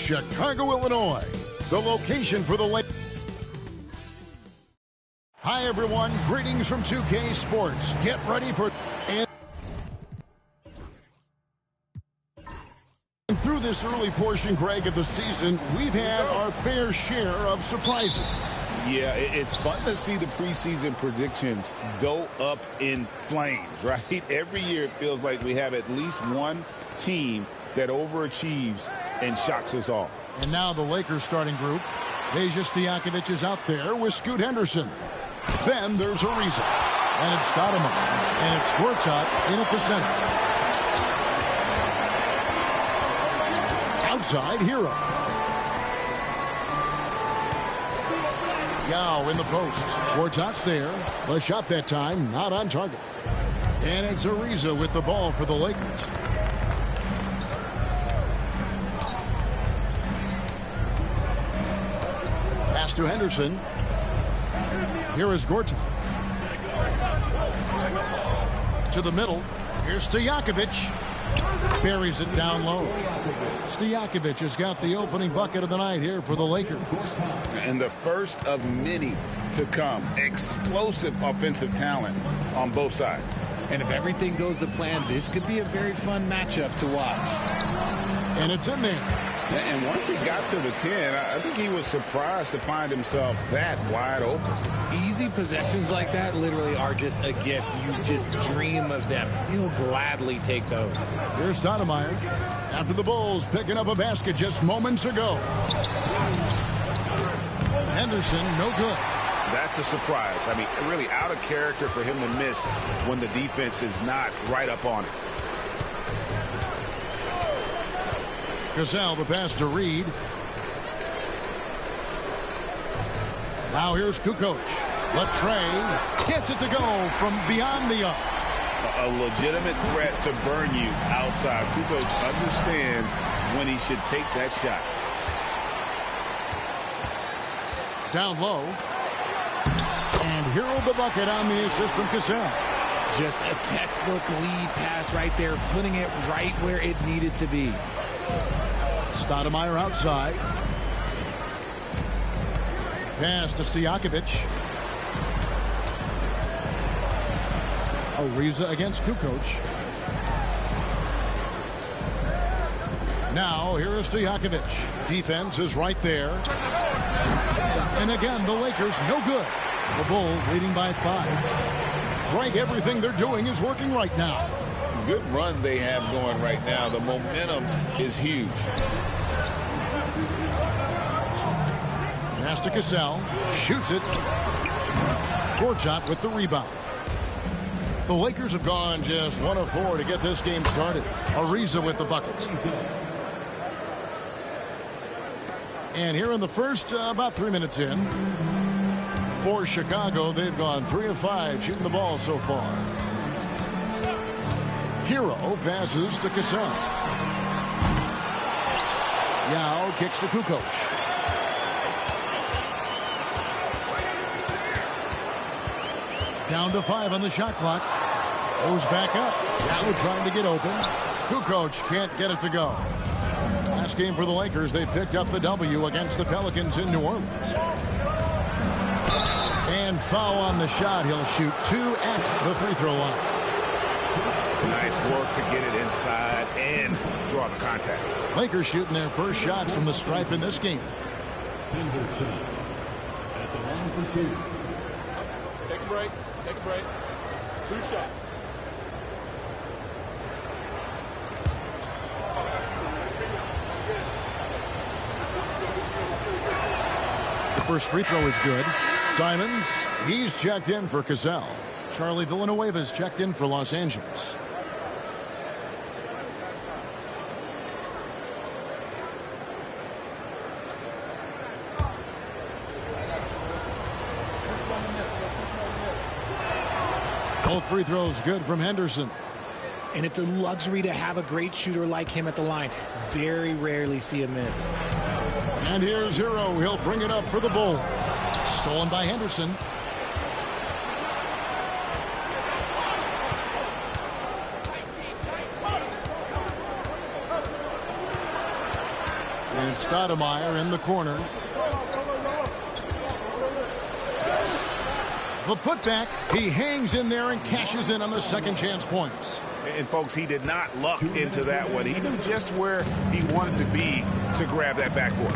Chicago, Illinois, the location for the Lakers. Hi, everyone. Greetings from 2K Sports. Get ready for... And through this early portion, Greg, of the season, we've had our fair share of surprises. Yeah, it's fun to see the preseason predictions go up in flames, right? Every year it feels like we have at least one team that overachieves and shocks us all. And now the Lakers starting group. Deja Stojakovic is out there with Scoot Henderson. Then there's Ariza. And it's Stoudemire. And it's Gortat in at the center. Outside, Hero. Yao in the post. Gortat's there. The shot that time, not on target. And it's Ariza with the ball for the Lakers. Pass to Henderson. Here is Gortat. To the middle. Here's Stojakovic. Buries it down low. Stojakovic has got the opening bucket of the night here for the Lakers. And the first of many to come. Explosive offensive talent on both sides. And if everything goes to plan, this could be a very fun matchup to watch. And it's in there. And once he got to the 10, I think he was surprised to find himself that wide open. Easy possessions like that literally are just a gift. You just dream of them. He'll gladly take those. Here's Stoudemire. After the Bulls picking up a basket just moments ago. Henderson, no good. That's a surprise. I mean, really out of character for him to miss when the defense is not right up on it. Cassell, the pass to Reed. Now here's Kukoc. Latre gets it to go from beyond the arc. A legitimate threat to burn you outside. Kukoc understands when he should take that shot. Down low. And Hero the bucket on the assist from Cassell. Just a textbook lead pass right there, putting it right where it needed to be. Stoudemire outside. Pass to Stojakovic. Ariza against Kukoc. Now here is Stojakovic. Defense is right there. And again, the Lakers no good. The Bulls leading by 5. Greg, everything they're doing is working right now. Good run they have going right now. The momentum is huge. Pass to Cassell. Shoots it. Gortat with the rebound. The Lakers have gone just 1 of 4 to get this game started. Ariza with the bucket. And here in the first, about 3 minutes in, for Chicago, they've gone 3 of 5 shooting the ball so far. Hero passes to Cassell. Yao kicks to Kukoc. Down to 5 on the shot clock. Goes back up. Yao trying to get open. Kukoc can't get it to go. Last game for the Lakers, they picked up the W against the Pelicans in New Orleans. And foul on the shot. He'll shoot 2 at the free throw line. Nice work to get it inside and draw the contact. Lakers shooting their first shots from the stripe in this game. Henderson at the line for 2. Take a break. Take a break. 2 shots. The first free throw is good. Simons, he's checked in for Cassell. Charlie Villanueva's checked in for Los Angeles. Both free throws good from Henderson. And it's a luxury to have a great shooter like him at the line. Very rarely see a miss. And here's Hero. He'll bring it up for the Bulls. Stolen by Henderson. And it's Stoudemire in the corner. The putback. He hangs in there and cashes in on the second chance points. And, folks, he did not luck into that one. He knew just where he wanted to be to grab that backboard.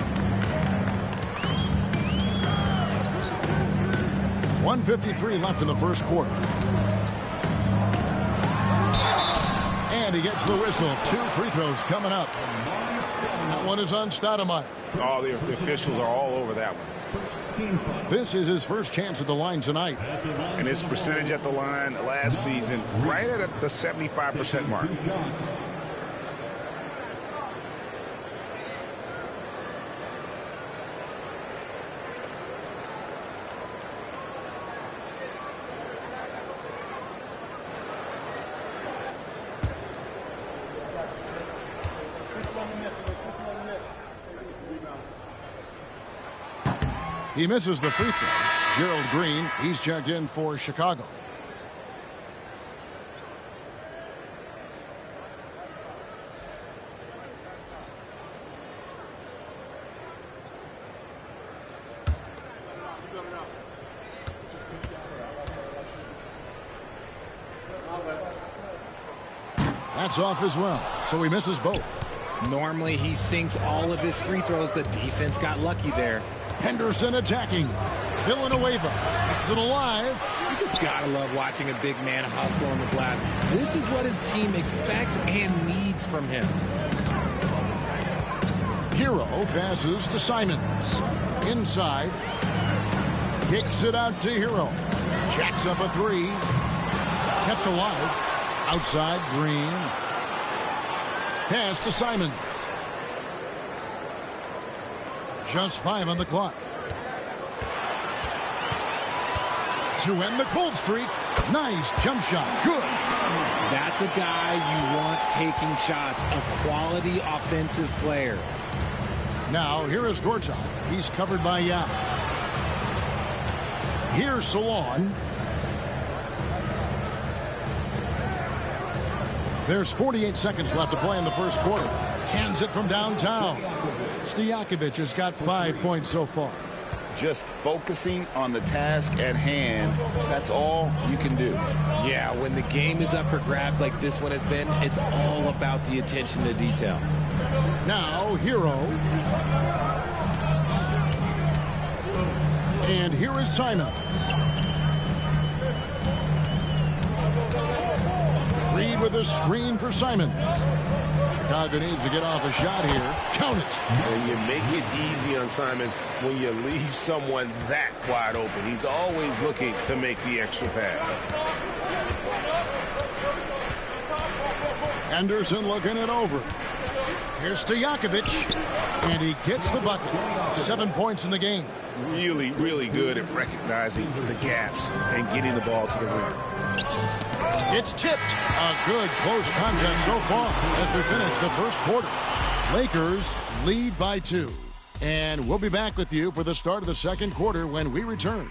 1:53 left in the first quarter. And he gets the whistle. 2 free throws coming up. That one is on Stoudemire. Oh, the officials are all over that one. This is his first chance at the line tonight. And his percentage at the line last season, right at the 75% mark. He misses the free throw. Gerald Green, he's checked in for Chicago. That's off as well, so he misses both. Normally he sinks all of his free throws. The defense got lucky there. Henderson attacking. Villanueva keeps it alive. You just gotta love watching a big man hustle on the glass. This is what his team expects and needs from him. Hero passes to Simons. Inside. Kicks it out to Hero. Jacks up a 3. Kept alive. Outside, Green. Pass to Simons. Just 5 on the clock. To end the cold streak. Nice jump shot. Good. That's a guy you want taking shots. A quality offensive player. Now, here is Gortat. He's covered by Yao. Here's Salon. There's 48 seconds left to play in the first quarter. Cans it from downtown. Stojakovic has got 5 points so far. Just focusing on the task at hand, that's all you can do. Yeah, when the game is up for grabs like this one has been, it's all about the attention to detail. Now, Hero. And here is Simons. Reed with a screen for Simons. Chicago needs to get off a shot here. Count it. And you make it easy on Simons when you leave someone that wide open. He's always looking to make the extra pass. Anderson looking it over. Here's Stojakovic. And he gets the bucket. 7 points in the game. Really, really good at recognizing the gaps and getting the ball to the rim. It's tipped. A good close contest so far as we finish the first quarter. Lakers lead by 2. And we'll be back with you for the start of the second quarter when we return.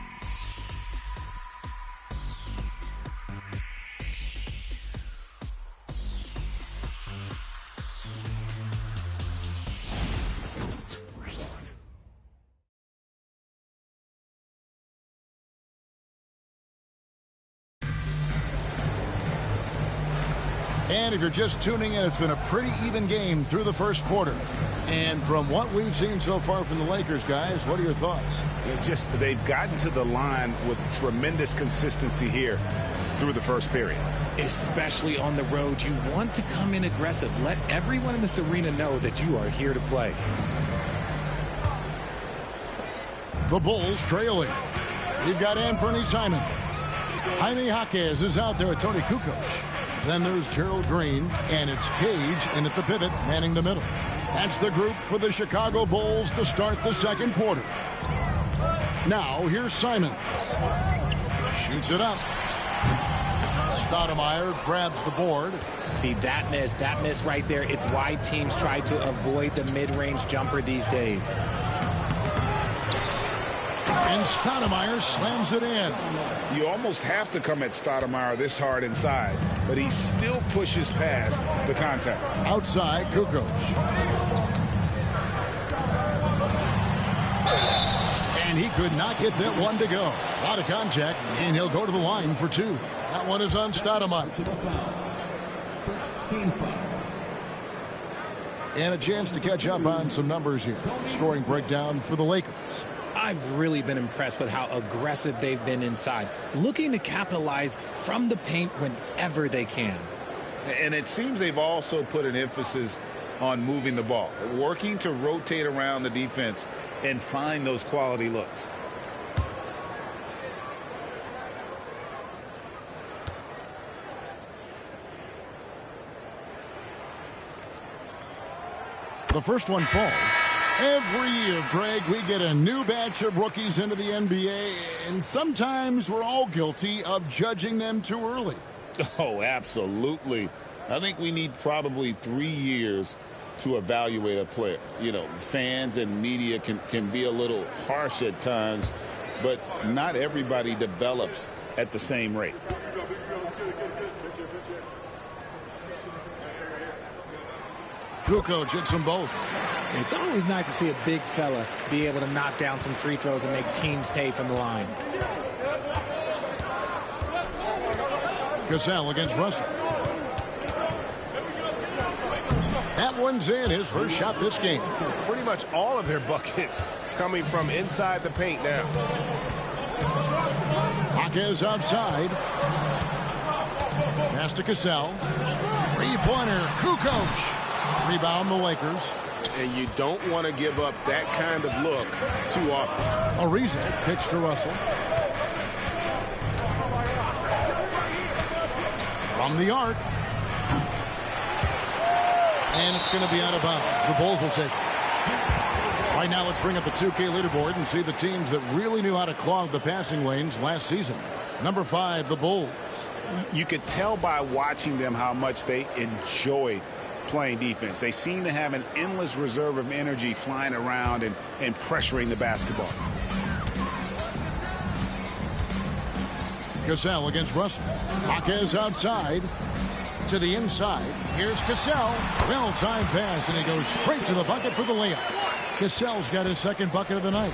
And if you're just tuning in, it's been a pretty even game through the first quarter. And from what we've seen so far from the Lakers, guys, what are your thoughts? They've gotten to the line with tremendous consistency here through the first period. Especially on the road, you want to come in aggressive. Let everyone in this arena know that you are here to play. The Bulls trailing. We've got Anthony Simons. Jaime Jaquez is out there with Tony Kukoc. Then there's Gerald Green, and it's Cage in at the pivot, manning the middle. That's the group for the Chicago Bulls to start the second quarter. Now, here's Simons. Shoots it up. Stoudemire grabs the board. See, that miss right there, it's why teams try to avoid the mid-range jumper these days. And Stoudemire slams it in. You almost have to come at Stoudemire this hard inside, but he still pushes past the contact. Outside, Kukoc. And he could not get that one to go. A lot of contact, and he'll go to the line for 2. That one is on Stoudemire. First team foul. And a chance to catch up on some numbers here. Scoring breakdown for the Lakers. I've really been impressed with how aggressive they've been inside, looking to capitalize from the paint whenever they can. And it seems they've also put an emphasis on moving the ball, working to rotate around the defense and find those quality looks. The first one falls. Every year, Greg, we get a new batch of rookies into the NBA, and sometimes we're all guilty of judging them too early. Oh, absolutely. I think we need probably 3 years to evaluate a player. You know, fans and media can be a little harsh at times, but not everybody develops at the same rate. Kukoc hits them both. It's always nice to see a big fella be able to knock down some free throws and make teams pay from the line. Cassell against Russell. That one's in. His first shot this game. Pretty much all of their buckets coming from inside the paint now. Jaquez outside. Pass to Cassell. Three-pointer. Kukoc. Rebound the Lakers. And you don't want to give up that kind of look too often. Ariza pitch to Russell. From the arc. And it's going to be out of bounds. The Bulls will take it. Right now, let's bring up the 2K leaderboard and see the teams that really knew how to clog the passing lanes last season. Number 5, the Bulls. You could tell by watching them how much they enjoyed playing defense. They seem to have an endless reserve of energy flying around and pressuring the basketball. Cassell against Russell. Jaquez outside to the inside. Here's Cassell. Well-timed pass, and he goes straight to the bucket for the layup. Cassell's got his second bucket of the night.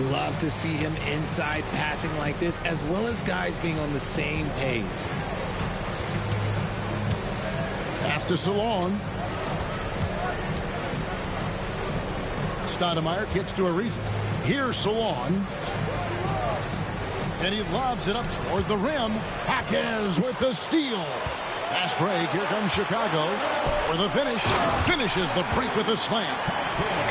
Love to see him inside passing like this, as well as guys being on the same page. Pass to Salon. Stoudemire kicks to Ariza. Here's Salon. And he lobs it up toward the rim. Jaquez with the steal. Fast break. Here comes Chicago. For the finish. Finishes the break with a slam.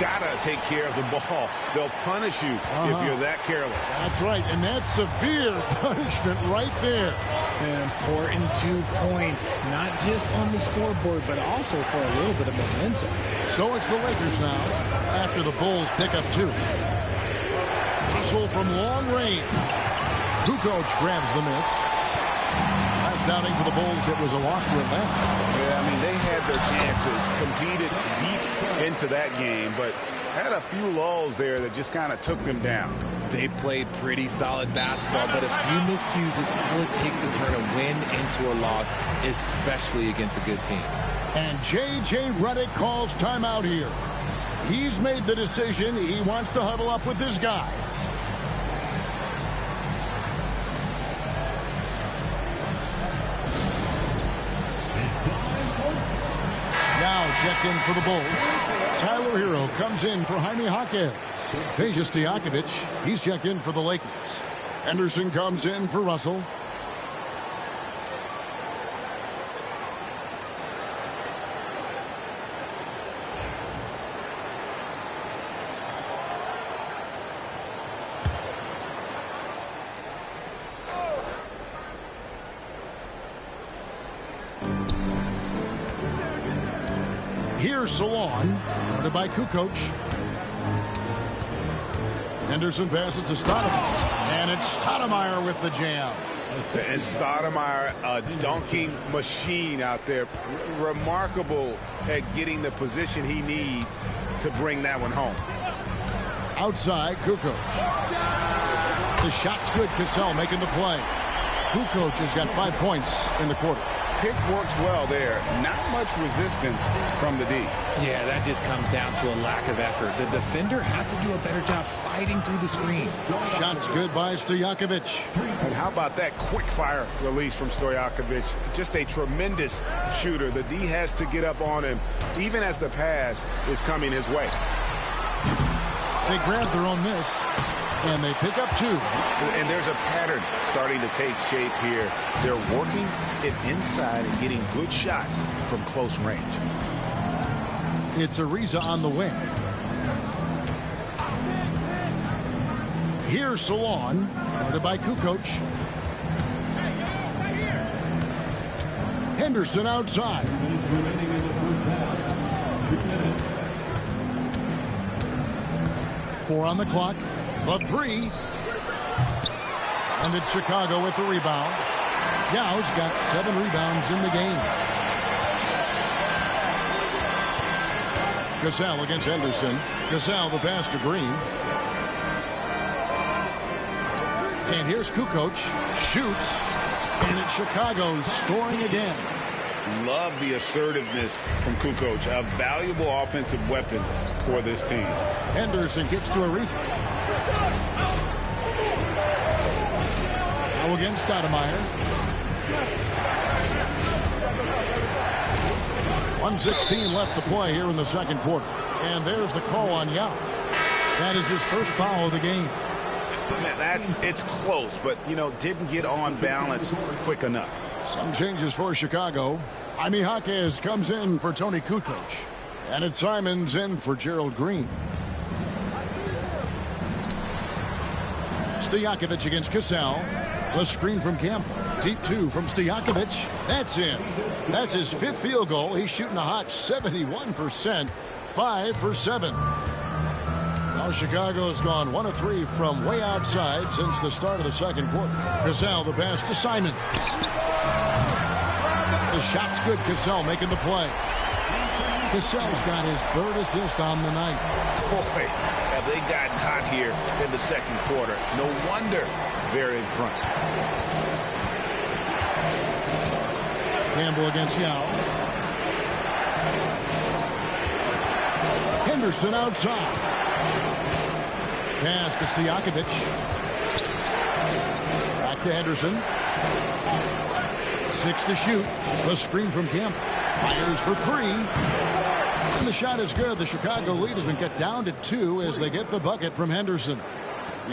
Gotta take care of the ball. They'll punish you if you're that careless. That's right. And that's severe punishment right there. An important 2 points, not just on the scoreboard, but also for a little bit of momentum. So it's the Lakers now after the Bulls pick up 2. Russell from long range. Kukoc grabs the miss. Last outing for the Bulls, it was a loss to Atlanta. Yeah, I mean, they had their chances, competed deep into that game, but had a few lulls there that just kind of took them down. They played pretty solid basketball, but a few miscues is all it takes to turn a win into a loss, especially against a good team. And J.J. Redick calls timeout here. He's made the decision. He wants to huddle up with his guy. Now checked in for the Bulls. Tyler Hero comes in for Jaime Jaquez. Peja Stojakovic, he's checked in for the Lakers. Henderson comes in for Russell. Here's Salon, guarded by Kukoc. Henderson passes to Stoudemire, and it's Stoudemire with the jam. And Stoudemire, a dunking machine out there. Remarkable at getting the position he needs to bring that one home. Outside, Kukoc. The shot's good. Cassell making the play. Kukoc has got 5 points in the quarter. Pick works well there. Not much resistance from the D. Yeah, that just comes down to a lack of effort. The defender has to do a better job fighting through the screen. Shots good by Stojakovic. And how about that quick fire release from Stojakovic? Just a tremendous shooter. The D has to get up on him, even as the pass is coming his way. They grab their own miss, and they pick up 2. And there's a pattern starting to take shape here. They're working it inside and getting good shots from close range. It's Ariza on the wing. Here's Salon, guarded by Kukoc. Henderson outside. Four on the clock, but 3. And it's Chicago with the rebound. Yow's got 7 rebounds in the game. Cassell against Henderson. Cassell the pass to Green. And here's Kukoc. Shoots. And it's Chicago scoring again. Love the assertiveness from Kukoc. A valuable offensive weapon for this team. Henderson gets to Ariza. Now against Stoudemire. 1:16 left to play here in the second quarter. And there's the call on Yao. That is his first foul of the game. It's close, but, didn't get on balance quick enough. Some changes for Chicago. Jaime Jaquez comes in for Tony Kukoc. And it's Simons in for Gerald Green. Stojakovic against Cassell. A screen from Campbell. Deep 2 from Stojakovic. That's in. That's his 5th field goal. He's shooting a hot 71%. 5 for 7. Now Chicago has gone 1 of 3 from way outside since the start of the second quarter. Cassell the pass to Simons. The shot's good. Cassell making the play. Cassell's got his 3rd assist on the night. Boy, have they gotten hot here in the second quarter. No wonder they're in front. Campbell against Yao. Henderson outside. Pass to Stojakovic. Back to Henderson. 6 to shoot. The screen from Campbell. Fires for 3. And the shot is good. The Chicago lead has been cut down to 2 as they get the bucket from Henderson.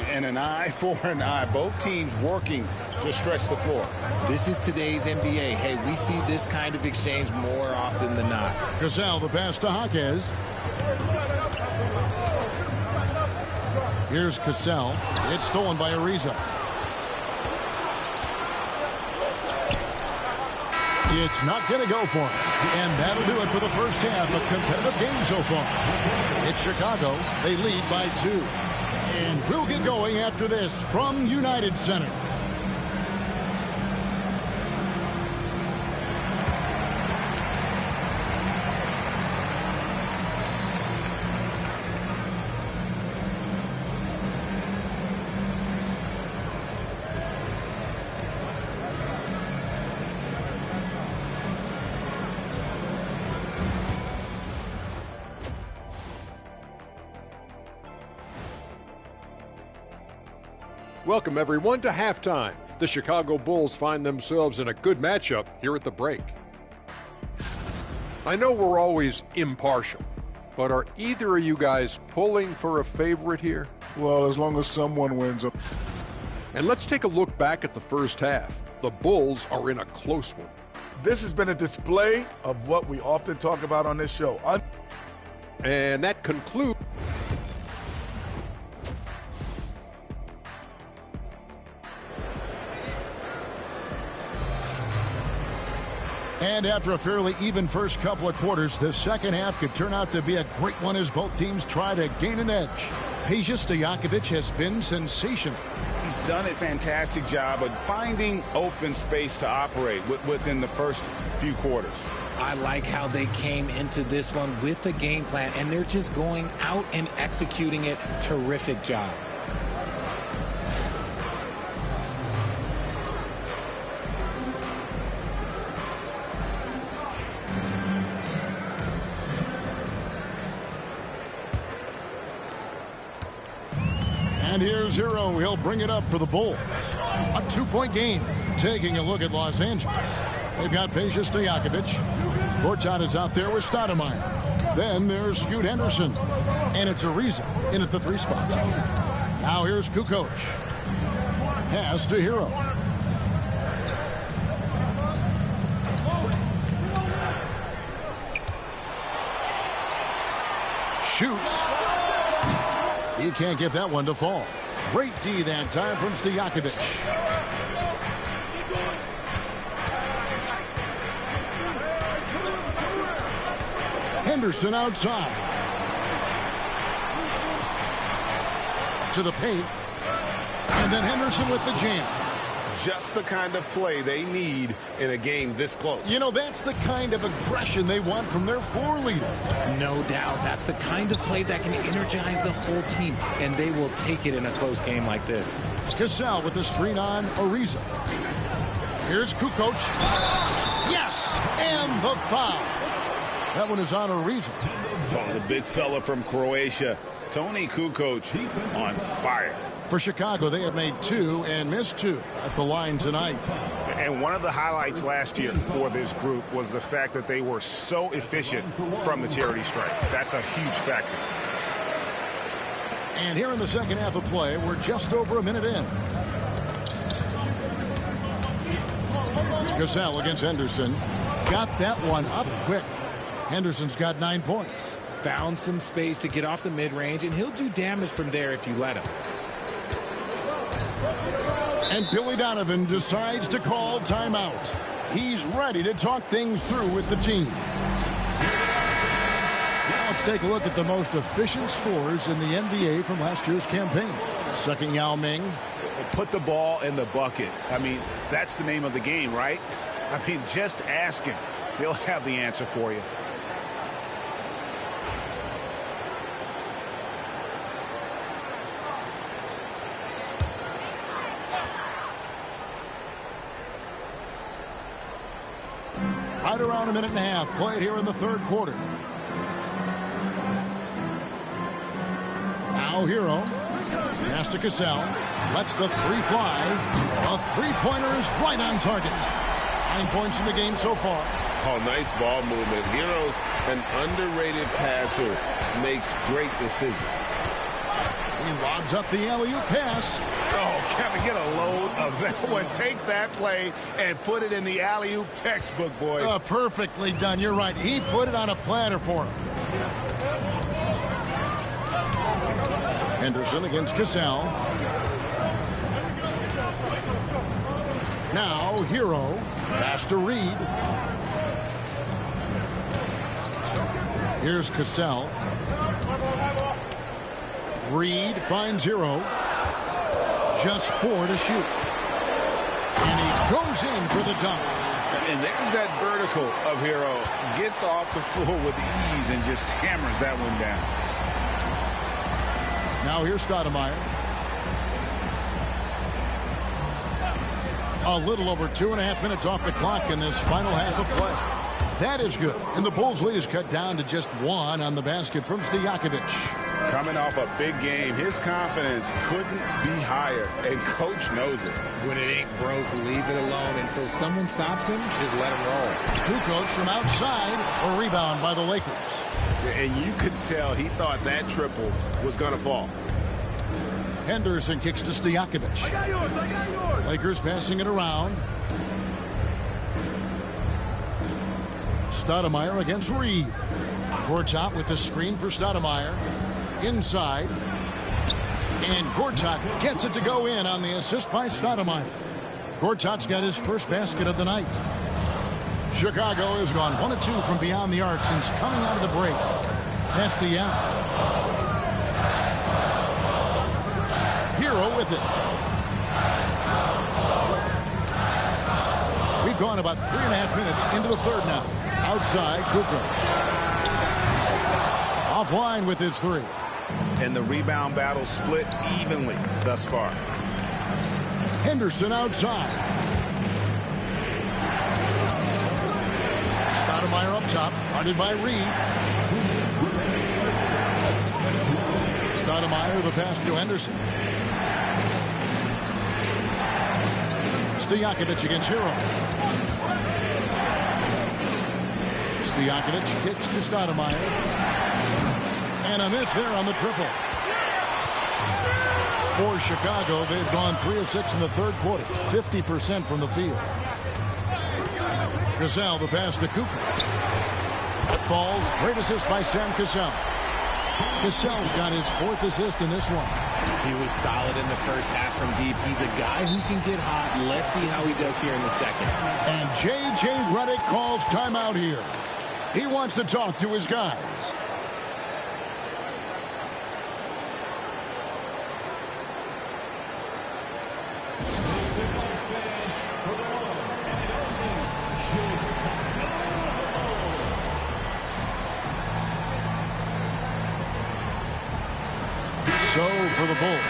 And an eye for an eye. Both teams working to stretch the floor. This is today's NBA. Hey, we see this kind of exchange more often than not. Cassell the pass to Jaquez. Here's Cassell. It's stolen by Ariza. It's not going to go for him. And that'll do it for the first half. A competitive game so far. It's Chicago. They lead by 2. And we'll get going after this from United Center. Welcome, everyone, to halftime. The Chicago Bulls find themselves in a good matchup here at the break. I know we're always impartial, but are either of you guys pulling for a favorite here? Well, as long as someone wins. And let's take a look back at the first half. The Bulls are in a close one. This has been a display of what we often talk about on this show. And that concludes. And after a fairly even first couple of quarters, the second half could turn out to be a great one as both teams try to gain an edge. Peja Stojakovic has been sensational. He's done a fantastic job of finding open space to operate within the first few quarters. I like how they came into this one with a game plan, and they're just going out and executing it. Terrific job. And here's Hero. He'll bring it up for the Bulls. A 2-point game. Taking a look at Los Angeles. They've got Peja Stojakovic. Gortat is out there with Stoudemire. Then there's Scoot Henderson. And it's Ariza in at the 3 spot. Now here's Kukoc. Pass to Hero. Shoots. He can't get that one to fall. Great D that time from Stojakovic. Henderson outside. To the paint. And then Henderson with the jam. Just the kind of play they need in a game this close. You know, that's the kind of aggression they want from their floor leader. No doubt. That's the kind of play that can energize the whole team, and they will take it in a close game like this. Cassell with the screen on Ariza. Here's Kukoc. Yes! And the foul. That one is on Ariza. Oh, the big fella from Croatia, Toni Kukoc, on fire. For Chicago, they have made 2 and missed 2 at the line tonight. And one of the highlights last year for this group was the fact that they were so efficient from the charity stripe. That's a huge factor. And here in the second half of play, we're just over a minute in. Cassell against Henderson. Got that one up quick. Henderson's got 9 points. Found some space to get off the mid-range, and he'll do damage from there if you let him. And Billy Donovan decides to call timeout. He's ready to talk things through with the team. Now let's take a look at the most efficient scores in the NBA from last year's campaign. Second, Yao Ming. Put the ball in the bucket. I mean, that's the name of the game, right? I mean, just ask him. He'll have the answer for you. Right around a minute and a half played here in the third quarter. Now Hero. Pass to Cassell. Lets the 3 fly. A 3-pointer is right on target. 9 points in the game so far. Oh, nice ball movement. Hero's an underrated passer. Makes great decisions. He lobs up the alley-oop pass. Oh, Kevin, get a load of that one. Take that play and put it in the alley-oop textbook, boys. Perfectly done. You're right. He put it on a platter for him. Henderson against Cassell. Now Hero. Pass to Reed. Here's Cassell. Reed finds Hero. Just 4 to shoot. And he goes in for the dunk. And there's that vertical of Hero. Gets off the floor with ease and just hammers that one down. Now here's Stoudemire. A little over 2.5 minutes off the clock in this final half of play. That is good. And the Bulls' lead is cut down to just 1 on the basket from Stojakovic. Coming off a big game, his confidence couldn't be higher, and Coach knows it. When it ain't broke, leave it alone until someone stops him. Just let him roll. Kukoc from outside, a rebound by the Lakers. And you could tell he thought that triple was going to fall. Henderson kicks to Stojakovic. Lakers passing it around. Stoudemire against Reed. Gortat with the screen for Stoudemire. Inside. And Gortat gets it to go in on the assist by Stoudemire. Gortat's got his first basket of the night. Chicago has gone 1 of 2 from beyond the arc since coming out of the break. Pass to Yao. Hero with it. We've gone about 3.5 minutes into the third now. Outside, Kukoc. Offline with his 3. And the rebound battle split evenly thus far. Henderson outside. Stoudemire up top, guarded by Reed. Stoudemire the pass to Henderson. Stojakovic against Hero. Stojakovic kicks to Stoudemire. And a miss there on the triple. For Chicago, they've gone 3 of 6 in the third quarter. 50% from the field. Cassell, the pass to Cooper. That falls. Great assist by Sam Cassell. Cassell's got his 4th assist in this one. He was solid in the first half from deep. He's a guy who can get hot. Let's see how he does here in the second. And J.J. Redick calls timeout here. He wants to talk to his guys. So for the Bulls,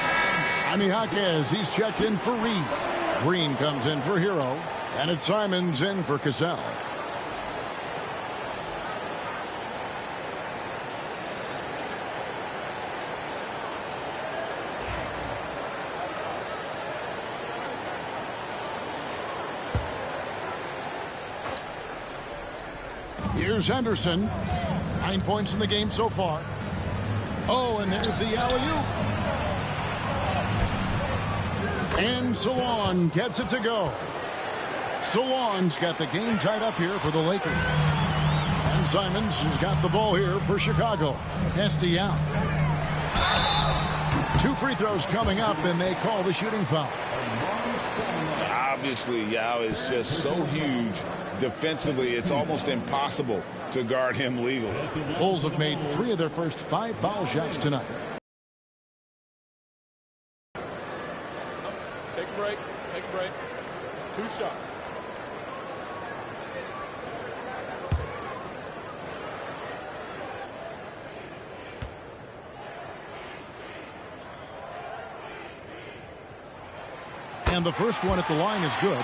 Jaime Jaquez, he's checked in for Reed. Green comes in for Hero, and it's Simons in for Cassell. Here's Henderson. 9 points in the game so far. Oh, and there's the alley-oop. And Salon gets it to go. Salon's got the game tied up here for the Lakers. And Simons has got the ball here for Chicago. Esty out. 2 free throws coming up, and they call the shooting foul. Obviously, Yao is just so huge. Defensively, it's almost impossible to guard him legally. Bulls have made 3 of their first 5 foul shots tonight. Take a break. Take a break. 2 shots. And the first one at the line is good.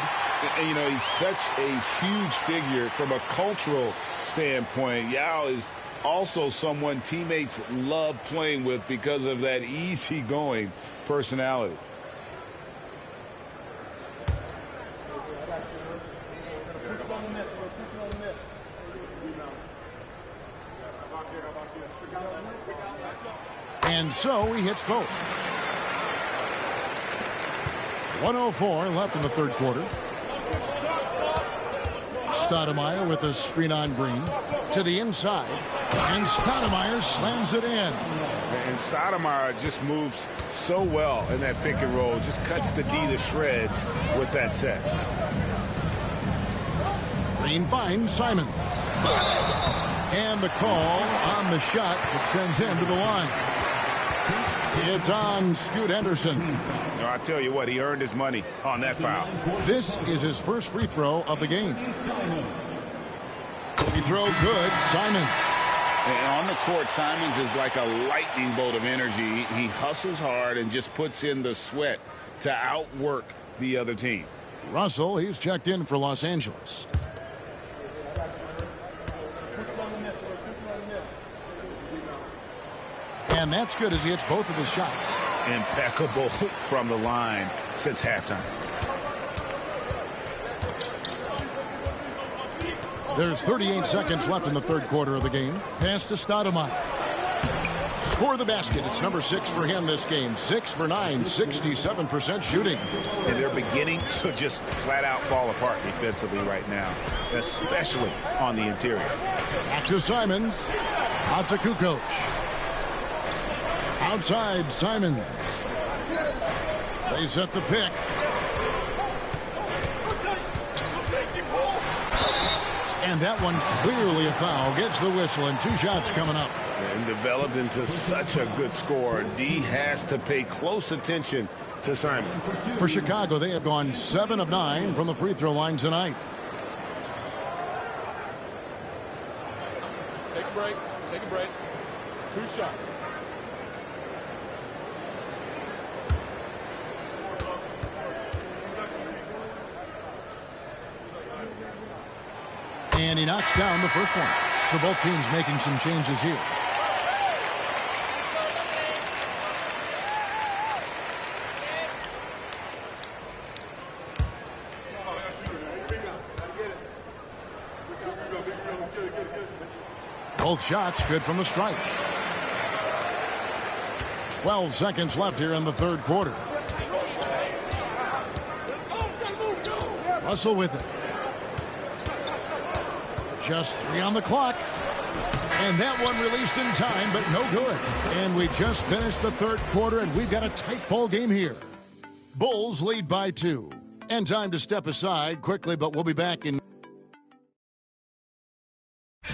And, you know, he's such a huge figure from a cultural standpoint. Yao is also someone teammates love playing with because of that easygoing personality. And so he hits both. 1:04 left in the third quarter. Stoudemire with a screen on Green to the inside, and Stoudemire slams it in. And Stoudemire just moves so well in that pick and roll, just cuts the D to shreds with that set. Green finds Simons. And the call on the shot that sends him to the line. It's on Scoot Henderson. I tell you what, he earned his money on that foul. This is his first free throw of the game. Free throw good, Simons. And on the court, Simons is like a lightning bolt of energy. He hustles hard and just puts in the sweat to outwork the other team. Russell, he's checked in for Los Angeles. And that's good as he hits both of his shots. Impeccable from the line since halftime. There's 38 seconds left in the third quarter of the game. Pass to Stoudemire. Score the basket. It's number 6 for him this game. 6 for 9, 67% shooting. And they're beginning to just flat out fall apart defensively right now, especially on the interior. Back to Simons. Out to Kukoc. Outside, Simons. They set the pick. And that one clearly a foul. Gets the whistle, and 2 shots coming up. And developed into such a good score. D has to pay close attention to Simons. For Chicago, they have gone 7 of 9 from the free throw line tonight. Take a break. Take a break. 2 shots. And he knocks down the first one. So both teams making some changes here. Both shots good from the strike. 12 seconds left here in the third quarter. Russell with it. Just 3 on the clock. And that one released in time, but no good. And we just finished the third quarter, and we've got a tight ball game here. Bulls lead by 2. And time to step aside quickly, but we'll be back in.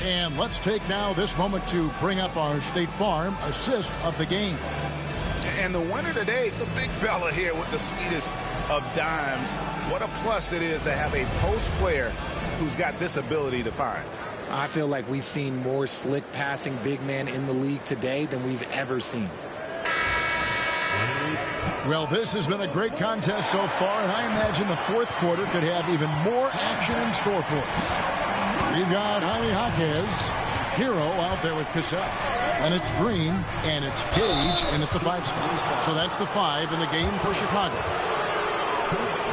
And let's take now this moment to bring up our State Farm assist of the game. And the winner today, the big fella here with the sweetest of dimes. What a plus it is to have a post player who's got this ability to find. I feel like we've seen more slick passing big man in the league today than we've ever seen. Well, this has been a great contest so far, and I imagine the fourth quarter could have even more action in store for us. We've got Jaime Jaquez, Hero out there with Cassell. And it's Green, and it's Gage in at the 5 spot. So that's the 5 in the game for Chicago.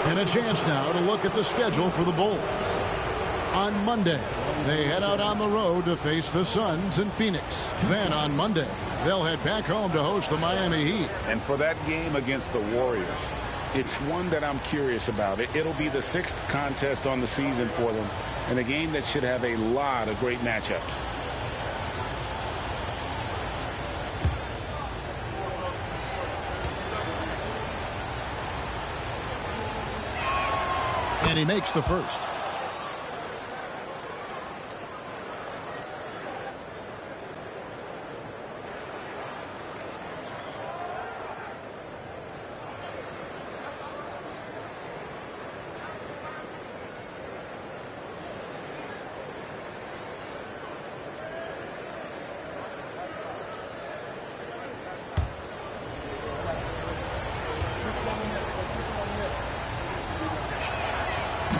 And a chance now to look at the schedule for the Bulls. On Monday, they head out on the road to face the Suns in Phoenix. Then on Monday, they'll head back home to host the Miami Heat. And for that game against the Warriors, it's one that I'm curious about. It'll be the 6th contest on the season for them, and a game that should have a lot of great matchups. And he makes the first.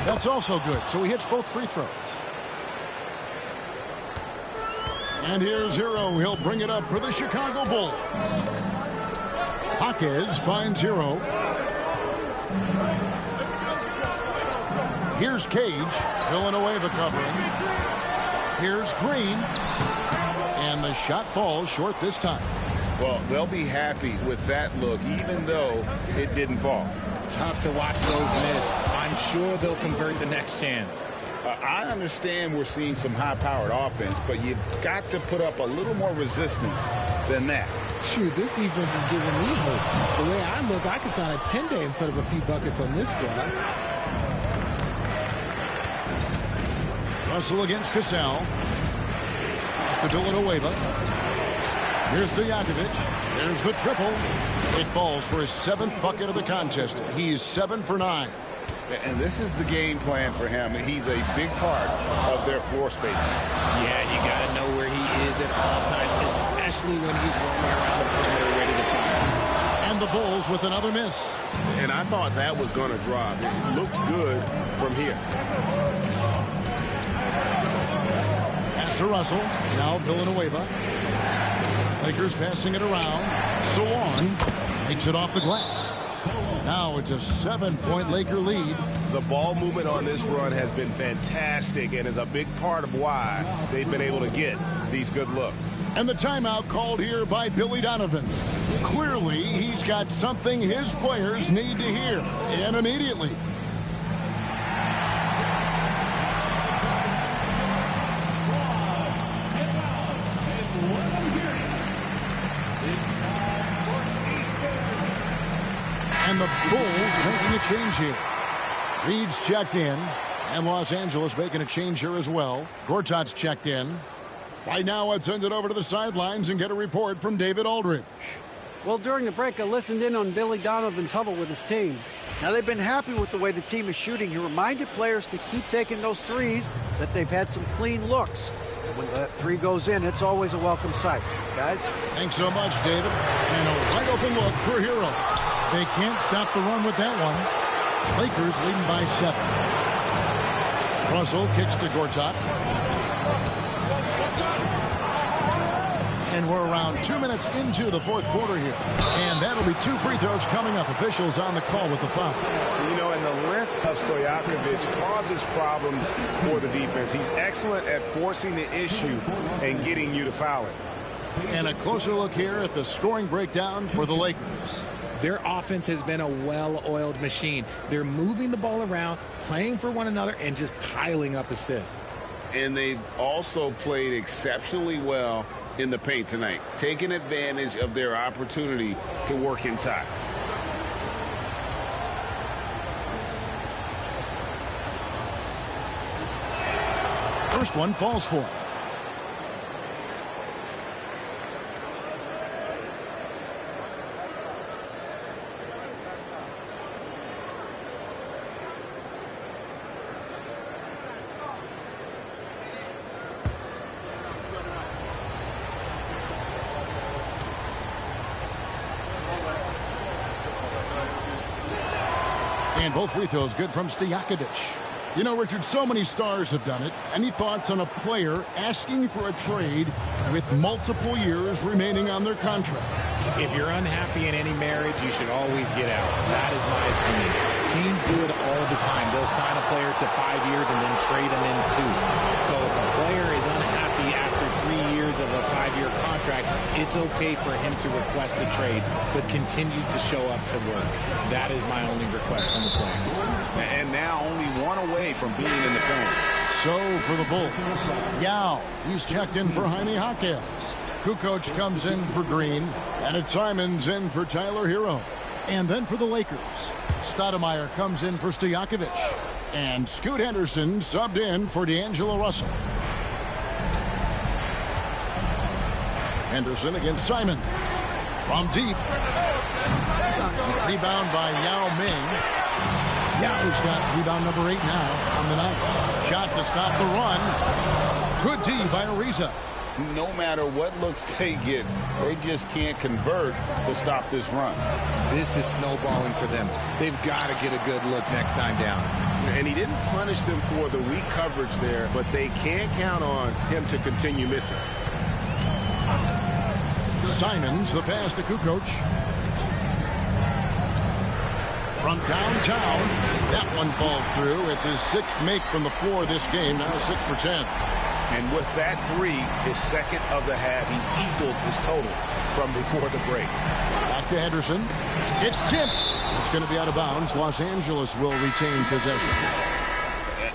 That's also good, so he hits both free throws. And here's Hero. He'll bring it up for the Chicago Bulls. Jaquez finds Hero. Here's Cage. Villanueva covering. Here's Green. And the shot falls short this time. Well, they'll be happy with that look, even though it didn't fall. Tough to watch those miss. I'm sure they'll convert the next chance. I understand we're seeing some high-powered offense, but you've got to put up a little more resistance than that. Shoot, this defense is giving me hope. The way I look, I could sign a 10-day and put up a few buckets on this squad. Russell against Cassell. Pass to Villanueva. Here's Stojakovic. There's the triple. It falls for his 7th bucket of the contest. He's 7 for 9. And this is the game plan for him. He's a big part of their floor spacing. Yeah, you got to know where he is at all times, especially when he's roaming around the perimeter ready to fire. And the Bulls with another miss. And I thought that was going to drop. It looked good from here. Pass to Russell. Now Villanueva. Lakers passing it around. Solon makes it off the glass. Now it's a 7-point Laker lead. The ball movement on this run has been fantastic and is a big part of why they've been able to get these good looks. And the timeout called here by Billy Donovan. Clearly, he's got something his players need to hear, and immediately. And the Bulls making a change here. Reed's checked in, and Los Angeles making a change here as well. Gortat's checked in. Right now, let's send it over to the sidelines and get a report from David Aldridge. Well, during the break, I listened in on Billy Donovan's huddle with his team. Now, they've been happy with the way the team is shooting. He reminded players to keep taking those threes, that they've had some clean looks. And when that three goes in, it's always a welcome sight. Guys? Thanks so much, David. And a wide open look for Hero. They can't stop the run with that one. Lakers leading by 7. Russell kicks to Gortat. And we're around 2 minutes into the fourth quarter here. And that'll be 2 free throws coming up. Officials on the call with the foul. You know, and the length of Stojakovic causes problems for the defense. He's excellent at forcing the issue and getting you to foul it. And a closer look here at the scoring breakdown for the Lakers. Their offense has been a well-oiled machine. They're moving the ball around, playing for one another, and just piling up assists. And they've also played exceptionally well in the paint tonight, taking advantage of their opportunity to work inside. First one falls for him. And both free throws good from Stojakovic. You know, Richard, so many stars have done it. Any thoughts on a player asking for a trade with multiple years remaining on their contract? If you're unhappy in any marriage, you should always get out. That is my opinion. Teams do it all the time. They'll sign a player to 5 years and then trade him in 2. So if a player is unhappy after 3 years of a 5-year contract, it's okay for him to request a trade, but continue to show up to work. That is my only request from the players. And now only one away from being in the paint. So for the Bulls, Yao, he's checked in for Jaime Jaquez. Kukoc comes in for Green, and it's Simons in for Tyler Hero. And then for the Lakers, Stoudemire comes in for Stojakovic. And Scoot Henderson subbed in for D'Angelo Russell. Henderson against Simon. From deep. Rebound by Yao Ming. Yao's got rebound number 8 now on the night. Shot to stop the run. Good D by Ariza. No matter what looks they get, they just can't convert to stop this run. This is snowballing for them. They've got to get a good look next time down. And he didn't punish them for the weak coverage there, but they can't count on him to continue missing. Simons, the pass to Kukoc. From downtown, that one falls through. It's his 6th make from the floor this game, now 6 for 10. And with that 3, his second of the half, he's equaled his total from before the break. Back to Henderson. It's tipped. It's going to be out of bounds. Los Angeles will retain possession.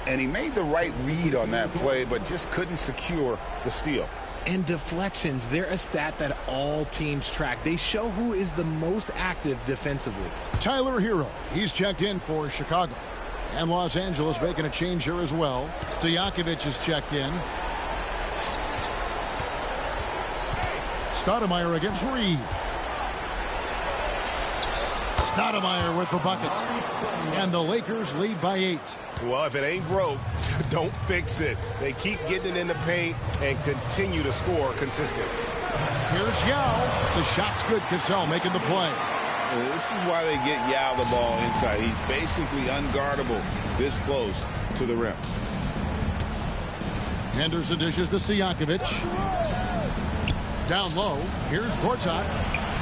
And he made the right read on that play, but just couldn't secure the steal. And deflections, they're a stat that all teams track. They show who is the most active defensively. Tyler Hero, he's checked in for Chicago. And Los Angeles making a change here as well. Stojakovic is checked in. Stoudemire against Reed. Stoudemire with the bucket. And the Lakers lead by 8. Well, if it ain't broke, don't fix it. They keep getting it in the paint and continue to score consistently. Here's Yao. The shot's good. Cassell making the play. This is why they get Yao the ball inside. He's basically unguardable this close to the rim. Henderson dishes to Stojakovic. Down low. Here's Gortat.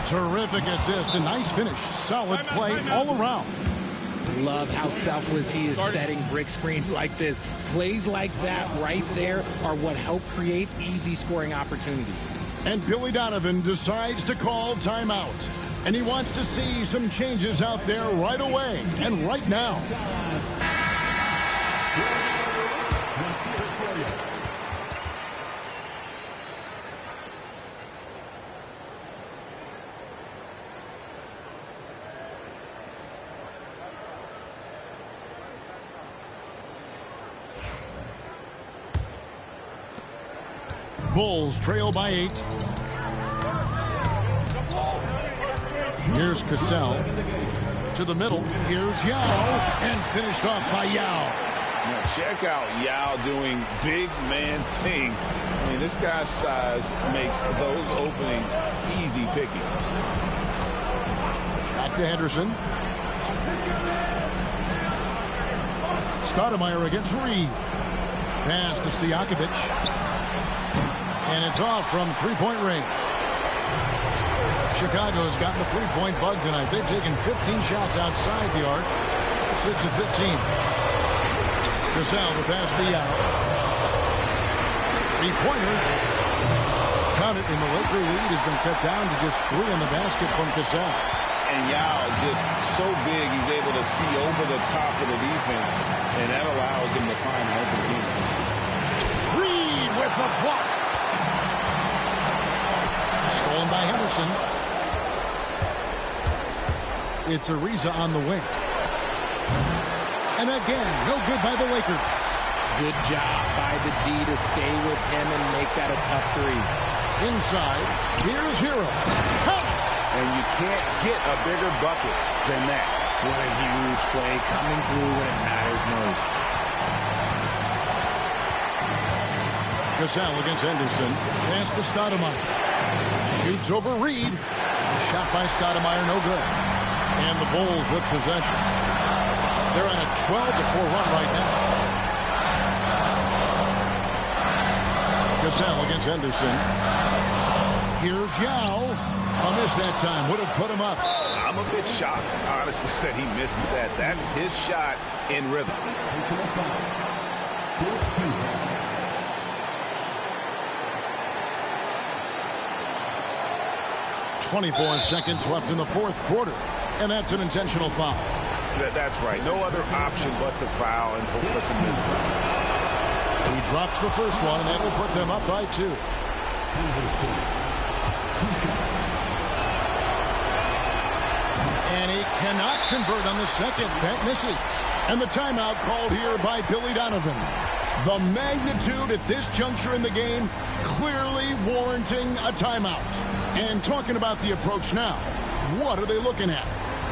Terrific assist. A nice finish. Solid play all around. Love how selfless he is setting brick screens like this. Plays like that right there are what help create easy scoring opportunities. And Billy Donovan decides to call timeout. And he wants to see some changes out there right away and right now. Bulls trail by 8. Here's Cassell to the middle. Here's Yao, and finished off by Yao. Now check out Yao doing big man things. I mean, this guy's size makes those openings easy picking. Back to Henderson. Stoudemire against Reed. Pass to Stojakovic. And it's off from three-point range. Chicago's gotten the three-point bug tonight. They've taken 15 shots outside the arc. 6 of 15. Cassell, the pass to Yao. Three-pointer. Count it, and the Laker lead has been cut down to just 3 on the basket from Cassell. And Yao just so big, he's able to see over the top of the defense, and that allows him to find an open team. Reed with the block. Stolen by Henderson. It's Ariza on the wing. And again, no good by the Lakers. Good job by the D to stay with him and make that a tough three. Inside, here's Hero. Count it! And you can't get a bigger bucket than that. What a huge play coming through when it matters most. Cassell against Henderson. Pass to Stoudemire. Shoots over Reed. Shot by Stoudemire, no good. And the Bulls with possession. They're on a 12-4 run right now. Cassell against Henderson. Here's Yao. A miss that time. Would have put him up. I'm a bit shocked, honestly, that he misses that. That's his shot in rhythm. 24 seconds left in the fourth quarter. And that's an intentional foul. That's right. No other option but to foul and hope for some misses. He drops the first one, and that will put them up by 2. And he cannot convert on the second. That misses. And the timeout called here by Billy Donovan. The magnitude at this juncture in the game clearly warranting a timeout. And talking about the approach now, what are they looking at?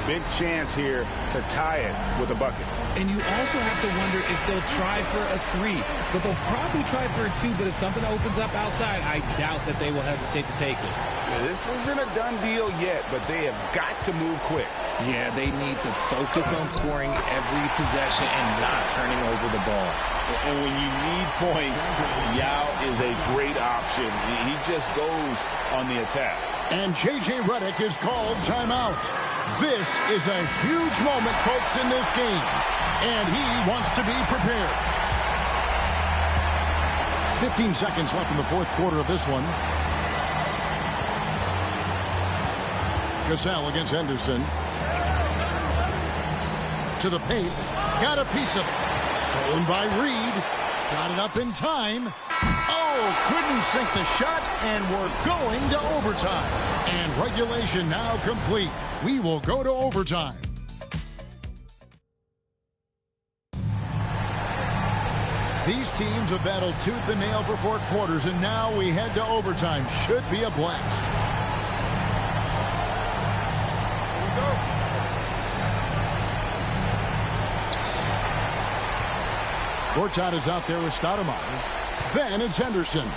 Big chance here to tie it with a bucket. And you also have to wonder if they'll try for a 3. But they'll probably try for a 2. But if something opens up outside, I doubt that they will hesitate to take it. This isn't a done deal yet, but they have got to move quick. Yeah, they need to focus on scoring every possession and not turning over the ball. And when you need points, Yao is a great option. He just goes on the attack. And J.J. Redick is called timeout. This is a huge moment, folks, in this game. And he wants to be prepared. 15 seconds left in the fourth quarter of this one. Cassell against Henderson. To the paint. Got a piece of it. Stolen by Reed. Got it up in time. Oh, couldn't sink the shot, and we're going to overtime. And regulation now complete. We will go to overtime. These teams have battled tooth and nail for 4 quarters, and now we head to overtime. Should be a blast. Gortat is out there with Stoudemire. Then it's Henderson.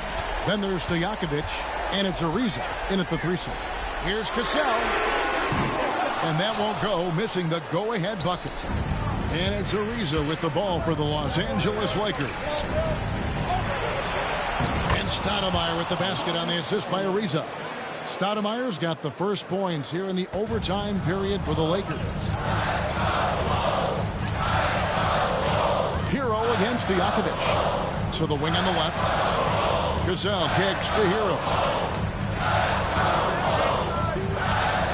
Then there's Stojakovic, and it's Ariza in at the 3-slot. Here's Cassell. And that won't go, missing the go-ahead bucket. And it's Ariza with the ball for the Los Angeles Lakers. And Stoudemire with the basket on the assist by Ariza. Stoudemire's got the first points here in the overtime period for the Lakers. Hero against Stojakovic. To the wing on the left. Cassell kicks to Hero.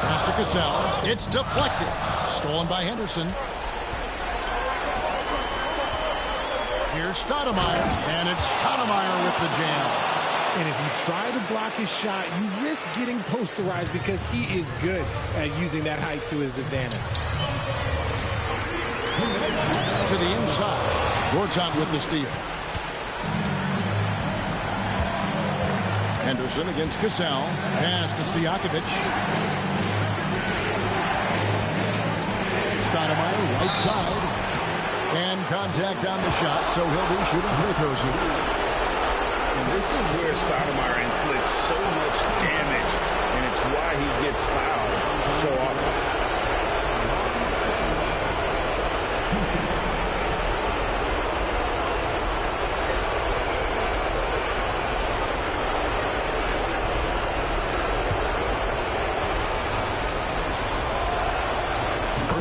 Pass to Cassell. It's deflected. Stolen by Henderson. Here's Stoudemire. And it's Stoudemire with the jam. And if you try to block his shot, you risk getting posterized because he is good at using that height to his advantage. To the inside. Gortat with the steal. Henderson against Cassell. Pass to Stojakovic. Stoudemire right side. And contact on the shot, so he'll be shooting free throws here. And this is where Stoudemire inflicts so much damage, and it's why he gets fouled so often.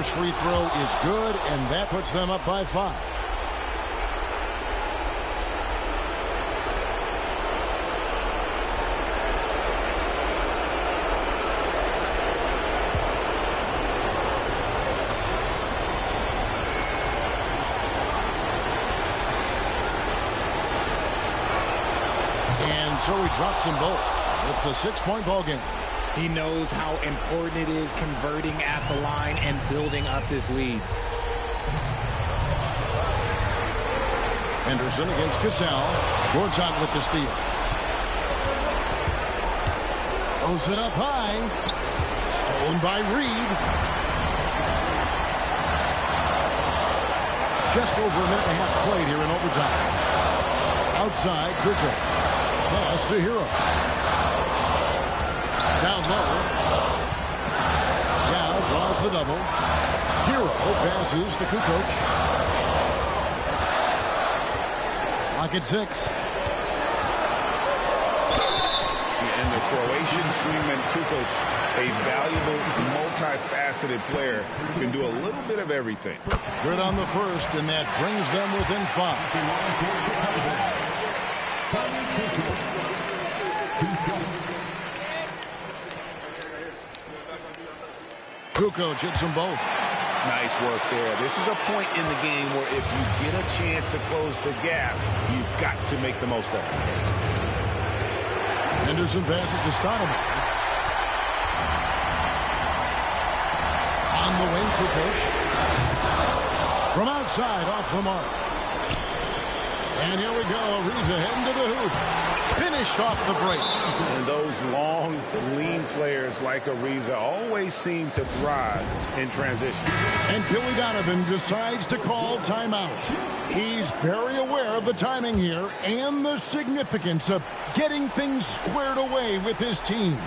First free throw is good, and that puts them up by 5. And so he drops them both. It's a 6-point ball game. He knows how important it is converting at the line and building up this lead. Henderson against Cassell. Gorchak with the steal. Throws it up high. Stolen by Reed. Just over a minute and a half played here in overtime. Outside, Kukoc. Pass to Hero. Down low. Yao draws the double. Hero passes to Kukoc. Lock at 6. And the Croatian swingman Kukoc, a valuable, multifaceted player, can do a little bit of everything. Good on the first, and that brings them within 5. Kukoc hits them both. Nice work there. This is a point in the game where if you get a chance to close the gap, you've got to make the most of it. Henderson passes to Stoudemire. On the wing, Kukoc. From outside, off the mark. And here we go. Ariza heading to the hoop. Finished off the break. And those long, lean players like Ariza always seem to thrive in transition. And Billy Donovan decides to call timeout. He's very aware of the timing here and the significance of getting things squared away with his team.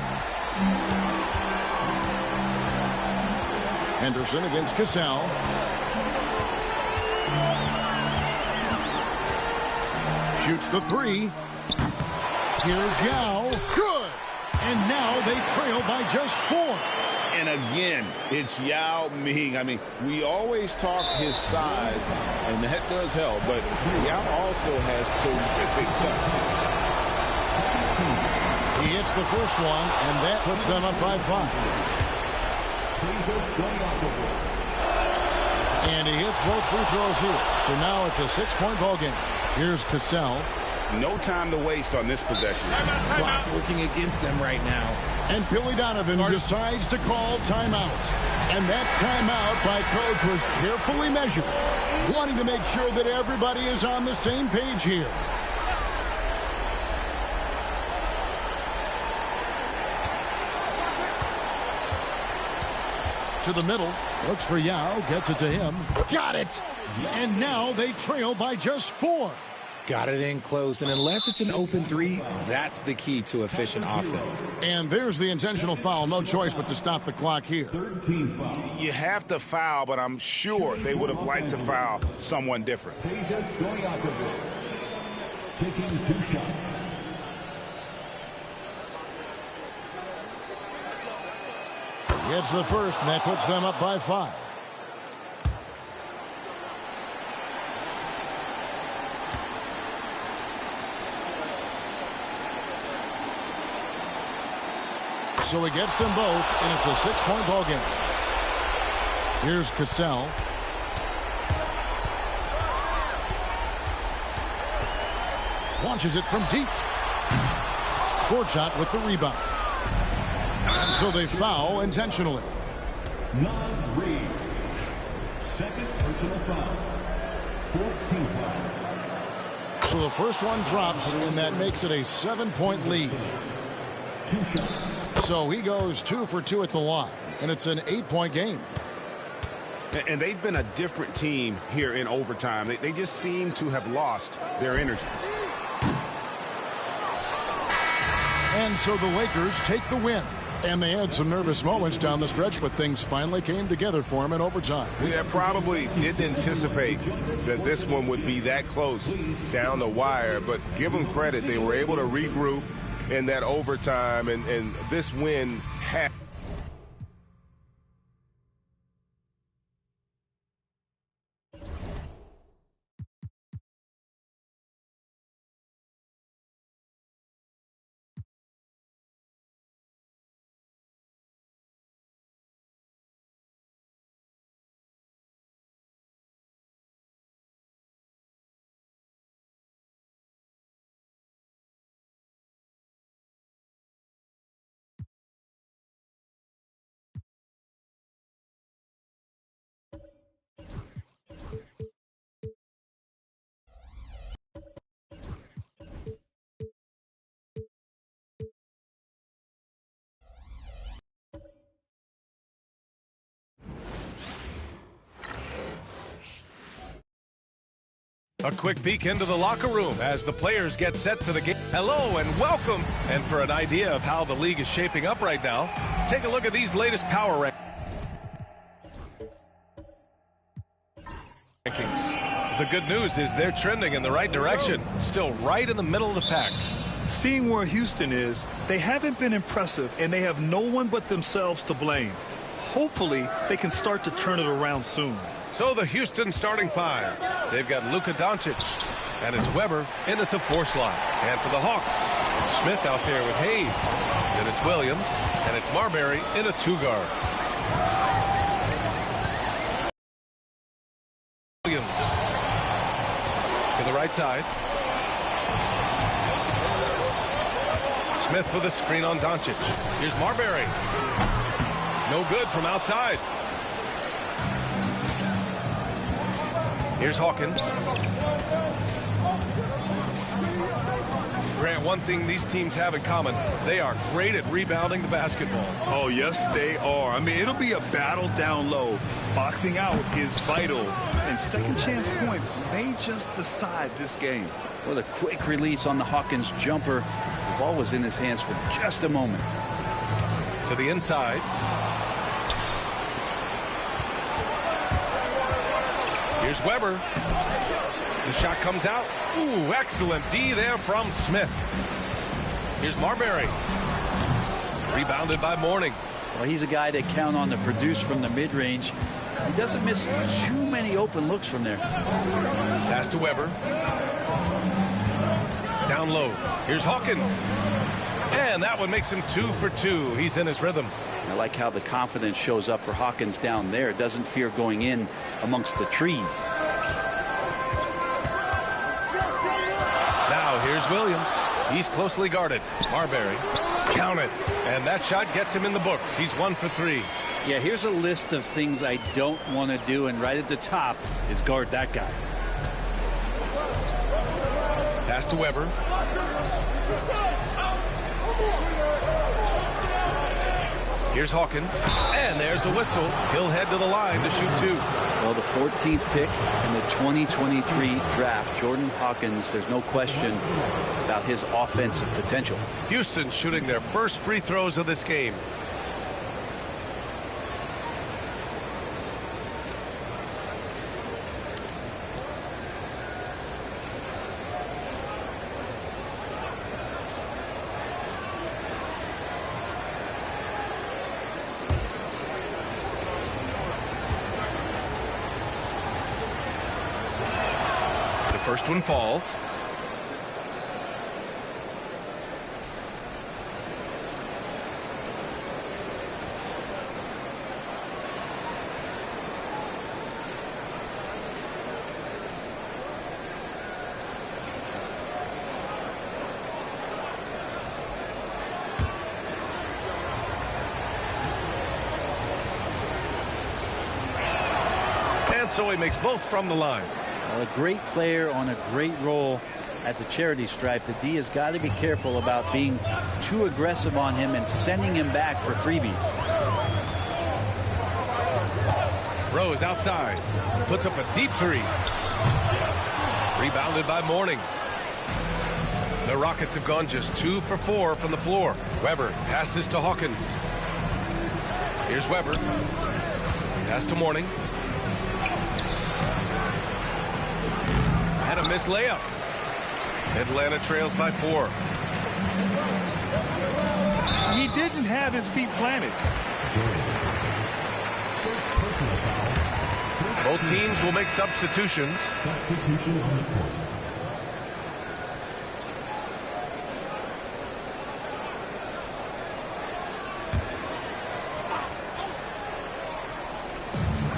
Henderson against Cassell. Shoots the 3. Here's Yao. Good. And now they trail by just 4. And again, it's Yao Ming. I mean, we always talk his size, and that does help, but Yao also has terrific touch. He hits the first one, and that puts them up by 5. And he hits both free throws here. So now it's a 6-point ball game. Here's Cassell. No time to waste on this possession. Clock working against them right now. And Billy Donovan decides to call timeout. And that timeout by coach was carefully measured, wanting to make sure that everybody is on the same page here. To the middle. Looks for Yao. Gets it to him. Got it! And now they trail by just 4. Got it in close, and unless it's an open 3, that's the key to efficient offense. And there's the intentional foul. No choice but to stop the clock here. You have to foul, but I'm sure they would have liked to foul someone different. Taking 2 shots. Gets the first, and that puts them up by 5. So he gets them both, and it's a 6-point ball game. Here's Cassell. Launches it from deep. Gorchak with the rebound. And so they foul intentionally. Nas Reed. Second personal foul. 4th team foul. So the first one drops, and that makes it a 7-point lead. 2 shots. So he goes 2 for 2 at the line, and it's an 8-point game. And they've been a different team here in overtime. They just seem to have lost their energy. And so the Lakers take the win. And they had some nervous moments down the stretch, but things finally came together for them in overtime. We probably didn't anticipate that this one would be that close down the wire, but give them credit. They were able to regroup in that overtime, and this win had A quick peek into the locker room as the players get set for the game. Hello and welcome. And for an idea of how the league is shaping up right now, take a look at these latest power rankings. The good news is they're trending in the right direction, still right in the middle of the pack. Seeing where Houston is, they haven't been impressive, and they have no one but themselves to blame. Hopefully, they can start to turn it around soon. So the Houston starting five. They've got Luka Doncic, and it's Weber in at the 4 slot. And for the Hawks, Smith out there with Hayes. Then it's Williams, and it's Marbury in a 2-guard. Williams to the right side. Smith with a screen on Doncic. Here's Marbury. No good from outside. Here's Hawkins. Grant, one thing these teams have in common, they are great at rebounding the basketball. Oh, yes, they are. I mean, it'll be a battle down low. Boxing out is vital, and second chance points may just decide this game. Well, a quick release on the Hawkins jumper. The ball was in his hands for just a moment. To the inside. Here's Weber. The shot comes out. Ooh, excellent D there from Smith. Here's Marbury. Rebounded by Mourning. Well, he's a guy that count on to produce from the mid-range. He doesn't miss too many open looks from there. Pass to Weber. Down low. Here's Hawkins. And that one makes him 2 for 2. He's in his rhythm. I like how the confidence shows up for Hawkins down there. Doesn't fear going in amongst the trees. Now here's Williams. He's closely guarded. Marbury. Count it. And that shot gets him in the books. He's 1 for 3. Yeah, here's a list of things I don't want to do, and right at the top is guard that guy. Pass to Weber. Here's Hawkins, and there's a whistle. He'll head to the line to shoot 2. Well, the 14th pick in the 2023 draft, Jordan Hawkins, there's no question about his offensive potential. Houston shooting their first free throws of this game. First one falls. And so he makes both from the line. Well, a great player on a great role at the charity stripe. The D has got to be careful about being too aggressive on him and sending him back for freebies. Rose outside. Puts up a deep 3. Rebounded by Mourning. The Rockets have gone just 2 for 4 from the floor. Weber passes to Hawkins. Here's Weber. Pass to Mourning. And a missed layup. Atlanta trails by 4. He didn't have his feet planted. Both teams will make substitutions. Substitution on the court.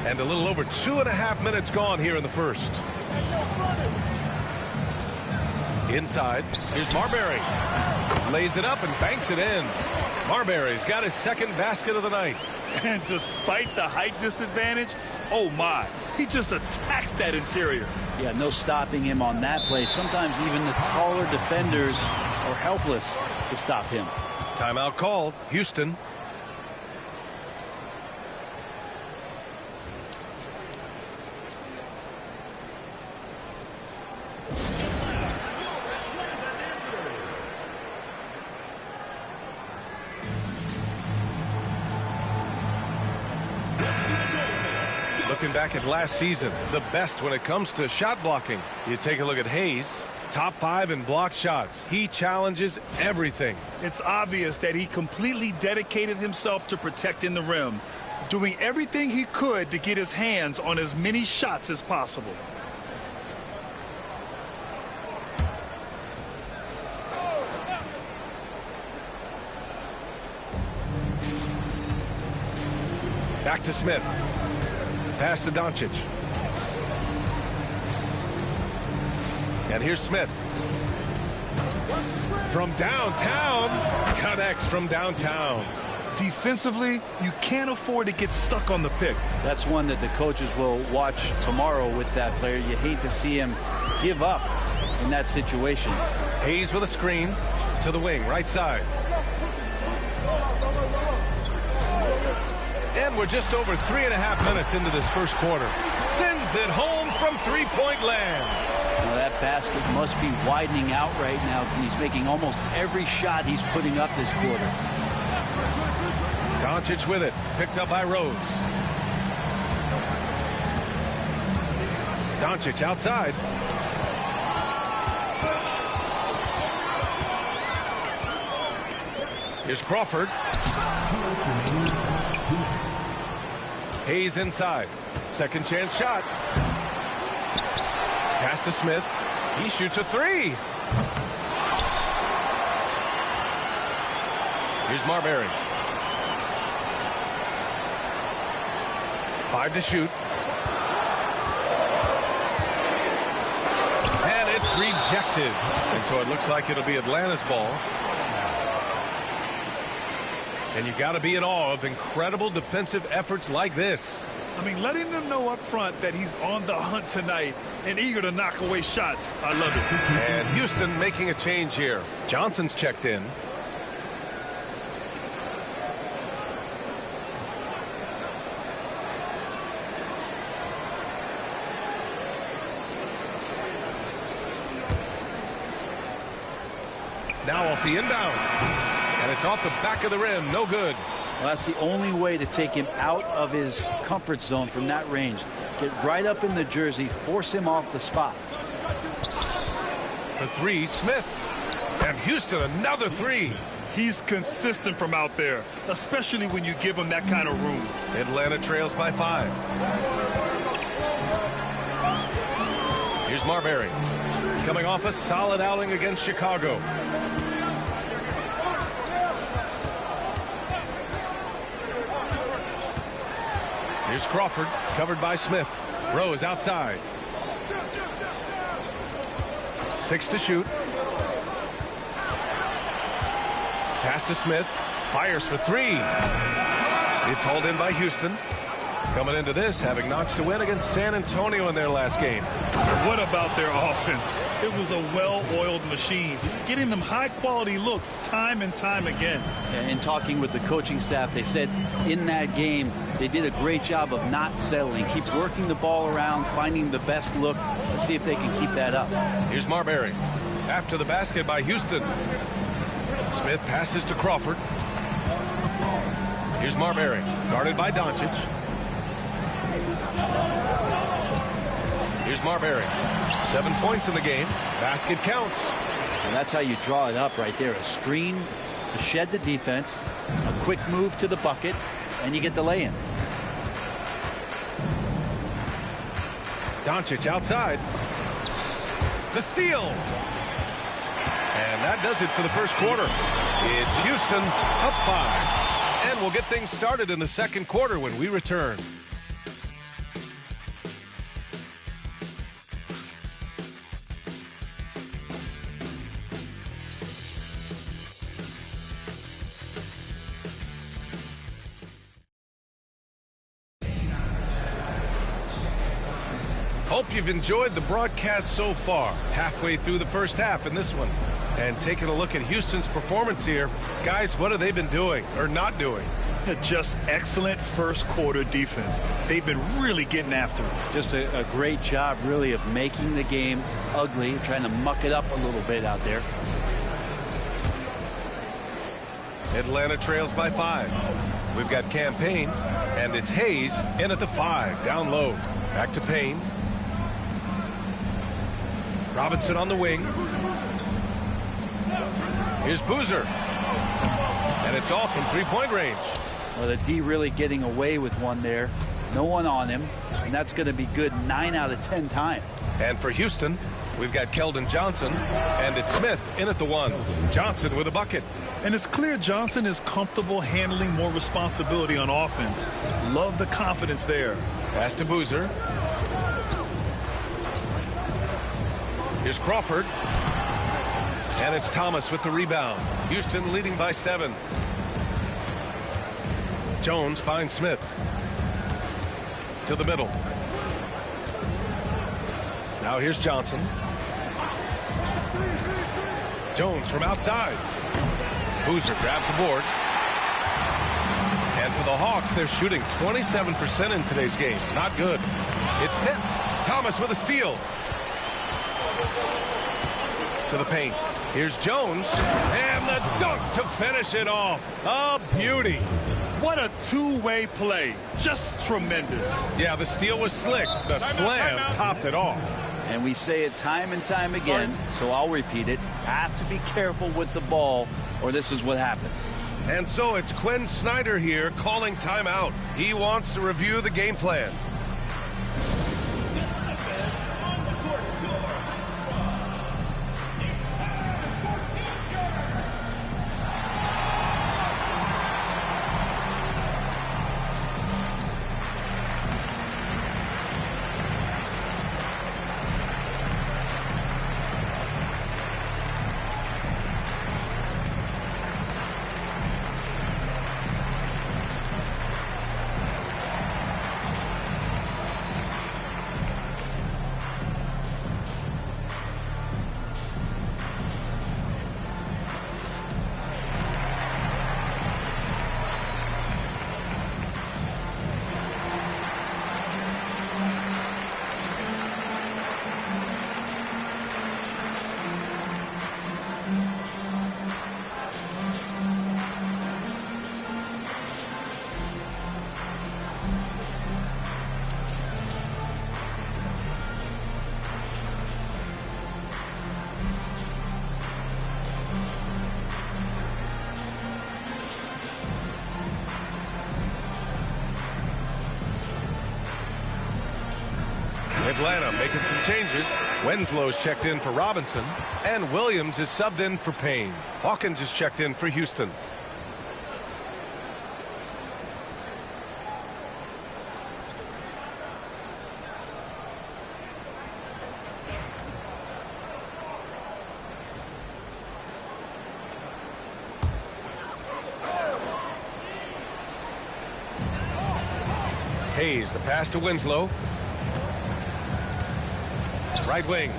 And a little over 2.5 minutes gone here in the first. Inside, here's Marbury. Lays it up and banks it in. Marbury's got his second basket of the night. And despite the height disadvantage, oh my, he just attacks that interior. Yeah, no stopping him on that play. Sometimes even the taller defenders are helpless to stop him. Timeout called. Houston. looking back at last season, the best when it comes to shot blocking. You take a look at Hayes, top 5 in blocked shots. He challenges everything. It's obvious that he completely dedicated himself to protecting the rim, doing everything he could to get his hands on as many shots as possible. Back to Smith. Pass to Doncic. And here's Smith. From downtown. Connects from downtown. Defensively, you can't afford to get stuck on the pick. That's one that the coaches will watch tomorrow with that player. You hate to see him give up in that situation. Hayes with a screen to the wing, right side. And we're just over 3.5 minutes into this first quarter. Sends it home from three-point land. Well, that basket must be widening out right now. He's making almost every shot he's putting up this quarter. Doncic with it. Picked up by Rose. Doncic outside. Here's Crawford. Hayes inside. Second chance shot. Pass to Smith. He shoots a three. Here's Marbury. 5 to shoot. And it's rejected. And so it looks like it'll be Atlanta's ball. And you got to be in awe of incredible defensive efforts like this. I mean, letting them know up front that he's on the hunt tonight and eager to knock away shots. I love it. And Houston making a change here. Johnson's checked in. Now off the inbound. And it's off the back of the rim. No good. Well, that's the only way to take him out of his comfort zone from that range. Get right up in the jersey, force him off the spot. For three, Smith. And Houston, another three. He's consistent from out there, especially when you give him that kind of room. Atlanta trails by 5. Here's Marbury. Coming off a solid outing against Chicago. Here's Crawford, covered by Smith. Rose outside. 6 to shoot. Pass to Smith. Fires for 3. It's hauled in by Houston. Coming into this, having notched a win against San Antonio in their last game. What about their offense? It was a well-oiled machine, getting them high-quality looks time and time again. And talking with the coaching staff, they said in that game they did a great job of not settling. Keep working the ball around, finding the best look. Let's see if they can keep that up. Here's Marbury. After the basket by Houston. Smith passes to Crawford. Here's Marbury, guarded by Doncic. Here's Marbury. 7 points in the game. Basket counts. And that's how you draw it up right there. A screen to shed the defense, a quick move to the bucket, and you get the lay-in. Doncic outside. The steal. And that does it for the first quarter. It's Houston up 5. And we'll get things started in the second quarter when we return. Hope you've enjoyed the broadcast so far. Halfway through the first half in this one. And taking a look at Houston's performance here. Guys, what have they been doing or not doing? Just excellent first quarter defense. They've been really getting after it. Just a great job, really, of making the game ugly, trying to muck it up a little bit out there. Atlanta trails by 5. We've got Campaign. And it's Hayes in at the 5, down low. Back to Payne. Robinson on the wing. Here's Boozer. And it's off from three-point range. Well, the D really getting away with one there. No one on him. And that's going to be good 9 out of 10 times. And for Houston, we've got Keldon Johnson. And it's Smith in at the 1. Johnson with a bucket. And it's clear Johnson is comfortable handling more responsibility on offense. Love the confidence there. Pass to Boozer. Here's Crawford. And it's Thomas with the rebound. Houston leading by 7. Jones finds Smith. To the middle. Now here's Johnson. Jones from outside. Boozer grabs the board. And for the Hawks, they're shooting 27% in today's game. Not good. It's tipped. Thomas with a steal. To the paint. Here's Jones. And the dunk to finish it off. A beauty. What a two-way play. Just tremendous. Yeah, the steal was slick. The slam topped it off. And we say it time and time again, so I'll repeat it. Have to be careful with the ball, or this is what happens. And so it's Quinn Snyder here calling timeout. He wants to review the game plan. Atlanta making some changes. Wenslow's checked in for Robinson, and Williams is subbed in for Payne. Hawkins is checked in for Houston. Hayes, the pass to Winslow. Right wing.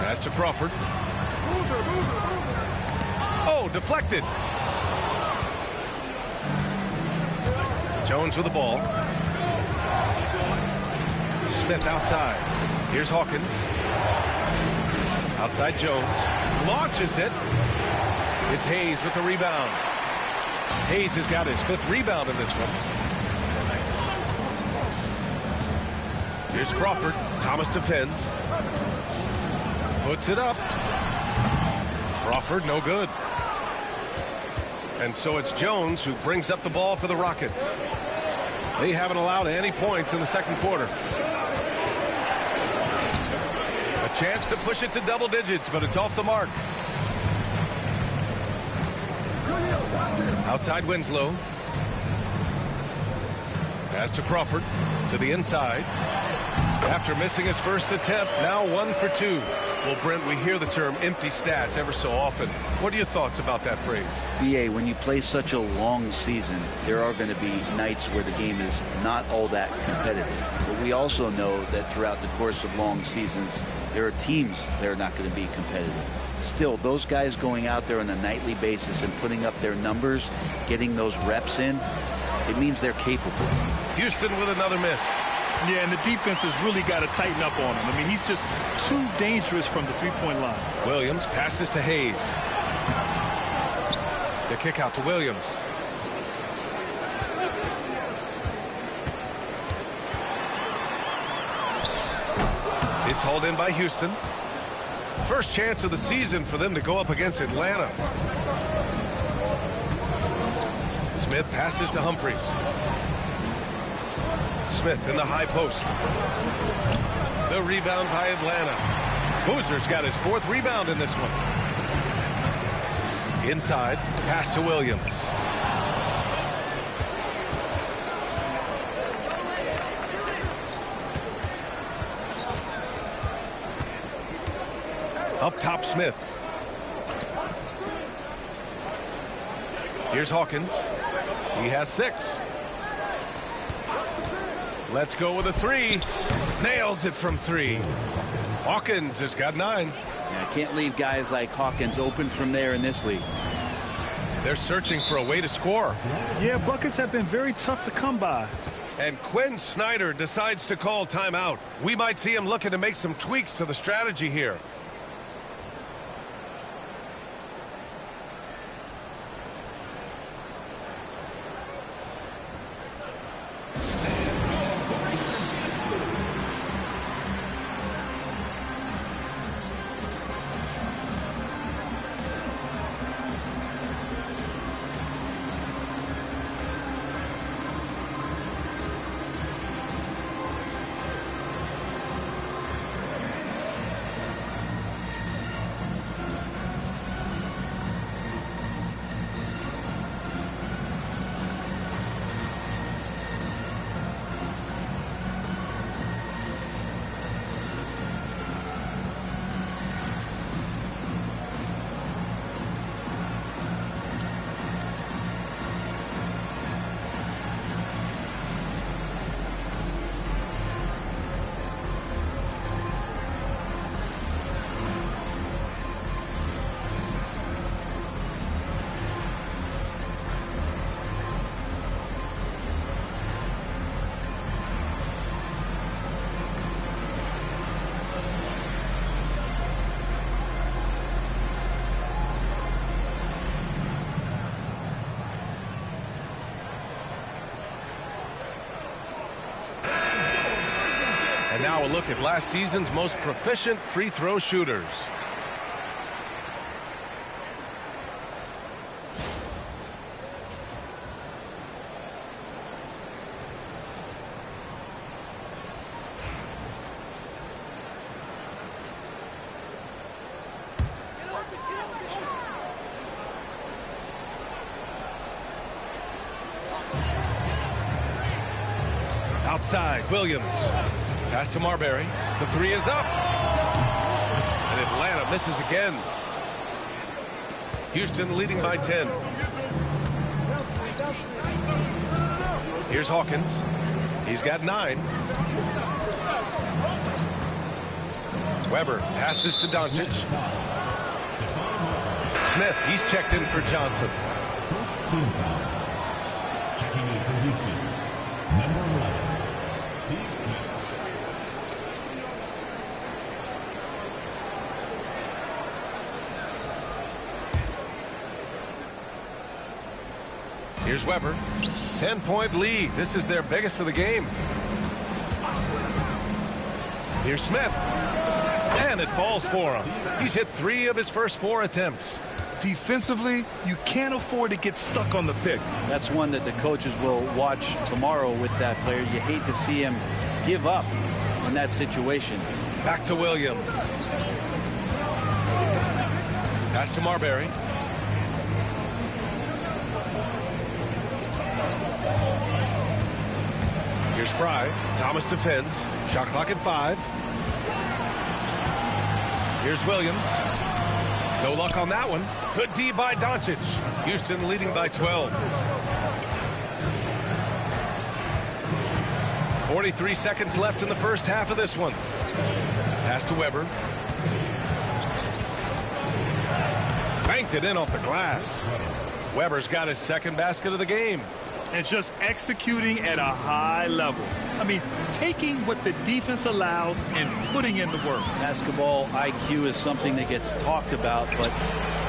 Pass to Crawford. Oh, deflected. Jones with the ball. Smith outside. Here's Hawkins. Outside Jones. Launches it. It's Hayes with the rebound. Hayes has got his 5th rebound in this one. Here's Crawford. Thomas defends. Puts it up. Crawford, no good. And so it's Jones who brings up the ball for the Rockets. They haven't allowed any points in the second quarter. A chance to push it to double digits, but it's off the mark. Outside Winslow. Pass to Crawford. To the inside. After missing his first attempt, now 1 for 2. Well, Brent, we hear the term empty stats ever so often. What are your thoughts about that phrase? BA, when you play such a long season, there are going to be nights where the game is not all that competitive. But we also know that throughout the course of long seasons, there are teams that are not going to be competitive. Still, those guys going out there on a nightly basis and putting up their numbers, getting those reps in, it means they're capable. Houston with another miss. Yeah, and the defense has really got to tighten up on him. I mean, he's just too dangerous from the three-point line. Williams passes to Hayes. The kick out to Williams. It's hauled in by Houston. First chance of the season for them to go up against Atlanta. Smith passes to Humphries. Smith in the high post. The rebound by Atlanta. Boozer's got his 4th rebound in this one. Inside, pass to Williams. Up top, Smith. Here's Hawkins. He has 6. Let's go with a 3. Nails it from 3. Hawkins has got 9. Yeah, can't leave guys like Hawkins open from there in this league. They're searching for a way to score. Yeah, buckets have been very tough to come by. And Quinn Snyder decides to call timeout. We might see him looking to make some tweaks to the strategy here. And now a look at last season's most proficient free throw shooters. Outside, Williams. Pass to Marbury. The 3 is up. And Atlanta misses again. Houston leading by 10. Here's Hawkins. He's got 9. Weber passes to Doncic. Smith, he's checked in for Johnson. First team foul. Checking in for Houston. Number 11, Steve Smith. Here's Weber. 10-point lead. This is their biggest of the game. Here's Smith. And it falls for him. He's hit 3 of his first 4 attempts. Defensively, you can't afford to get stuck on the pick. That's one that the coaches will watch tomorrow with that player. You hate to see him give up in that situation. Back to Williams. Pass to Marbury. Here's Fry. Thomas defends. Shot clock at 5. Here's Williams. No luck on that one. Good D by Doncic. Houston leading by 12. 43 seconds left in the first half of this one. Pass to Weber. Banked it in off the glass. Weber's got his second basket of the game. And just executing at a high level. I mean, taking what the defense allows and putting in the work. Basketball IQ is something that gets talked about, but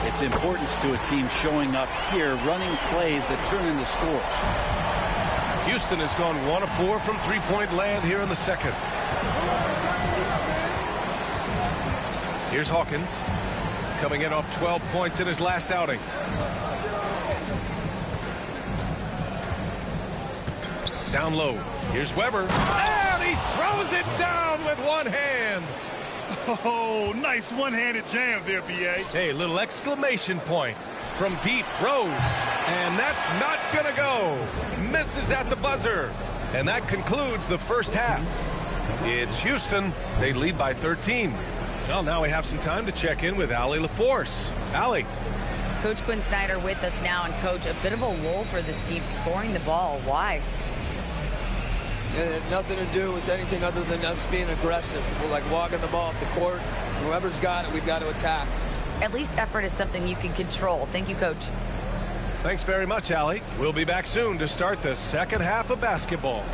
its importance to a team showing up here, running plays that turn into scores. Houston has gone 1 of 4 from three-point land here in the second. Here's Hawkins, coming in off 12 points in his last outing. Down low. Here's Weber. And he throws it down with one hand. Oh, nice one-handed jam there, B.A. Hey, little exclamation point from deep. Rose. And that's not going to go. Misses at the buzzer. And that concludes the first half. It's Houston. They lead by 13. Well, now we have some time to check in with Allie LaForce. Allie. Coach Quinn Snyder with us now. And, Coach, a bit of a lull for this team scoring the ball. Why? It had nothing to do with anything other than us being aggressive. We're like walking the ball up the court. Whoever's got it, we've got to attack. At least effort is something you can control. Thank you, Coach. Thanks very much, Allie. We'll be back soon to start the second half of basketball.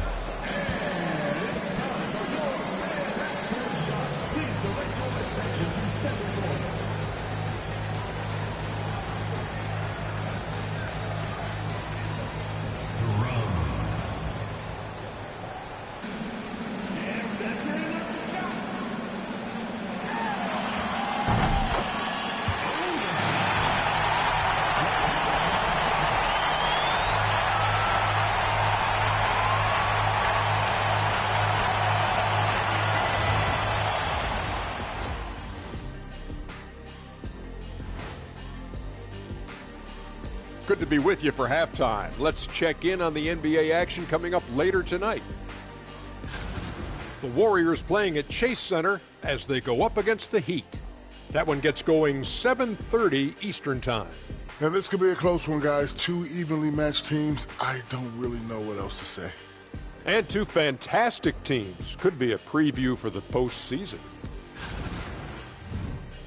Good to be with you for halftime. Let's check in on the NBA action coming up later tonight. The Warriors playing at Chase Center as they go up against the Heat. That one gets going 7:30 Eastern Time. Now, this could be a close one, guys. Two evenly matched teams. I don't really know what else to say. And two fantastic teams. Could be a preview for the postseason.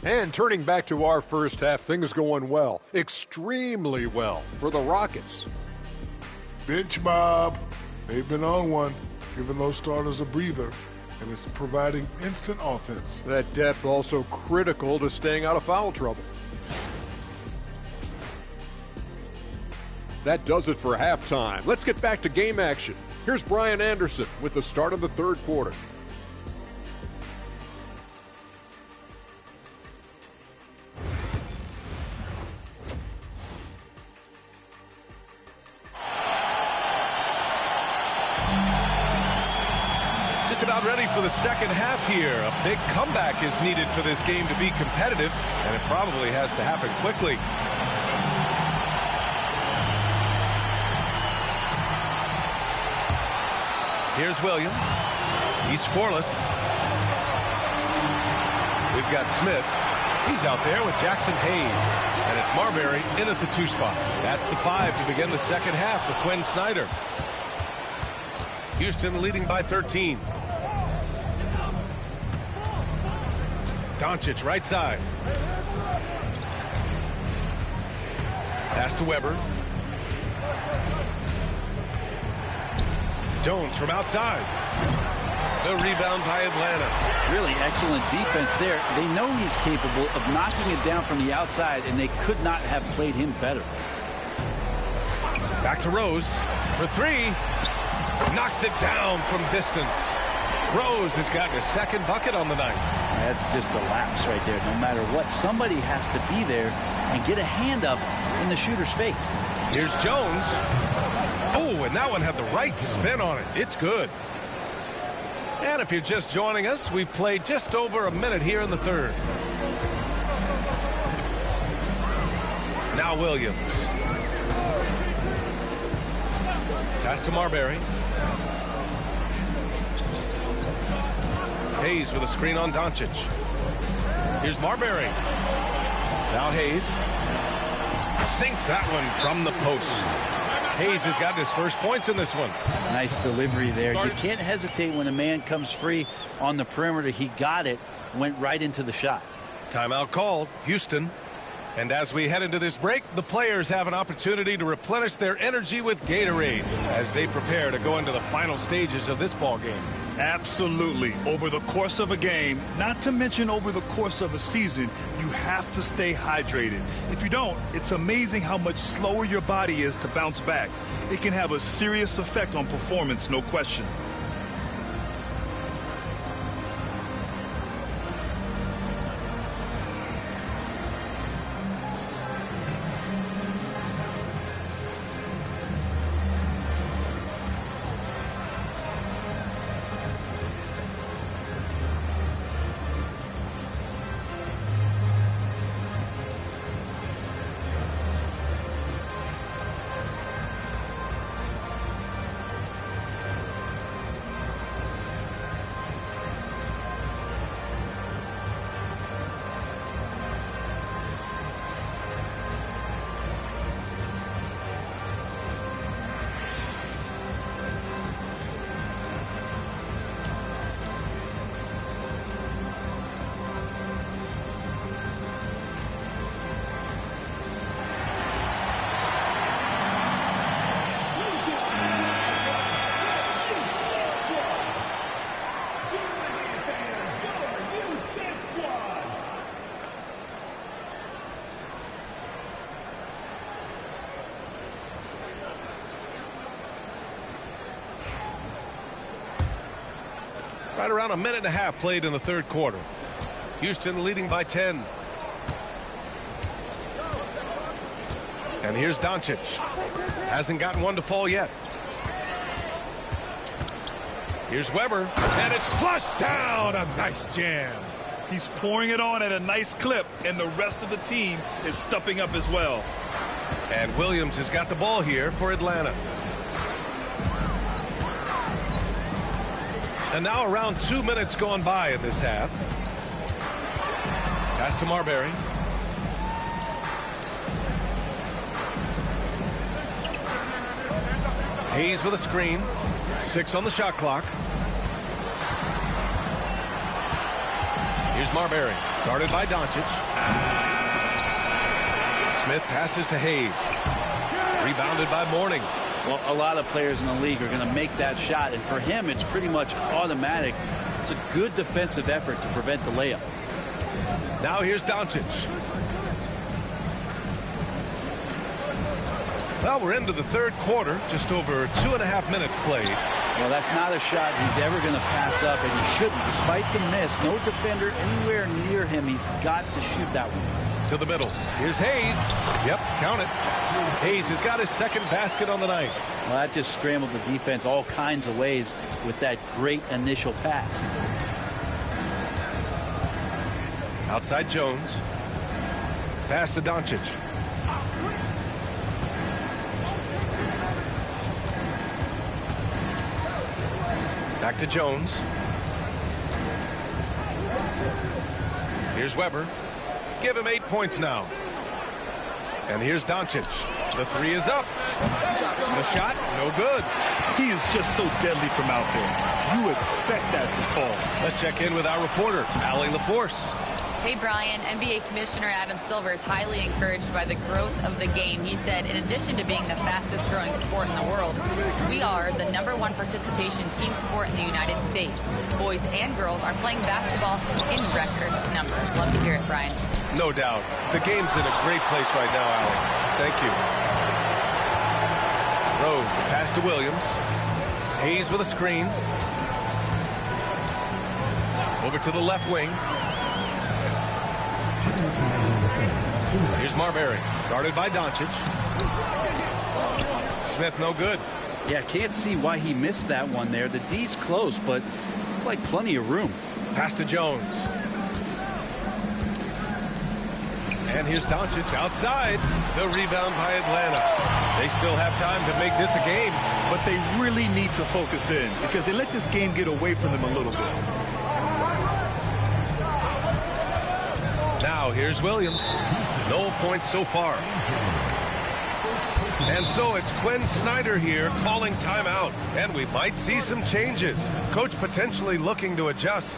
And turning back to our first half, things going well, extremely well for the Rockets. Bench Bob, they've been on one, giving those starters a breather, and it's providing instant offense. That depth also critical to staying out of foul trouble. That does it for halftime. Let's get back to game action. Here's Brian Anderson with the start of the third quarter. About ready for the second half here. A big comeback is needed for this game to be competitive, and it probably has to happen quickly. Here's Williams. He's scoreless. We've got Smith. He's out there with Jackson Hayes. And it's Marbury in at the 2 spot. That's the 5 to begin the second half for Quinn Snyder. Houston leading by 13. Doncic right side. Pass to Weber. Jones from outside. The rebound by Atlanta. Really excellent defense there. They know he's capable of knocking it down from the outside, and they could not have played him better. Back to Rose for 3. Knocks it down from distance. Rose has gotten his second bucket on the night. That's just a lapse right there. No matter what, somebody has to be there and get a hand up in the shooter's face. Here's Jones. Oh, and that one had the right spin on it. It's good. And if you're just joining us, we've played just over a minute here in the third. Now Williams. Pass to Marbury. Hayes with a screen on Doncic. Here's Marbury. Now Hayes. Sinks that one from the post. Hayes has got his first points in this one. Nice delivery there. You can't hesitate when a man comes free on the perimeter. He got it, went right into the shot. Timeout called, Houston. And as we head into this break, the players have an opportunity to replenish their energy with Gatorade as they prepare to go into the final stages of this ball game. Absolutely. Over the course of a game, not to mention over the course of a season, you have to stay hydrated. If you don't, it's amazing how much slower your body is to bounce back. It can have a serious effect on performance, no question. Right around a minute and a half played in the third quarter. Houston leading by 10. And here's Doncic. Hasn't gotten one to fall yet. Here's Weber, and it's flushed down. A nice jam. He's pouring it on at a nice clip, and the rest of the team is stepping up as well. And Williams has got the ball here for Atlanta. And now around 2 minutes gone by in this half. Pass to Marbury. Hayes with a screen. 6 on the shot clock. Here's Marbury, guarded by Doncic. Smith passes to Hayes. Rebounded by Mourning. Well, a lot of players in the league are going to make that shot, and for him, it's pretty much automatic. It's a good defensive effort to prevent the layup. Now here's Doncic. Well, we're into the third quarter, just over 2.5 minutes played. Well, that's not a shot he's ever going to pass up, and he shouldn't. Despite the miss, no defender anywhere near him. He's got to shoot that one. To the middle. Here's Hayes. Yep, count it. Hayes has got his second basket on the night. Well, that just scrambled the defense all kinds of ways with that great initial pass. Outside Jones. Pass to Doncic. Back to Jones. Here's Weber. Give him 8 points now. And here's Doncic. The three is up. The shot, no good. He is just so deadly from out there. You expect that to fall. Let's check in with our reporter, Allie LaForce. Hey, Brian. NBA Commissioner Adam Silver is highly encouraged by the growth of the game. He said, in addition to being the fastest growing sport in the world, we are the #1 participation team sport in the United States. Boys and girls are playing basketball in record numbers. Love to hear it, Brian. No doubt. The game's in a great place right now, Allie. Thank you. Rose, the pass to Williams. Hayes with a screen. Over to the left wing. Here's Marbury, guarded by Doncic. Smith, no good. Yeah, can't see why he missed that one there. The D's close, but like plenty of room. Pass to Jones. And here's Doncic outside. The rebound by Atlanta. They still have time to make this a game. But they really need to focus in because they let this game get away from them a little bit. Now here's Williams. No points so far. And so it's Quinn Snyder here calling timeout. And we might see some changes. Coach potentially looking to adjust.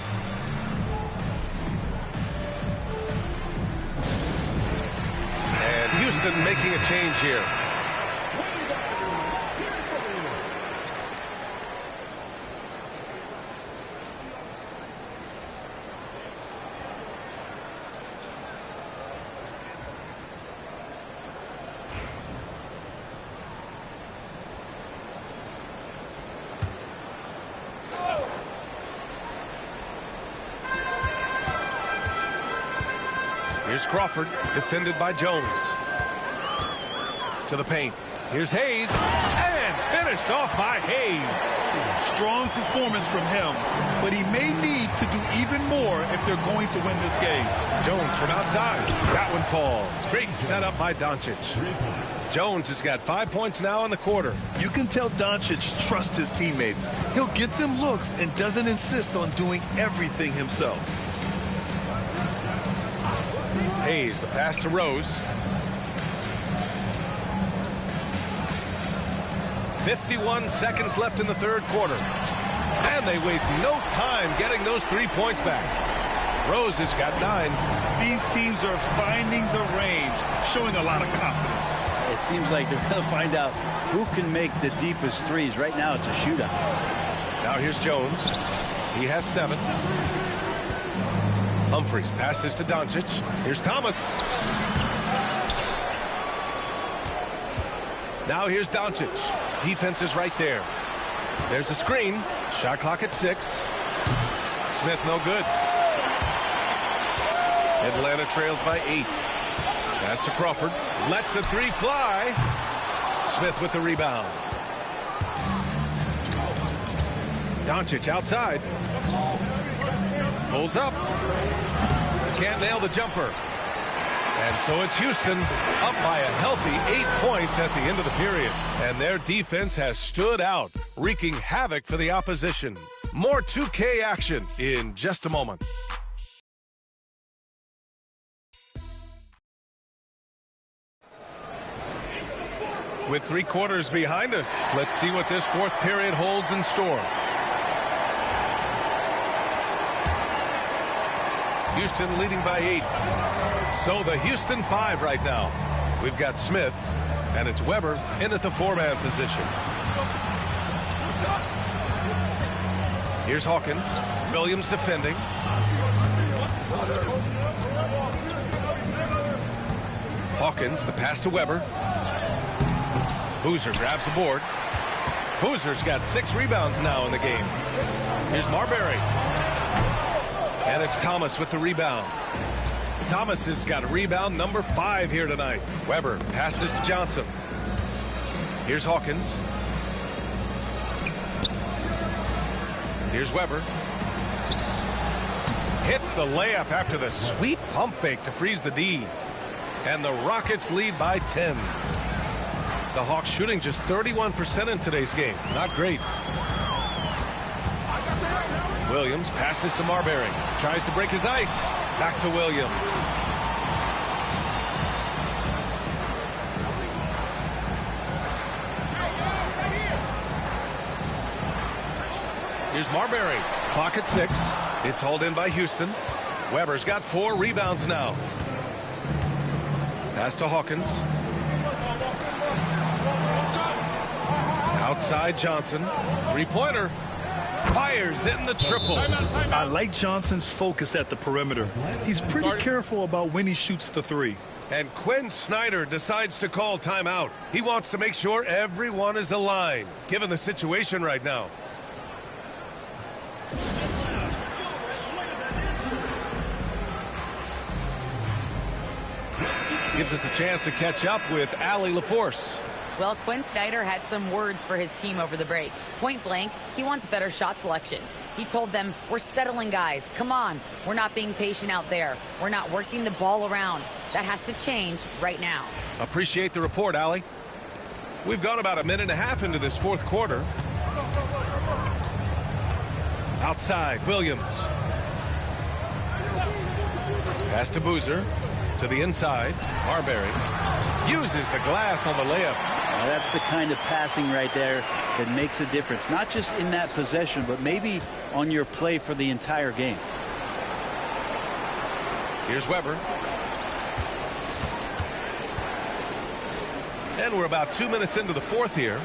And Houston making a change here. Here's Crawford, defended by Jones. To the paint. Here's Hayes, and finished off by Hayes. Strong performance from him, but he may need to do even more if they're going to win this game. Jones from outside. That one falls. Great setup by Doncic. Jones has got 5 points now in the quarter. You can tell Doncic trusts his teammates. He'll get them looks and doesn't insist on doing everything himself. Hayes, the pass to Rose. 51 seconds left in the third quarter. And they waste no time getting those 3 points back. Rose has got 9. These teams are finding the range, showing a lot of confidence. It seems like they're going to find out who can make the deepest threes. Right now, it's a shootout. Now here's Jones. He has 7. Humphries passes to Doncic. Here's Thomas. Now here's Doncic. Defense is right there. There's a screen. Shot clock at 6. Smith no good. Atlanta trails by 8. Pass to Crawford. Lets the three fly. Smith with the rebound. Doncic outside. Pulls up. Can't nail the jumper. And so it's Houston up by a healthy 8 points at the end of the period. And their defense has stood out, wreaking havoc for the opposition. More 2K action in just a moment. With 3 quarters behind us, let's see what this fourth period holds in store. Houston leading by 8. So the Houston 5 right now. We've got Smith, and it's Weber in at the 4-man position. Here's Hawkins. Williams defending. Hawkins, the pass to Weber. Boozer grabs the board. Boozer's got 6 rebounds now in the game. Here's Marbury. And it's Thomas with the rebound. Thomas has got rebound number 5 here tonight. Weber passes to Johnson. Here's Hawkins. Here's Weber. Hits the layup after the sweet pump fake to freeze the D. And the Rockets lead by 10. The Hawks shooting just 31% in today's game. Not great. Williams passes to Marbury. Tries to break his ice. Back to Williams. Here's Marbury. Clock at 6. It's hauled in by Houston. Weber's got 4 rebounds now. Pass to Hawkins. Outside Johnson. 3-pointer. Fires in the triple. I like Johnson's focus at the perimeter. He's pretty careful about when he shoots the 3. And Quinn Snyder decides to call timeout. He wants to make sure everyone is aligned, given the situation right now. Gives us a chance to catch up with Allie LaForce. Well, Quinn Snyder had some words for his team over the break. Point blank, he wants better shot selection. He told them, we're settling, guys. Come on. We're not being patient out there. We're not working the ball around. That has to change right now. Appreciate the report, Allie. We've gone about a minute and a half into this fourth quarter. Outside, Williams. Pass to Boozer. To the inside, Marbury. Uses the glass on the layup. Now that's the kind of passing right there that makes a difference. Not just in that possession, but maybe on your play for the entire game. Here's Weber. And we're about 2 minutes into the fourth here.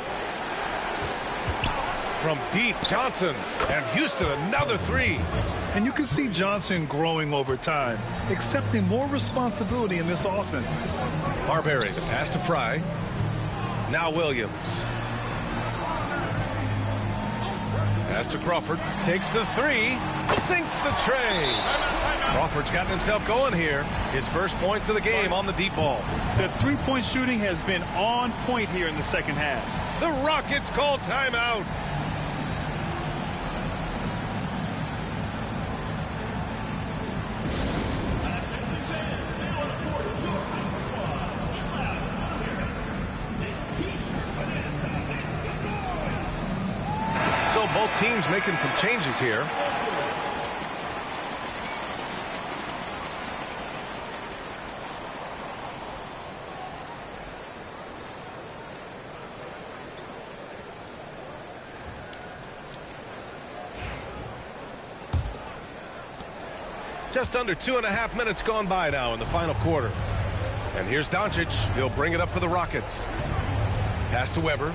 From deep, Johnson. And Houston, another 3. And you can see Johnson growing over time, accepting more responsibility in this offense. Marbury, the pass to Fry. Now Williams. Pass to Crawford. Takes the 3. Sinks the tray. Crawford's gotten himself going here. His first points of the game on the deep ball. The 3-point shooting has been on point here in the second half. The Rockets call timeout. So both teams making some changes here. Just under 2.5 minutes gone by now in the final quarter. And here's Doncic. He'll bring it up for the Rockets. Pass to Weber.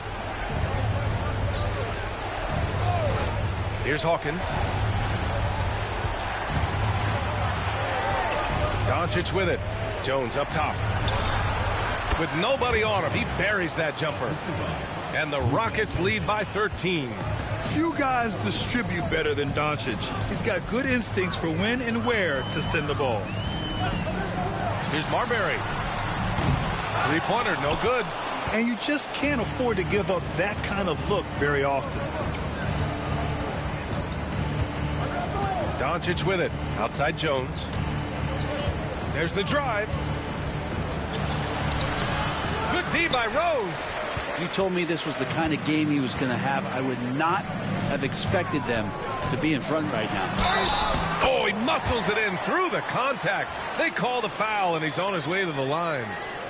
Here's Hawkins. Doncic with it. Jones up top. With nobody on him, he buries that jumper. And the Rockets lead by 13. Few guys distribute better than Doncic. He's got good instincts for when and where to send the ball. Here's Marbury. Three-pointer, no good. And you just can't afford to give up that kind of look very often. Doncic with it. Outside Jones. There's the drive. Good D by Rose. If you told me this was the kind of game he was going to have, I would not have expected them to be in front right now. Oh, he muscles it in through the contact. They call the foul, and he's on his way to the line.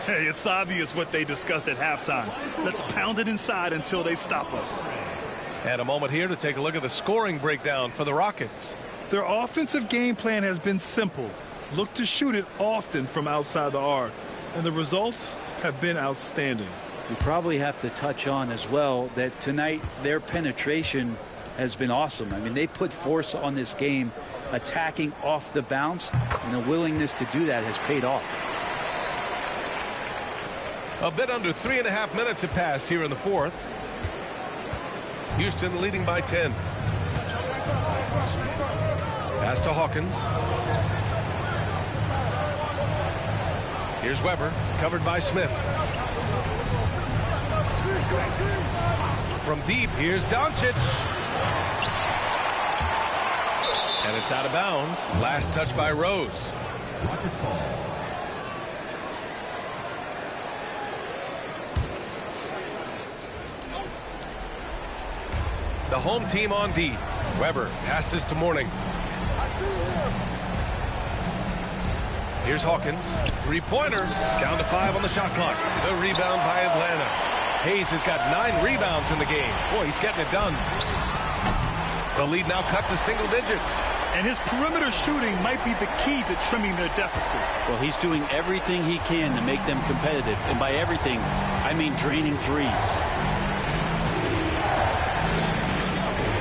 Hey, it's obvious what they discuss at halftime. Let's pound it inside until they stop us. And a moment here to take a look at the scoring breakdown for the Rockets. Their offensive game plan has been simple. Look to shoot it often from outside the arc. And the results have been outstanding. We probably have to touch on as well that tonight their penetration has been awesome. I mean, they put force on this game, attacking off the bounce, and the willingness to do that has paid off. A bit under 3.5 minutes have passed here in the fourth. Houston leading by 10. Pass to Hawkins. Here's Weber, covered by Smith. From deep, here's Doncic. And it's out of bounds. Last touch by Rose. Rockets ball. The home team on D. Weber passes to Mourning. I see him. Here's Hawkins. Three-pointer. Down to 5 on the shot clock. The rebound by Atlanta. Hayes has got 9 rebounds in the game. Boy, he's getting it done. The lead now cut to single digits. And his perimeter shooting might be the key to trimming their deficit. Well, he's doing everything he can to make them competitive. And by everything, I mean draining threes.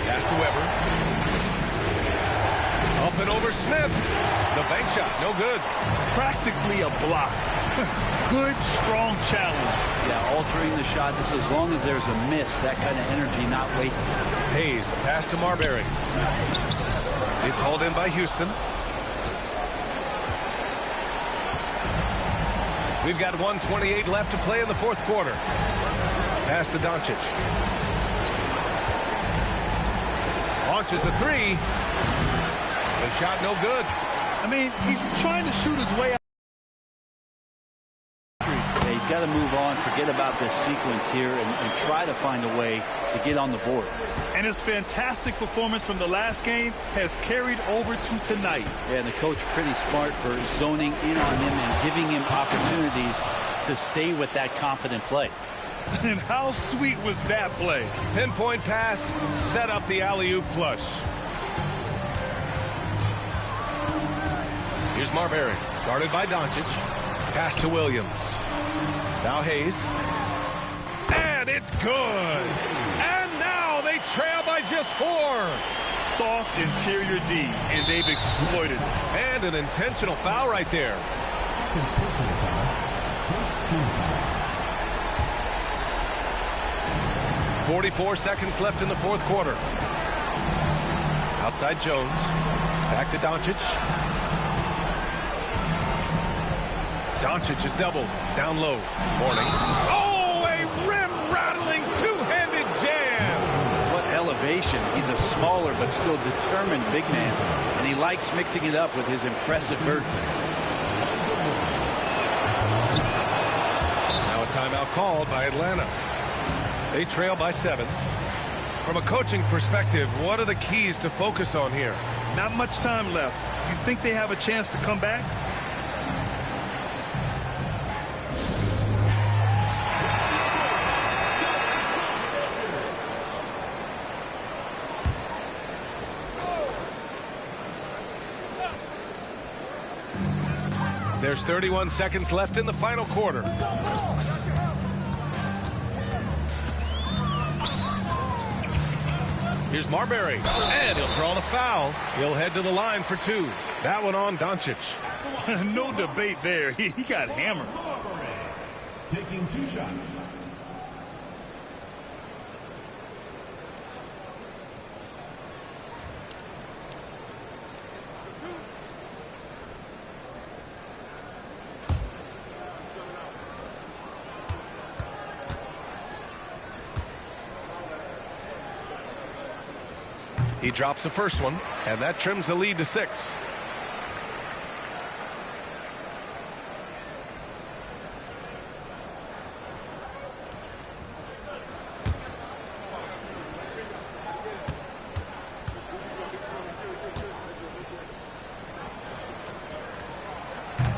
Pass to Weber. Up and over Smith. The bank shot, no good. Practically a block. Good, strong challenge. Yeah, altering the shot just as long as there's a miss, that kind of energy not wasted. Hayes, the pass to Marbury. It's hauled in by Houston. We've got 1:28 left to play in the fourth quarter. Pass to Doncic. Launches a three. The shot no good. I mean, he's trying to shoot his way out. Yeah, he's got to move on, forget about this sequence here, and try to find a way to get on the board. And his fantastic performance from the last game has carried over to tonight. Yeah, and the coach pretty smart for zoning in on him and giving him opportunities to stay with that confident play. And how sweet was that play? Pinpoint pass, set up the alley-oop flush. Here's Marbury, guarded by Doncic. Pass to Williams. Now Hayes. And it's good. And now they trail by just 4. Soft interior D, and they've exploited it. And an intentional foul right there. 44 seconds left in the fourth quarter. Outside Jones. Back to Doncic. Doncic is doubled. Down low. Mourning. Oh, a rim-rattling two-handed jam. What elevation. He's a smaller but still determined big man. And he likes mixing it up with his impressive vert. Now a timeout called by Atlanta. They trail by 7. From a coaching perspective, what are the keys to focus on here? Not much time left. You think they have a chance to come back? There's 31 seconds left in the final quarter. Here's Marbury, and he'll draw the foul. He'll head to the line for 2. That one on Doncic. No debate there. He got hammered. Taking 2 shots. He drops the first one, and that trims the lead to 6.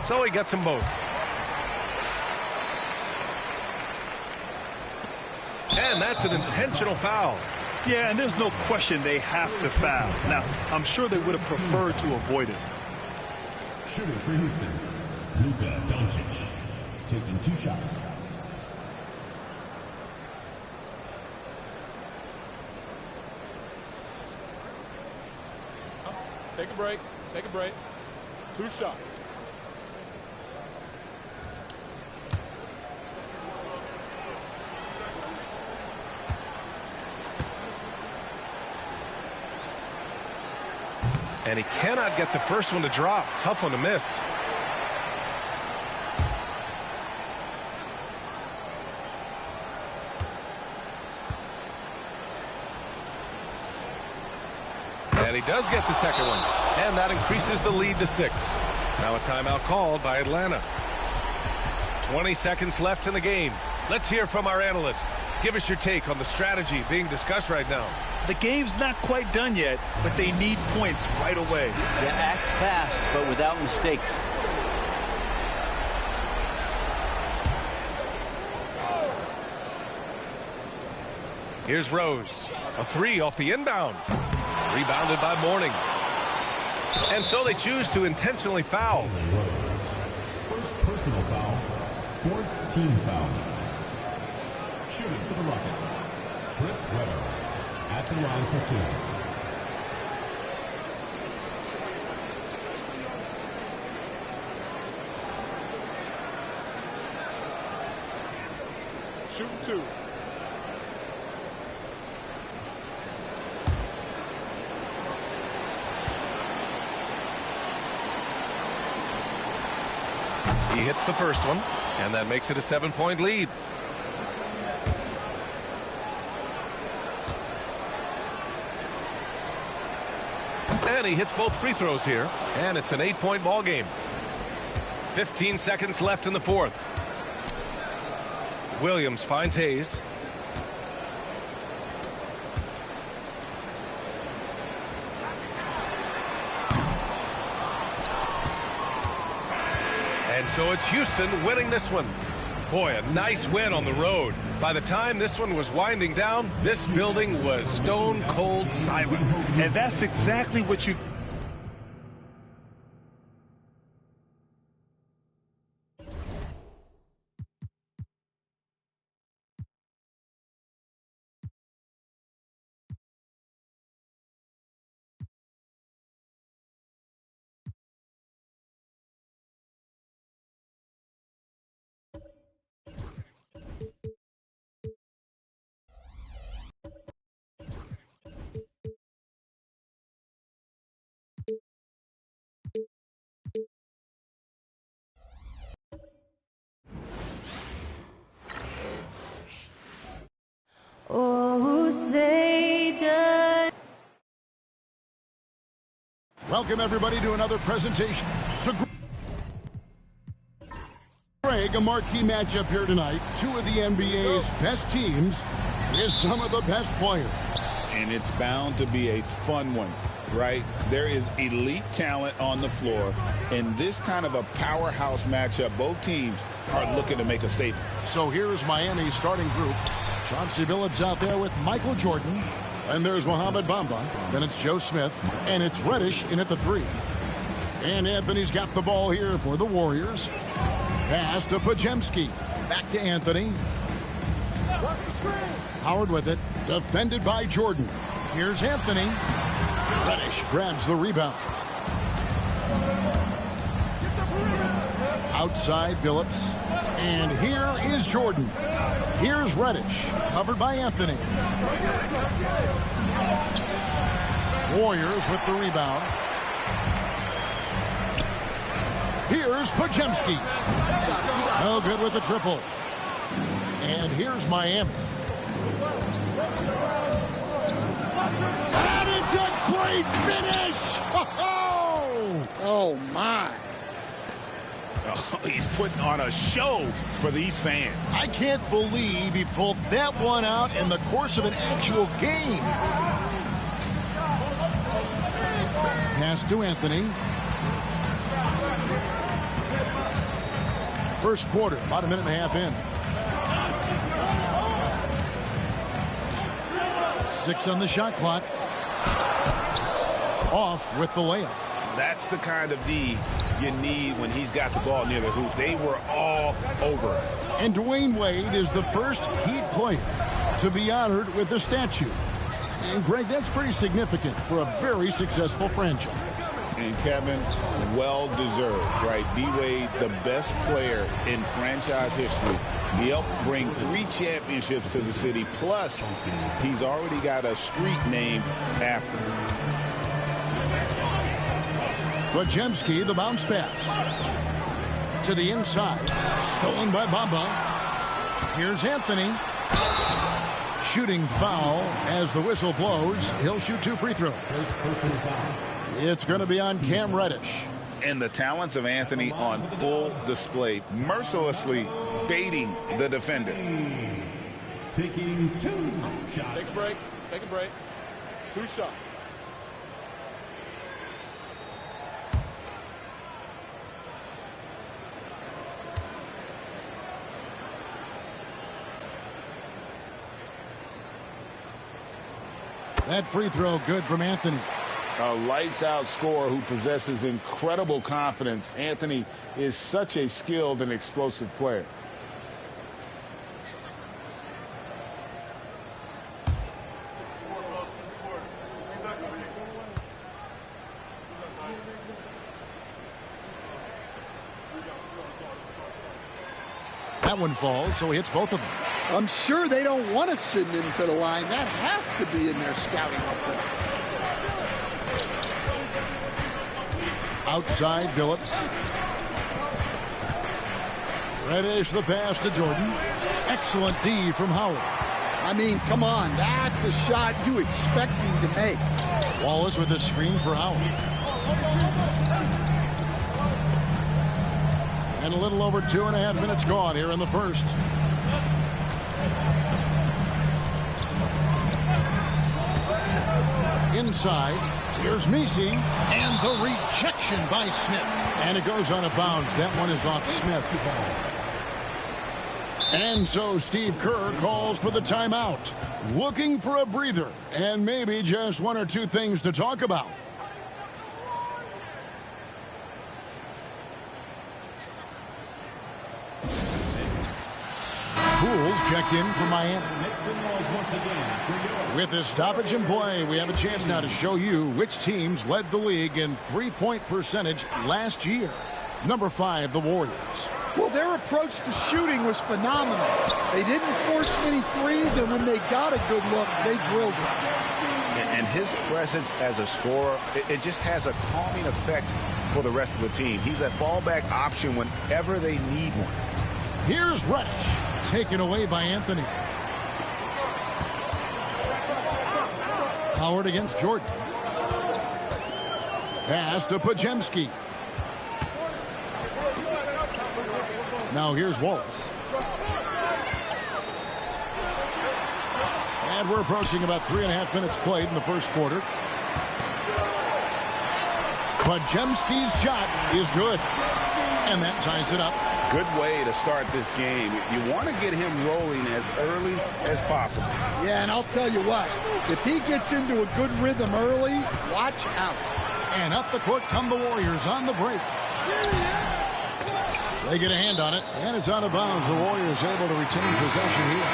So he gets them both. And that's an intentional foul. Yeah, and there's no question they have to foul. Now, I'm sure they would have preferred to avoid it. Shooting for Houston, Luka Doncic, taking 2 shots. Take a break. Take a break. 2 shots. And he cannot get the first one to drop. Tough one to miss. And he does get the second one. And that increases the lead to 6. Now a timeout called by Atlanta. 20 seconds left in the game. Let's hear from our analyst. Give us your take on the strategy being discussed right now. The game's not quite done yet, but they need points right away. They act fast, but without mistakes. Here's Rose. A 3 off the inbound. Rebounded by Mourning. And so they choose to intentionally foul. First personal foul, 4th team foul. Shooting for the Rockets, Chris Webber at the line for 2. Shooting 2. He hits the first one, and that makes it a 7-point lead. And he hits both free throws here, and it's an 8-point ball game. 15 seconds left in the 4th. Williams finds Hayes. And so it's Houston winning this one. Boy, a nice win on the road. By the time this one was winding down, this building was stone cold silent. And that's exactly what you... Oh, say does. Welcome, everybody, to another presentation. Greg, a marquee matchup here tonight. 2 of the NBA's best teams is some of the best players. And it's bound to be a fun one, right? There is elite talent on the floor. In this kind of a powerhouse matchup, both teams are looking to make a statement. So here's Miami's starting group. Chauncey Billups out there with Michael Jordan. And there's Mohamed Bamba. Then it's Joe Smith. And it's Reddish in at the 3. And Anthony's got the ball here for the Warriors. Pass to Pajemski. Back to Anthony. Watch the screen. Howard with it. Defended by Jordan. Here's Anthony. Reddish grabs the rebound. Outside Billups. And here is Jordan. Here's Reddish. Covered by Anthony. Warriors with the rebound. Here's Pajemski. No good with the triple. And here's Miami. And it's a Great finish! Oh, my. Oh, he's putting on a show for these fans. I can't believe he pulled that one out in the course of an actual game. Pass to Anthony. First quarter, about a minute and a half in. 6 on the shot clock. Off with the layup. That's the kind of D you need when he's got the ball near the hoop. They were all over it. And Dwayne Wade is the first Heat player to be honored with a statue. And Greg, that's pretty significant for a very successful franchise. And Kevin, well deserved, right? D-Wade, the best player in franchise history. He helped bring 3 championships to the city. Plus, he's already got a street named after him. Podziemski, the bounce pass. To the inside. Stolen by Bamba. Here's Anthony. Shooting foul as the whistle blows. He'll shoot 2 free throws. It's going to be on Cam Reddish. And the talents of Anthony on full display, mercilessly baiting the defender. Taking 2 shots. Take a break. Take a break. 2 shots. That free throw good from Anthony. A lights-out scorer who possesses incredible confidence. Anthony is such a skilled and explosive player. That one falls, so he hits both of them. I'm sure they don't want to send him to the line. That has to be in their scouting report. Outside, Billups. Reddish the pass to Jordan. Excellent D from Howard. I mean, come on. That's a shot you expect him to make. Wallace with a screen for Howard. And a little over 2.5 minutes gone here in the first. Inside, here's Messi, and the rejection by Smith. And it goes out of bounds. That one is off Smith. And so Steve Kerr calls for the timeout. Looking for a breather, and maybe just 1 or 2 things to talk about. Pools checked in for Miami. With this stoppage in play, we have a chance now to show you which teams led the league in three-point percentage last year. Number 5, the Warriors. Well, their approach to shooting was phenomenal. They didn't force many threes, and when they got a good look, they drilled it. And his presence as a scorer, it just has a calming effect for the rest of the team. He's a fallback option whenever they need one. Here's Reddish, taken away by Anthony. Howard against Jordan. Pass to Podziemski. Now here's Wallace. And we're approaching about 3.5 minutes played in the first quarter. Podziemski's shot is good. And that ties it up. Good way to start this game. You want to get him rolling as early as possible. Yeah, and I'll tell you what. If he gets into a good rhythm early, watch out. And up the court come the Warriors on the break. They get a hand on it, and it's out of bounds. The Warriors able to retain possession here.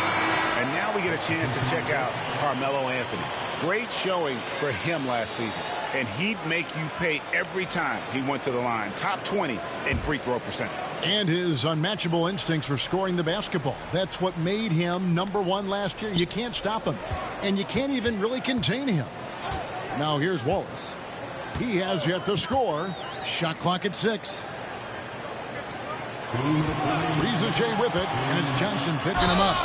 And now we get a chance to check out Carmelo Anthony. Great showing for him last season. And he'd make you pay every time he went to the line. Top 20 in free throw percentage. And his unmatchable instincts for scoring the basketball. That's what made him number 1 last year. You can't stop him. And you can't even really contain him. Now here's Wallace. He has yet to score. Shot clock at 6. Rizachet with it, and it's Johnson picking him up.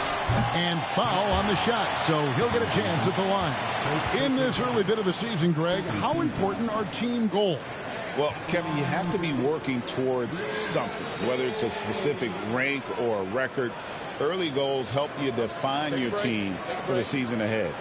And foul on the shot, so he'll get a chance at the line. In this early bit of the season, Greg, how important are team goals? Well, Kevin, you have to be working towards something, whether it's a specific rank or a record. Early goals help you define your team for the season ahead.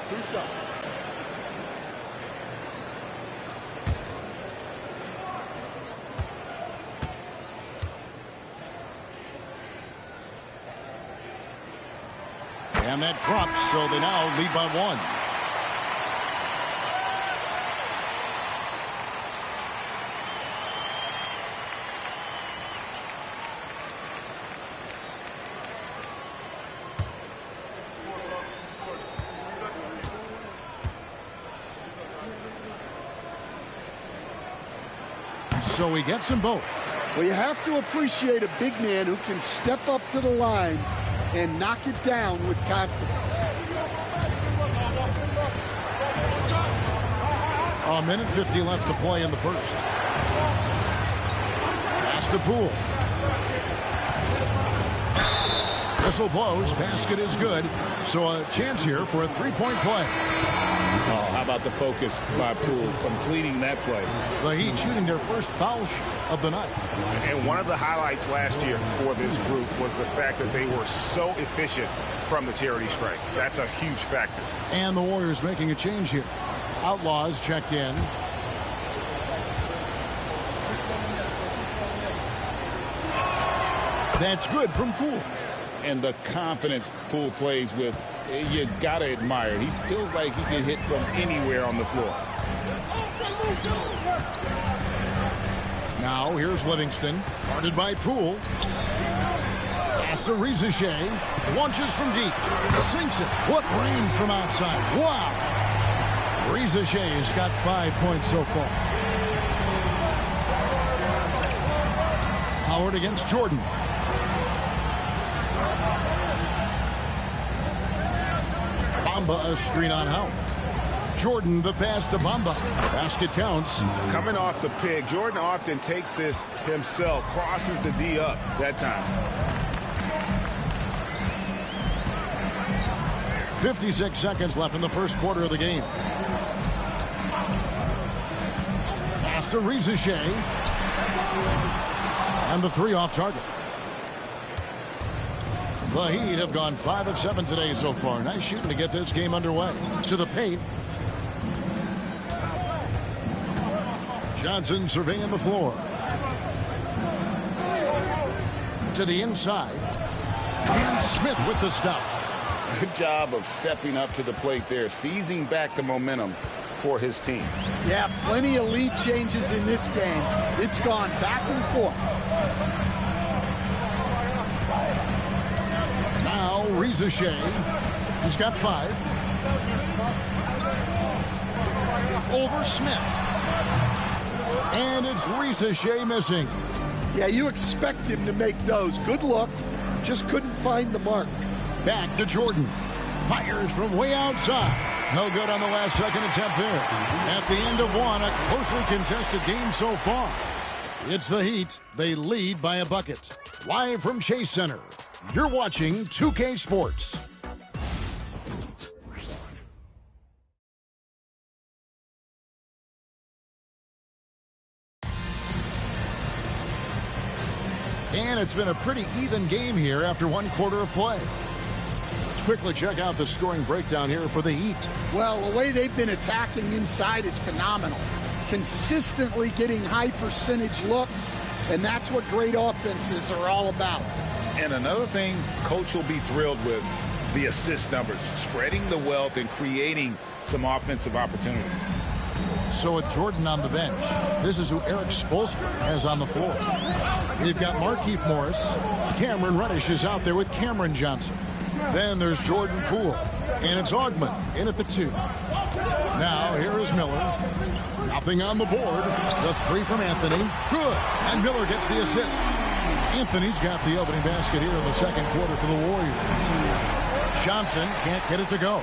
And that drops, so they now lead by 1. So he gets them both. Well, you have to appreciate a big man who can step up to the line and knock it down with confidence. A minute 50 left to play in the first. Pass to Poole. Whistle blows. Basket is good. So a chance here for a three-point play. Oh, how about the focus by Poole completing that play? The Heat shooting their first foul shot of the night. And one of the highlights last year for this group was the fact that they were so efficient from the charity stripe. That's a huge factor. And the Warriors making a change here. Outlaws checked in. That's good from Poole. And the confidence Poole plays with, you gotta admire. He feels like he can hit from anywhere on the floor. Now here's Livingston, guarded by Poole. Pass to Rizachet, launches from deep, sinks it. What range from outside? Wow! Rizachet has got 5 points so far. Howard against Jordan. Bamba a screen on Howard. Jordan the pass to Bamba. Basket counts. Coming off the pick, Jordan often takes this himself, crosses the D up that time. 56 seconds left in the first quarter of the game. Pass to Rizachet. And the three off target. The Heat have gone 5 of 7 today so far. Nice shooting to get this game underway. To the paint. Johnson surveying the floor. To the inside. And Smith with the stuff. Good job of stepping up to the plate there, seizing back the momentum for his team. Yeah, plenty of lead changes in this game. It's gone back and forth. Now Rizachet. He's got 5. Over Smith. And it's Rizachet missing. Yeah, you expect him to make those. Good look. Just couldn't find the mark. Back to Jordan. Fires from way outside. No good on the last second attempt there. At the end of one, a closely contested game so far. It's the Heat. They lead by a bucket. Live from Chase Center, you're watching 2K Sports. And it's been a pretty even game here after one quarter of play. Let's quickly check out the scoring breakdown here for the Heat. Well, the way they've been attacking inside is phenomenal. Consistently getting high percentage looks, and that's what great offenses are all about. And another thing Coach will be thrilled with, the assist numbers, spreading the wealth and creating some offensive opportunities. So with Jordan on the bench, this is who Eric Spoelstra has on the floor. We've got Markieff Morris. Cameron Reddish is out there with Cameron Johnson. Then there's Jordan Poole. And it's Augmon in at the 2. Now here is Miller. Nothing on the board. The 3 from Anthony. Good. And Miller gets the assist. Anthony's got the opening basket here in the second quarter for the Warriors. Johnson can't get it to go.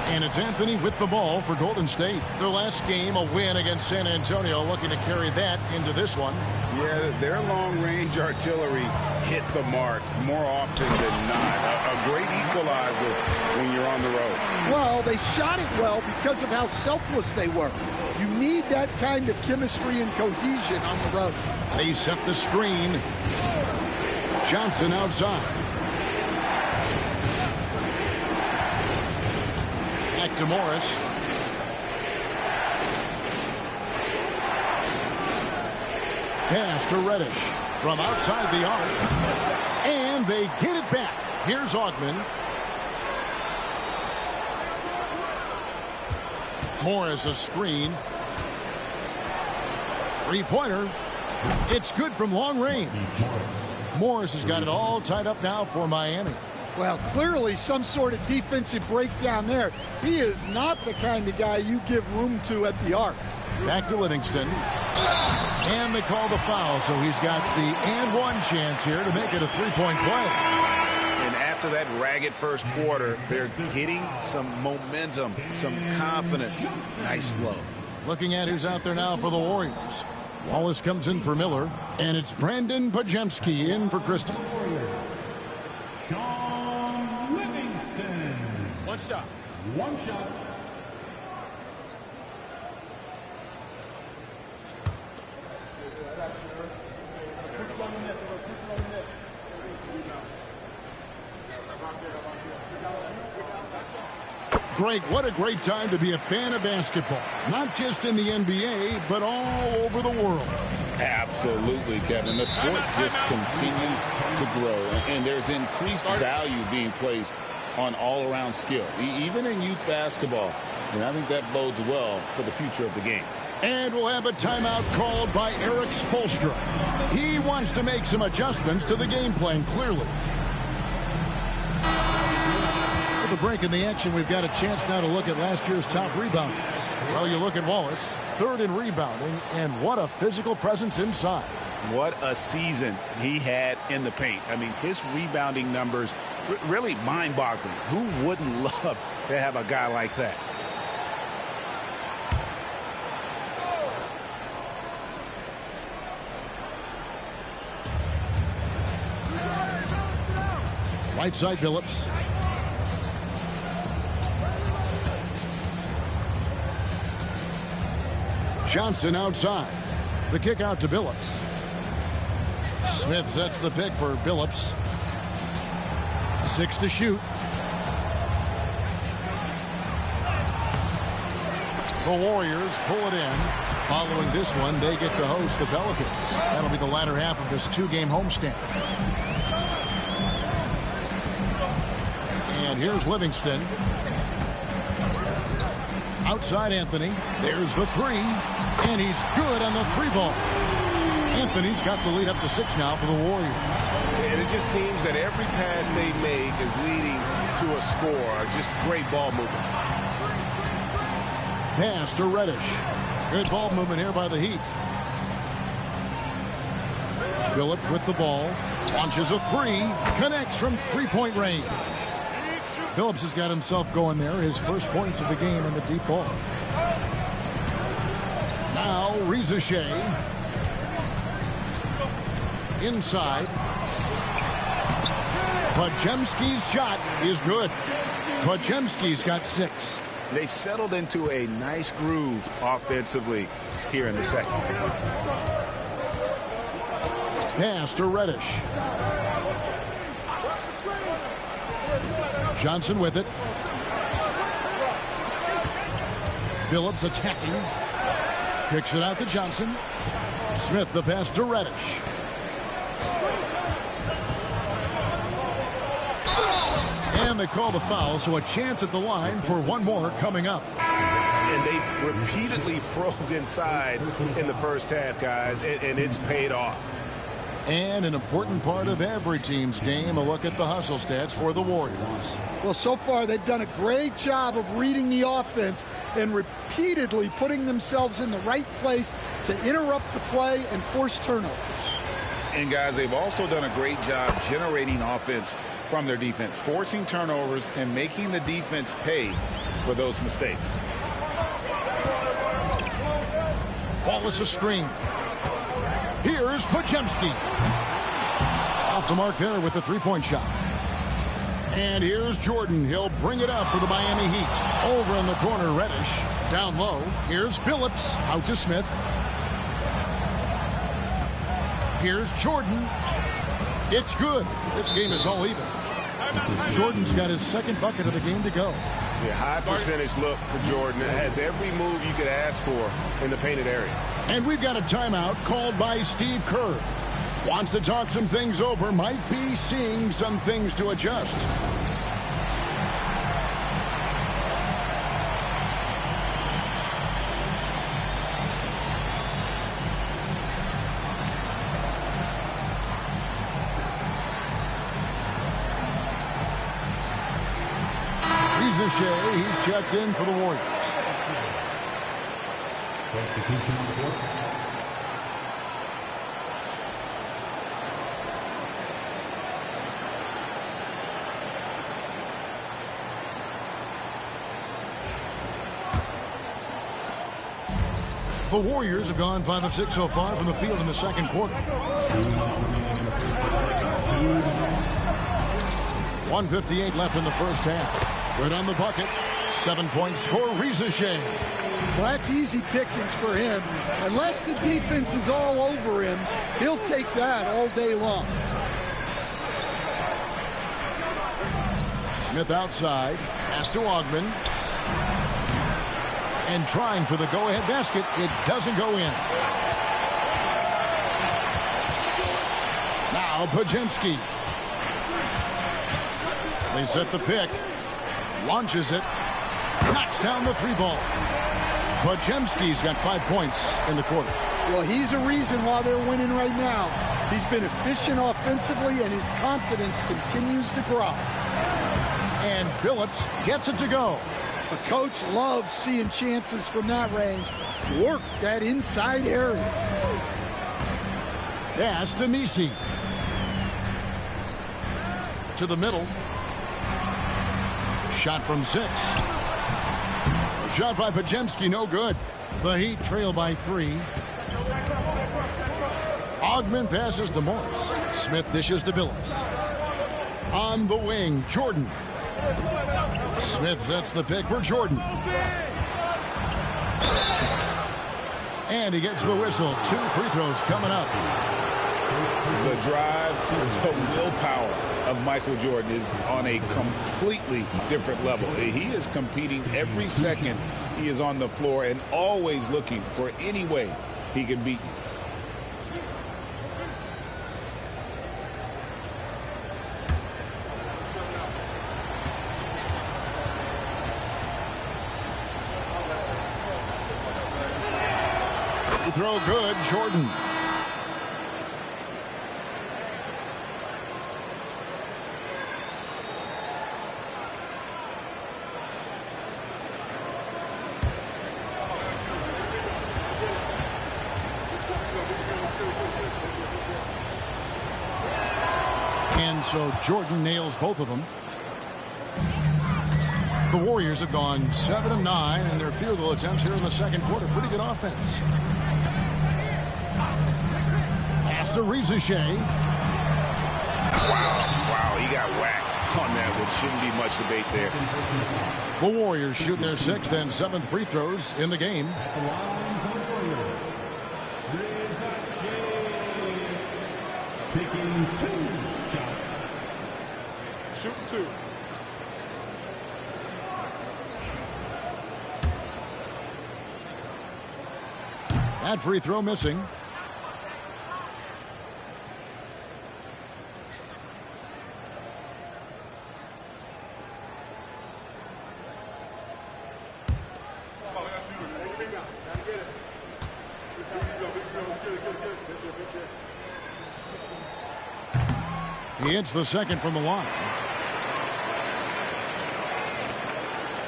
And it's Anthony with the ball for Golden State. Their last game, a win against San Antonio, looking to carry that into this one. Yeah, their long-range artillery hit the mark more often than not. A great equalizer when you're on the road. Well, they shot it well because of how selfless they were. You need that kind of chemistry and cohesion on the road. They set the screen. Johnson outside. Back to Morris. Pass to Reddish from outside the arc. And they get it back. Here's Augman. Morris a screen. Three-pointer. It's good from long range. Morris has got it all tied up now for Miami. Well, clearly some sort of defensive breakdown there. He is not the kind of guy you give room to at the arc. Back to Livingston. And they call the foul, so he's got the and-one chance here to make it a three-point play. And after that ragged first quarter, they're getting some momentum, some confidence. Nice flow. Looking at who's out there now for the Warriors. Wallace comes in for Miller, and it's Brandon Pajemski in for Christie. One shot. One shot. Greg, what a great time to be a fan of basketball. Not just in the NBA, but all over the world. Absolutely, Kevin. The sport just continues to grow, and there's increased value being placed on all-around skill, even in youth basketball. And I think that bodes well for the future of the game. And we'll have a timeout called by Eric Spoelstra. He wants to make some adjustments to the game plan, clearly. With the break in the action, we've got a chance now to look at last year's top rebounders. Well, you look at Wallace, third in rebounding, and what a physical presence inside. What a season he had in the paint. I mean, his rebounding numbers really mind-boggling. Who wouldn't love to have a guy like that? Right side, Billups. Johnson outside. The kick out to Billups. Smith sets the pick for Billups. 6 to shoot. The Warriors pull it in. Following this one, they get to host the Pelicans. That'll be the latter half of this two-game homestand. And here's Livingston. Outside Anthony. There's the three. And he's good on the three ball. Anthony's got the lead up to 6 now for the Warriors. And it just seems that every pass they make is leading to a score. Just great ball movement. Pass to Reddish. Good ball movement here by the Heat. Phillips with the ball. Launches a three. Connects from three-point range. Phillips has got himself going there. His first points of the game in the deep ball. Now Reza Shea. Inside. Pajemski's shot is good. Pajemski's got 6. They've settled into a nice groove offensively here in the second. Pass to Reddish. Johnson with it. Billups attacking. Kicks it out to Johnson. Smith the pass to Reddish. And they call the foul, so a chance at the line for one more coming up. And they've repeatedly probed inside in the first half, guys, and it's paid off. And an important part of every team's game, a look at the hustle stats for the Warriors. Well, so far they've done a great job of reading the offense and repeatedly putting themselves in the right place to interrupt the play and force turnovers. And guys, they've also done a great job generating offense from their defense, forcing turnovers and making the defense pay for those mistakes. Wallace a screen. Here's Podziemski. Off the mark there with the three-point shot. And here's Jordan. He'll bring it up for the Miami Heat. Over in the corner, Reddish. Down low. Here's Billups. Out to Smith. Here's Jordan. It's good. This game is all even. Jordan's got his second bucket of the game to go. Yeah, high percentage look for Jordan. It has every move you could ask for in the painted area. And we've got a timeout called by Steve Kerr. Wants to talk some things over. Might be seeing some things to adjust. He's checked in for the Warriors. Substitution on the court. The Warriors have gone 5 of 6 so far from the field in the second quarter. 1:58 left in the first half. Good on the bucket. 7 points for Reza Shea. Well, that's easy pickings for him. Unless the defense is all over him, he'll take that all day long. Smith outside. Pass to Ogman. And trying for the go-ahead basket. It doesn't go in. Now Podziemski. They set the pick. Launches it. Knocks down the three ball. Podziemski's got 5 points in the quarter. Well, he's a reason why they're winning right now. He's been efficient offensively, and his confidence continues to grow. And Billups gets it to go. The coach loves seeing chances from that range. Work that inside area. Pass to Misi. To the middle. Shot from 6. Shot by Podziemski, no good. The Heat trail by 3. Ogman passes to Morris. Smith dishes to Billups. On the wing, Jordan. Smith sets the pick for Jordan. And he gets the whistle. 2 free throws coming up. The drive, the willpower of Michael Jordan is on a completely different level. He is competing every second he is on the floor and always looking for any way he can beat you. Free throw good, Jordan. So Jordan nails both of them. The Warriors have gone 7 of 9 in their field goal attempts here in the second quarter. Pretty good offense. Pass to Reza Shea. Wow, he got whacked on that one. Shouldn't be much debate there. The Warriors shoot their 6th and 7th free throws in the game. Taking 2 shots. Shooting 2. That free throw missing. He hits the second from the line.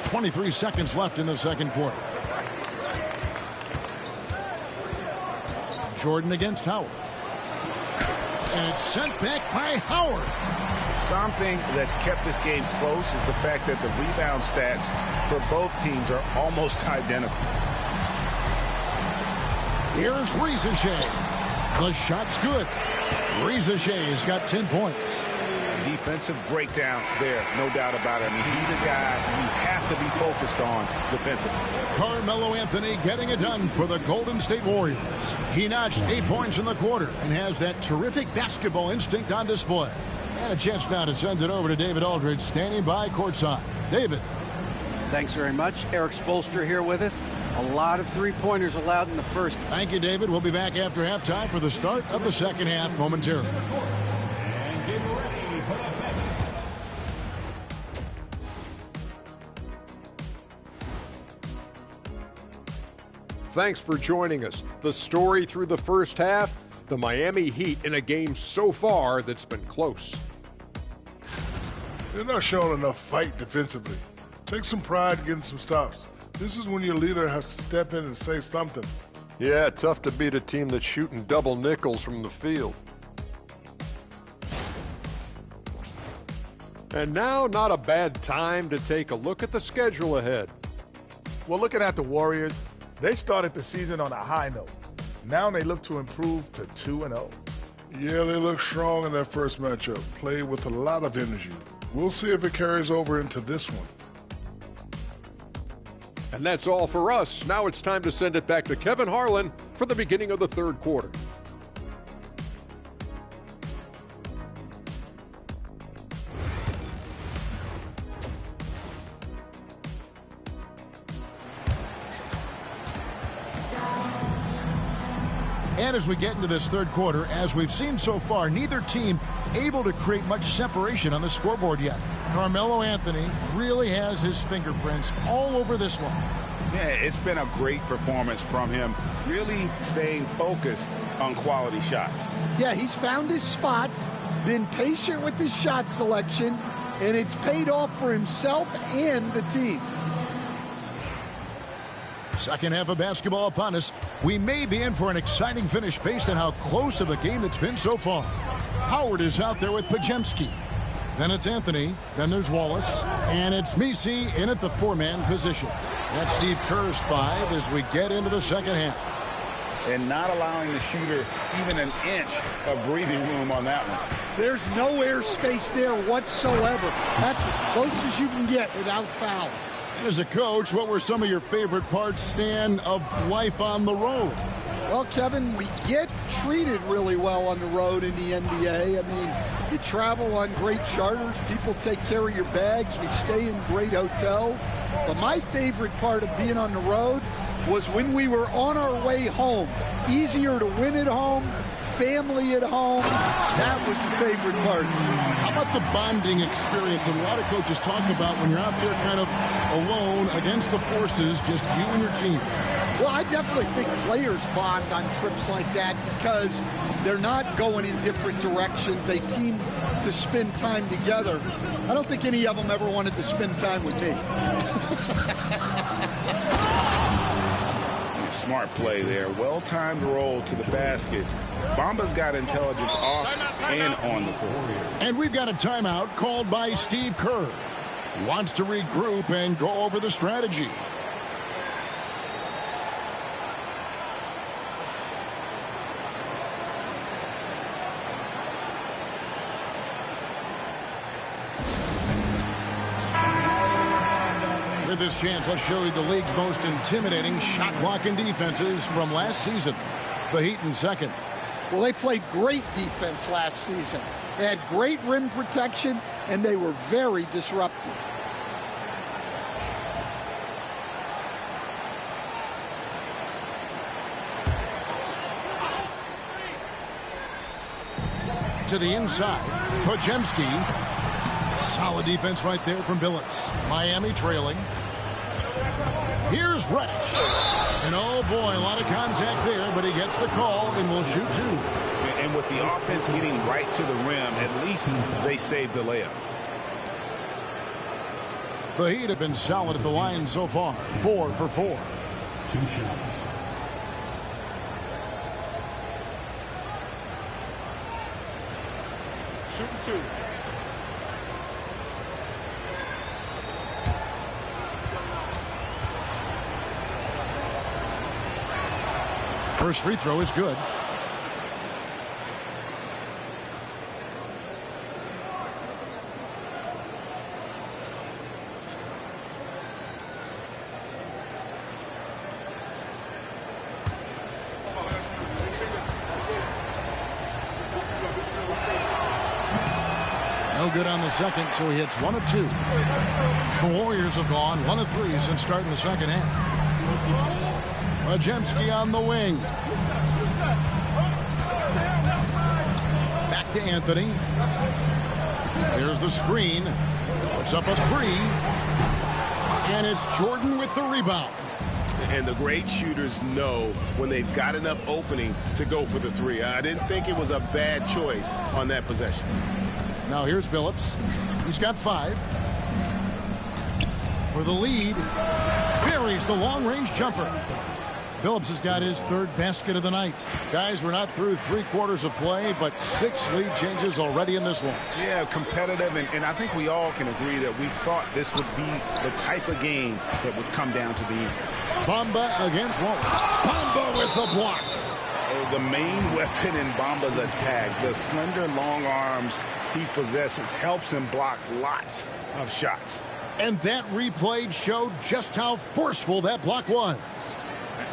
23 seconds left in the second quarter. Jordan against Howard. And it's sent back by Howard. Something that's kept this game close is the fact that the rebound stats for both teams are almost identical. Here's Rizachet. The shot's good. Rizashay's got 10 points. Defensive breakdown there, no doubt about it. I mean, he's a guy you have to be focused on defensively. Carmelo Anthony getting it done for the Golden State Warriors. He notched 8 points in the quarter and has that terrific basketball instinct on display. And a chance now to send it over to David Aldridge, standing by courtside. David. Thanks very much. Eric Spoelstra here with us. A lot of three-pointers allowed in the first. Thank you, David. We'll be back after halftime for the start of the second half momentarily. Thanks for joining us. The story through the first half, the Miami Heat in a game so far that's been close. They're not showing enough fight defensively. Take some pride getting some stops. This is when your leader has to step in and say something. Yeah, tough to beat a team that's shooting double nickels from the field. And now, not a bad time to take a look at the schedule ahead. Well, looking at the Warriors, they started the season on a high note. Now they look to improve to 2-0. Yeah, they look strong in their first matchup. Played with a lot of energy. We'll see if it carries over into this one. And that's all for us. Now it's time to send it back to Kevin Harlan for the beginning of the third quarter. And as we get into this third quarter, as we've seen so far, neither team able to create much separation on the scoreboard yet. Carmelo Anthony really has his fingerprints all over this one. Yeah, it's been a great performance from him, really staying focused on quality shots. Yeah, he's found his spots, been patient with his shot selection, and it's paid off for himself and the team. Second half of basketball upon us. We may be in for an exciting finish based on how close of a game it's been so far. Howard is out there with Pajemski. Then it's Anthony. Then there's Wallace. And it's Messi in at the four-man position. That's Steve Kerr's 5 as we get into the second half. And not allowing the shooter even an inch of breathing room on that one. There's no air space there whatsoever. That's as close as you can get without foul. And as a coach, what were some of your favorite parts, Stan, of life on the road? Well, Kevin, we get treated really well on the road in the NBA. I mean, you travel on great charters. People take care of your bags. We stay in great hotels. But my favorite part of being on the road was when we were on our way home. Easier to win at home, family at home. That was the favorite part. How about the bonding experience that a lot of coaches talk about when you're out there kind of alone against the forces, just you and your team? Well, I definitely think players bond on trips like that because they're not going in different directions. They team to spend time together. I don't think any of them ever wanted to spend time with me. Smart play there. Well-timed roll to the basket. Bamba's got intelligence off and on the court. And we've got a timeout called by Steve Kerr. He wants to regroup and go over the strategy. With this chance, let's show you the league's most intimidating shot-blocking defenses from last season. The Heat in second. Well, they played great defense last season. They had great rim protection, and they were very disruptive. To the inside, Pajemski. Solid defense right there from Billets. Miami trailing. Here's Reddish. And oh boy, a lot of contact there, but he gets the call and will shoot two. And with the offense getting right to the rim, at least they saved the layup. The Heat have been solid at the line so far. 4 for 4. 2 shots. Shooting 2. First free throw is good. No good on the second, so he hits 1 of 2. The Warriors have gone 1 of 3 since starting the second half. Majemski on the wing. Back to Anthony. Here's the screen. Puts up a 3. And it's Jordan with the rebound. And the great shooters know when they've got enough opening to go for the 3. I didn't think it was a bad choice on that possession. Now here's Billups. He's got 5. For the lead. Buries the long-range jumper. Billups has got his 3rd basket of the night. Guys, we're not through 3 quarters of play, but 6 lead changes already in this one. Yeah, competitive, and I think we all can agree that we thought this would be the type of game that would come down to the end. Bamba against Wallace. Bamba with the block. The main weapon in Bamba's attack, the slender, long arms he possesses, helps him block lots of shots. And that replay showed just how forceful that block was.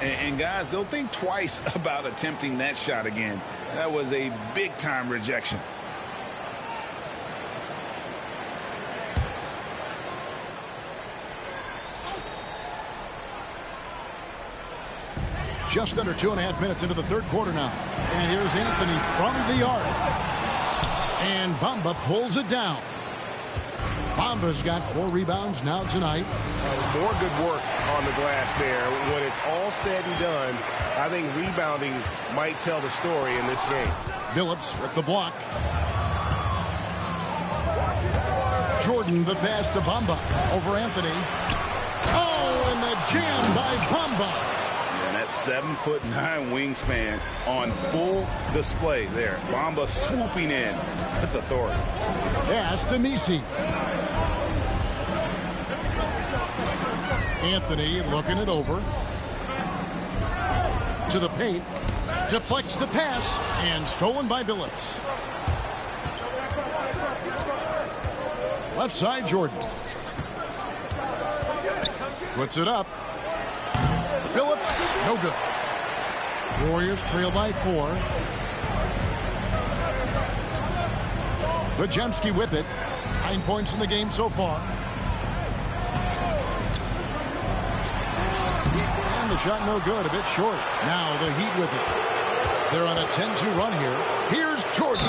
And guys, they'll think twice about attempting that shot again. That was a big-time rejection. Just under 2.5 minutes into the 3rd quarter now. And here's Anthony from the arc. And Bamba pulls it down. Bamba's got 4 rebounds now tonight. More good work on the glass there. When it's all said and done, I think rebounding might tell the story in this game. Billups with the block. Jordan the pass to Bamba over Anthony. Oh, and the jam by Bamba. And that 7'9" wingspan on full display there. Bamba swooping in with authority. Pass to Misi. Anthony looking it over. To the paint. Deflects the pass. And stolen by Billups. Left side, Jordan. Puts it up. Billups, no good. Warriors trail by 4. Majemski with it. 9 points in the game so far. And the shot no good, a bit short. Now the Heat with it. They're on a 10-2 run here. Here's Jordan.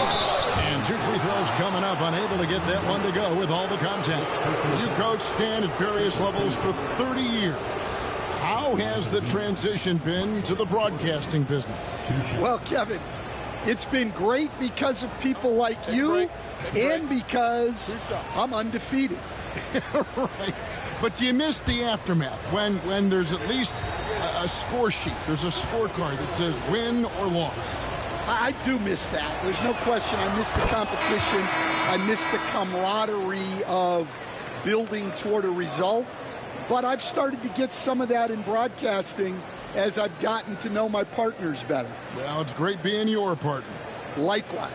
And 2 free throws coming up, unable to get that one to go with all the contact. You coach Stan at various levels for 30 years. How has the transition been to the broadcasting business? Well, Kevin, it's been great because of people like you and because I'm undefeated. Right. But you miss the aftermath when there's at least a score sheet. There's a scorecard that says win or loss. I do miss that. There's no question. I miss the competition. I miss the camaraderie of building toward a result. But I've started to get some of that in broadcasting as I've gotten to know my partners better. Well, it's great being your partner. Likewise.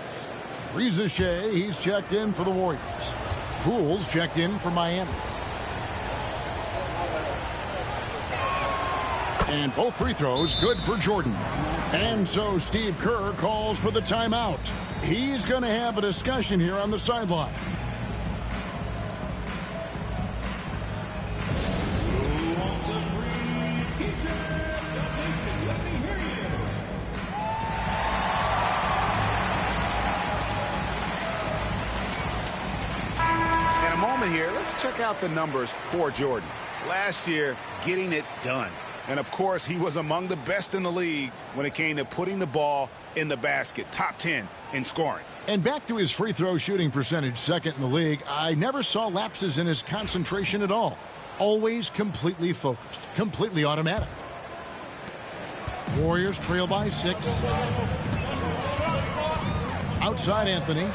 Reza Shea, he's checked in for the Warriors. Pools checked in for Miami. And both free throws good for Jordan. And so Steve Kerr calls for the timeout. He's going to have a discussion here on the sideline. In a moment here, let's check out the numbers for Jordan. Last year, getting it done. And, of course, he was among the best in the league when it came to putting the ball in the basket. Top 10 in scoring. And back to his free throw shooting percentage, second in the league. I never saw lapses in his concentration at all. Always completely focused, completely automatic. Warriors trail by 6. Outside Anthony.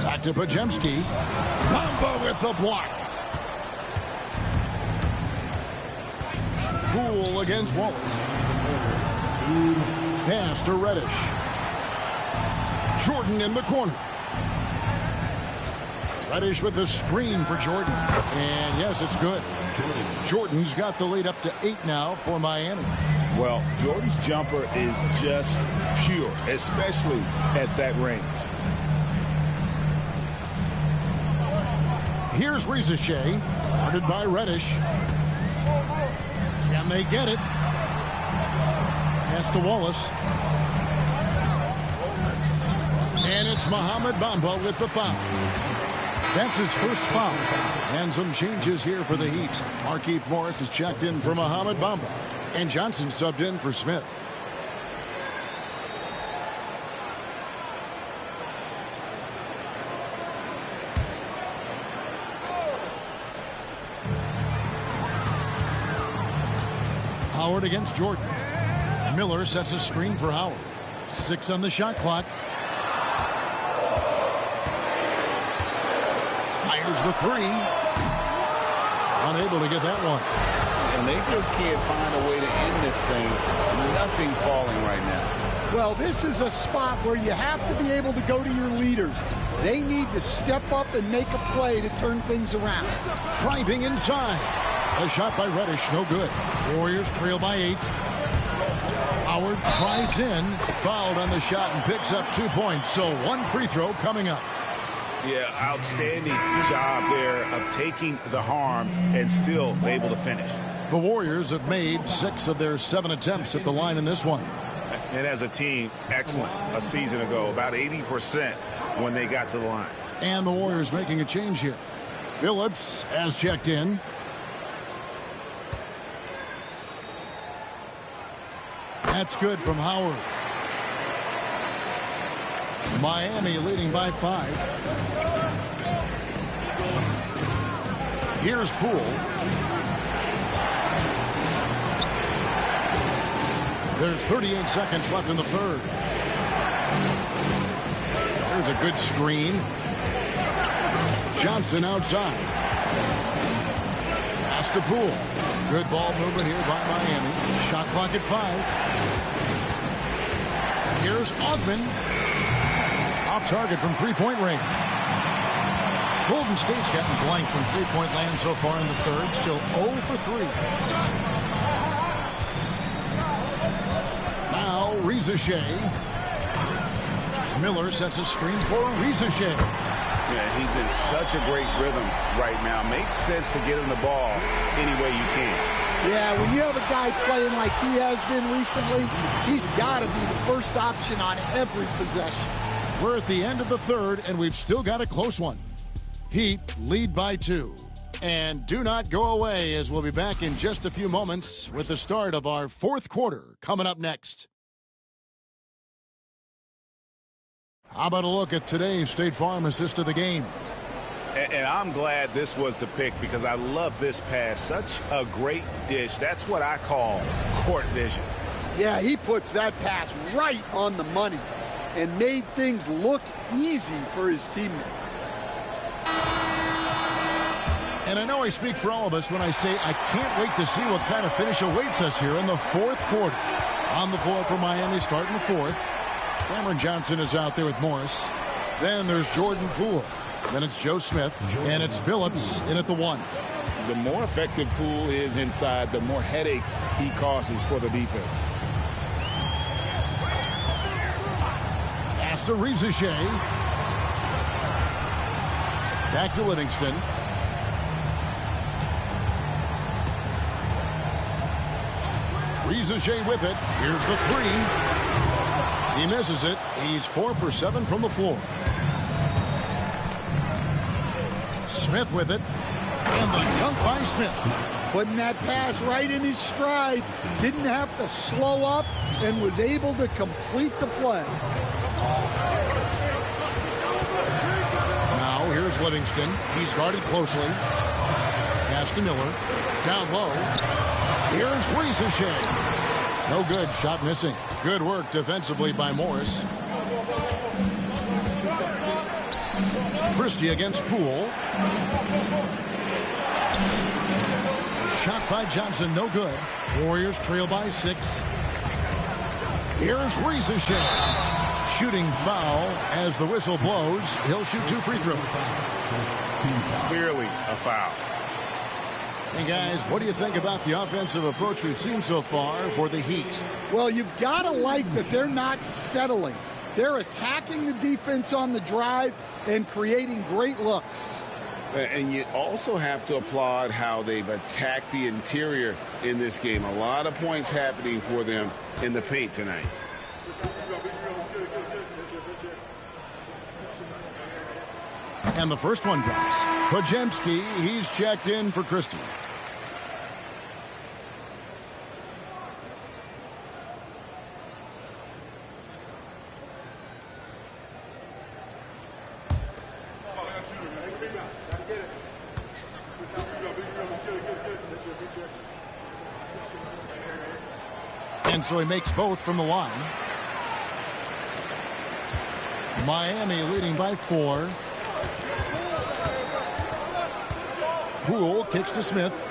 Back to Majemski. Bamba with the block. Poole against Wallace. Pass to Reddish. Jordan in the corner. Reddish with the screen for Jordan. And yes, it's good. Jordan's got the lead up to 8 now for Miami. Well, Jordan's jumper is just pure, especially at that range. Here's Rizichet, guarded by Reddish. Can they get it? Pass to Wallace. And it's Mohamed Bamba with the foul. That's his first foul. And some changes here for the Heat. Markieff Morris is checked in for Mohamed Bamba. And Johnson subbed in for Smith. Howard against Jordan. Miller sets a screen for Howard. 6 on the shot clock. Fires the 3. Unable to get that one. And they just can't find a way to end this thing. Nothing falling right now. Well, this is a spot where you have to be able to go to your leaders. They need to step up and make a play to turn things around. Driving inside. A shot by Reddish, no good. Warriors trail by 8. Howard tries in, fouled on the shot and picks up 2 points. So 1 free throw coming up. Yeah, outstanding job there of taking the harm and still able to finish. The Warriors have made 6 of their 7 attempts at the line in this one. And as a team, excellent. A season ago, about 80% when they got to the line. And the Warriors making a change here. Phillips has checked in. That's good from Howard. Miami leading by 5. Here's Poole. There's 38 seconds left in the third. There's a good screen. Johnson outside. Pass to Poole. Good ball movement here by Miami. Shot clock at 5. Here's Ogman. Off target from three-point range. Golden State's gotten blank from three-point land so far in the third. Still 0 for 3. Now Rizichet. Miller sets a screen for Rizichet. Yeah, he's in such a great rhythm right now. Makes sense to get him the ball any way you can. Yeah, when you have a guy playing like he has been recently, he's got to be the first option on every possession. We're at the end of the third, and we've still got a close one. Heat lead by 2. And do not go away, as we'll be back in just a few moments with the start of our fourth quarter coming up next. How about a look at today's State Farm assist of the game? And I'm glad this was the pick because I love this pass. Such a great dish. That's what I call court vision. Yeah, he puts that pass right on the money and made things look easy for his teammate. And I know I speak for all of us when I say I can't wait to see what kind of finish awaits us here in the fourth quarter. On the floor for Miami starting the fourth. Cameron Johnson is out there with Morris. Then there's Jordan Poole. Then it's Joe Smith. And it's Phillips in at the 1. The more effective Poole is inside, the more headaches he causes for the defense. Pass to Rizichet. Back to Livingston. Rizichet with it. Here's the 3. He misses it. He's 4 for 7 from the floor. Smith with it. And the dunk by Smith. Putting that pass right in his stride. Didn't have to slow up and was able to complete the play. Now here's Livingston. He's guarded closely. Pass to Miller. Down low. Here's Rizichet. No good. Shot missing. Good work defensively by Morris. Christie against Poole. Shot by Johnson, no good. Warriors trail by 6. Here's Riesesheim. Shooting foul as the whistle blows. He'll shoot 2 free throws. Clearly a foul. Hey, guys, what do you think about the offensive approach we've seen so far for the Heat? Well, you've got to like that they're not settling. They're attacking the defense on the drive and creating great looks. And you also have to applaud how they've attacked the interior in this game. A lot of points happening for them in the paint tonight. And the first one drops. Podziemski, he's checked in for Christie. And so he makes both from the line. Miami leading by 4. Poole kicks to Smith.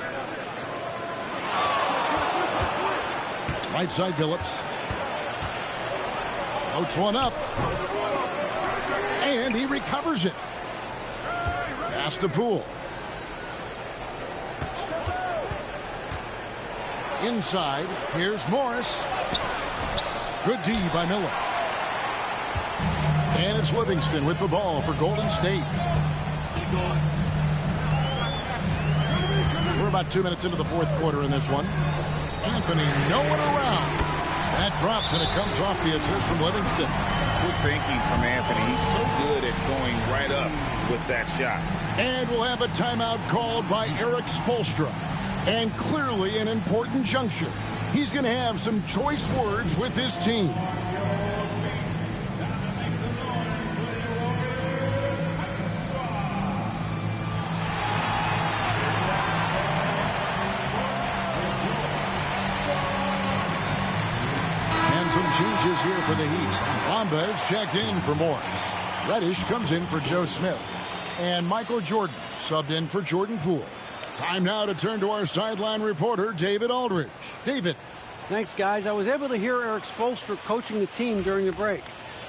Right side Billups. Floats one up. And he recovers it. Pass to Poole. Inside, here's Morris. Good D by Miller. And it's Livingston with the ball for Golden State. We're about 2 minutes into the fourth quarter in this one. Anthony, no one around. That drops, and it comes off the assist from Livingston. Good thinking from Anthony. He's so good at going right up with that shot. And we'll have a timeout called by Eric Spoelstra. And clearly an important juncture. He's going to have some choice words with his team. And some changes here for the Heat. Bamba is checked in for Morris. Reddish comes in for Joe Smith. And Michael Jordan subbed in for Jordan Poole. Time now to turn to our sideline reporter, David Aldridge. David. Thanks, guys. I was able to hear Eric Spoelstra coaching the team during the break.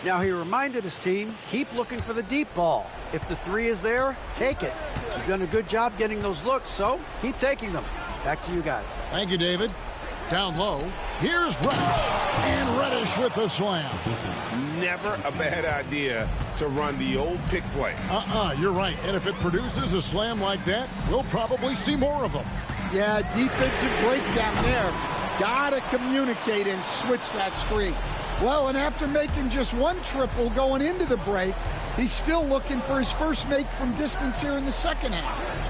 Now, he reminded his team, keep looking for the deep ball. If the 3 is there, take it. You've done a good job getting those looks, so keep taking them. Back to you guys. Thank you, David. Down low, here's Reddish. And Reddish with the slam. Never a bad idea to run the old pick play. You're right. And if it produces a slam like that, we'll probably see more of them. Yeah, defensive breakdown there. Gotta communicate and switch that screen. Well, and after making just 1 triple going into the break, he's still looking for his first make from distance here in the second half.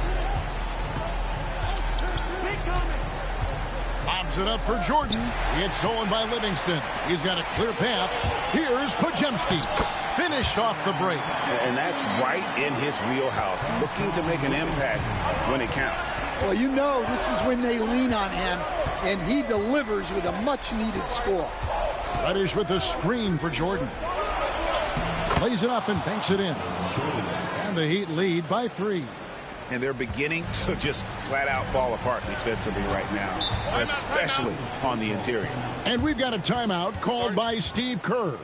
Lobs it up for Jordan. It's stolen by Livingston. He's got a clear path. Here's Podziemski. Finished off the break. And that's right in his wheelhouse. Looking to make an impact when it counts. Well, you know this is when they lean on him, and he delivers with a much-needed score. Reddish with the screen for Jordan. Plays it up and banks it in. And the Heat lead by 3. And they're beginning to just flat out fall apart defensively right now, especially on the interior. And we've got a timeout called by Steve Kerr.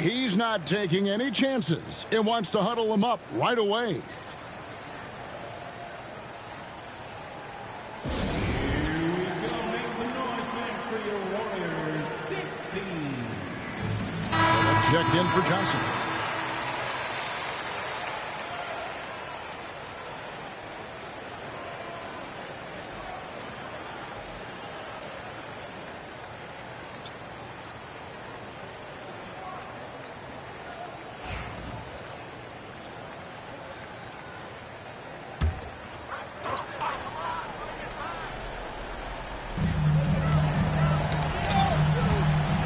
He's not taking any chances and wants to huddle them up right away. Checked in for Johnson.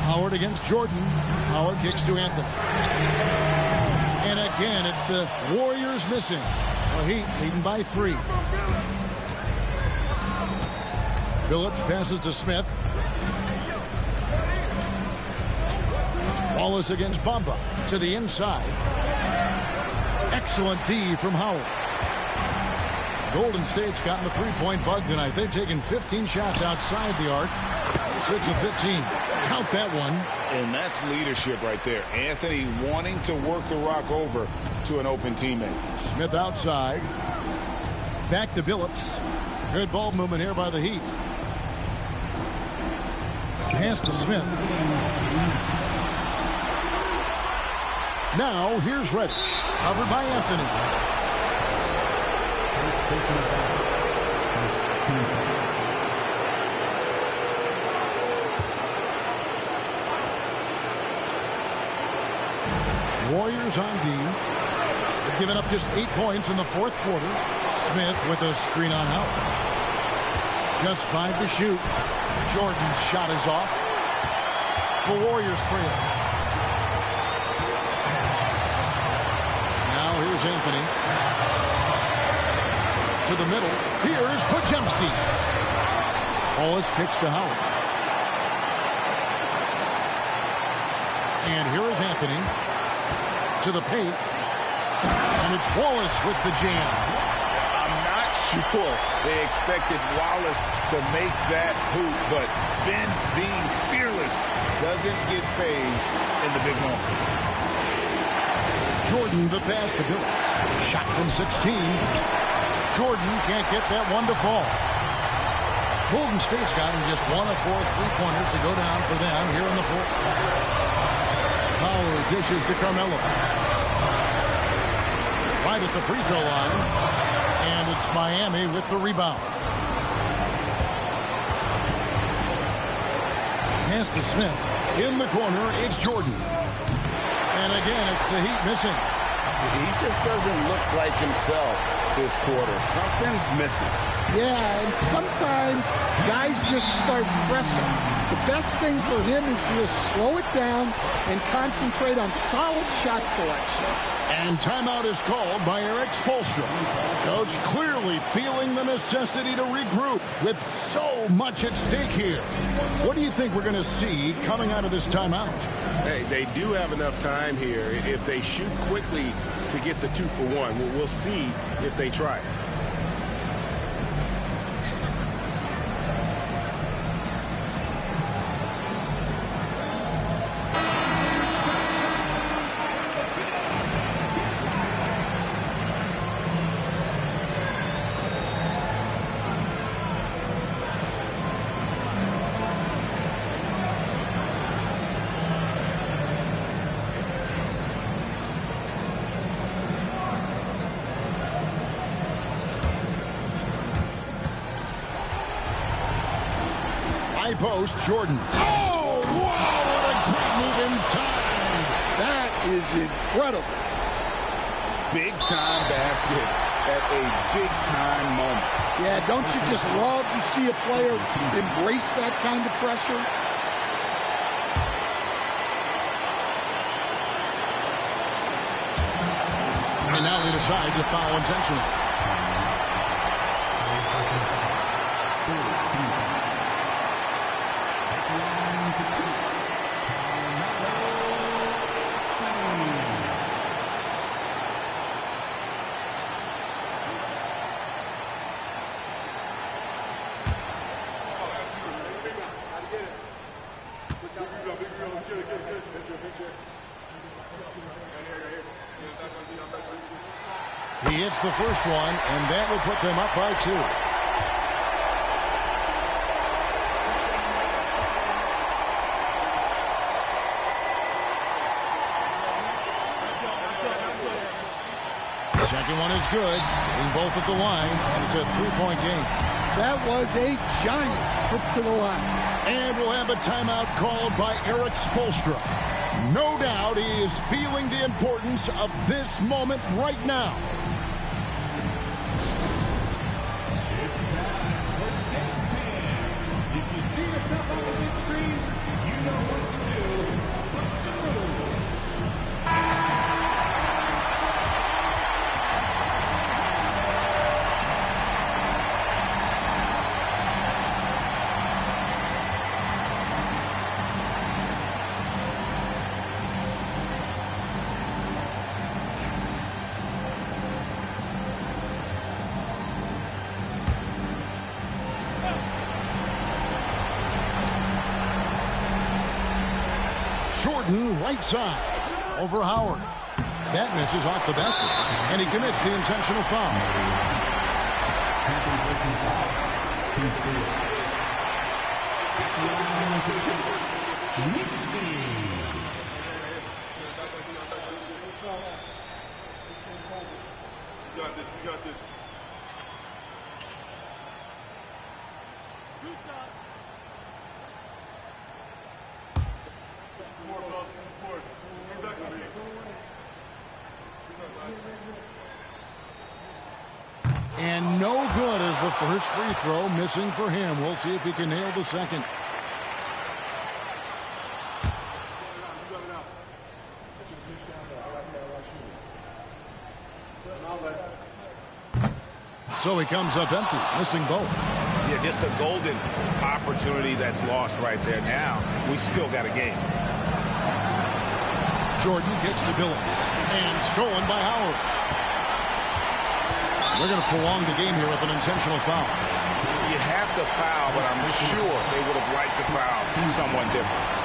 Howard against Jordan. Howard kicks to Anthony. And again, it's the Warriors missing. The Heat leading by 3. Billups passes to Smith. Wallace against Bamba to the inside. Excellent D from Howard. Golden State's gotten the three-point bug tonight. They've taken 15 shots outside the arc. 6 of 15. Count that one. And that's leadership right there. Anthony wanting to work the rock over to an open teammate. Smith outside. Back to Billups. Good ball movement here by the Heat. Pass to Smith. Now here's Reddish. Covered by Anthony. Warriors on D. They've given up just 8 points in the fourth quarter. Smith with a screen on out. Just 5 to shoot. Jordan's shot is off. The Warriors trail. Now here's Anthony. To the middle. Here's Podziemski. Wallace kicks to Howard. And here is Anthony. To the paint. And it's Wallace with the jam. I'm not sure they expected Wallace to make that hoop, but Ben, being fearless, doesn't get phased in the big moment. Jordan the pass to Billups. Shot from 16. Jordan can't get that one to fall. Golden State's gotten just 1 of 4 three-pointers to go down for them here in the fourth. Howard dishes to Carmelo. Right at the free throw line. And it's Miami with the rebound. Pass to Smith. In the corner, it's Jordan. And again, it's the Heat missing. He just doesn't look like himself this quarter. Something's missing. Yeah, and sometimes guys just start pressing. The best thing for him is to just slow it down and concentrate on solid shot selection. And timeout is called by Eric Spoelstra. Coach clearly feeling the necessity to regroup with so much at stake here. What do you think we're going to see coming out of this timeout? Hey, they do have enough time here. If they shoot quickly to get the 2-for-1, we'll see if they try it. Post Jordan. Oh, wow, what a great move inside. That is incredible. Big time basket at a big time moment. Yeah, don't you just love to see a player embrace that kind of pressure? And now they decide to foul intentionally. He hits the first one, and that will put them up by 2. Second one is good. Getting both at the line, and it's a 3-point game. That was a giant trip to the line. And we'll have a timeout called by Eric Spoelstra. No doubt he is feeling the importance of this moment right now. Jordan, right side, over Howard. That misses off the backboard, and he commits the intentional foul. We got this. We got this. And no good as the first free throw, missing for him. We'll see if he can nail the second. So he comes up empty, missing both. Yeah, just a golden opportunity that's lost right there. Now, we still got a game. Jordan gets to Billups, and stolen by Howard. We're going to prolong the game here with an intentional foul. You have to foul, but I'm sure they would have liked to foul someone different.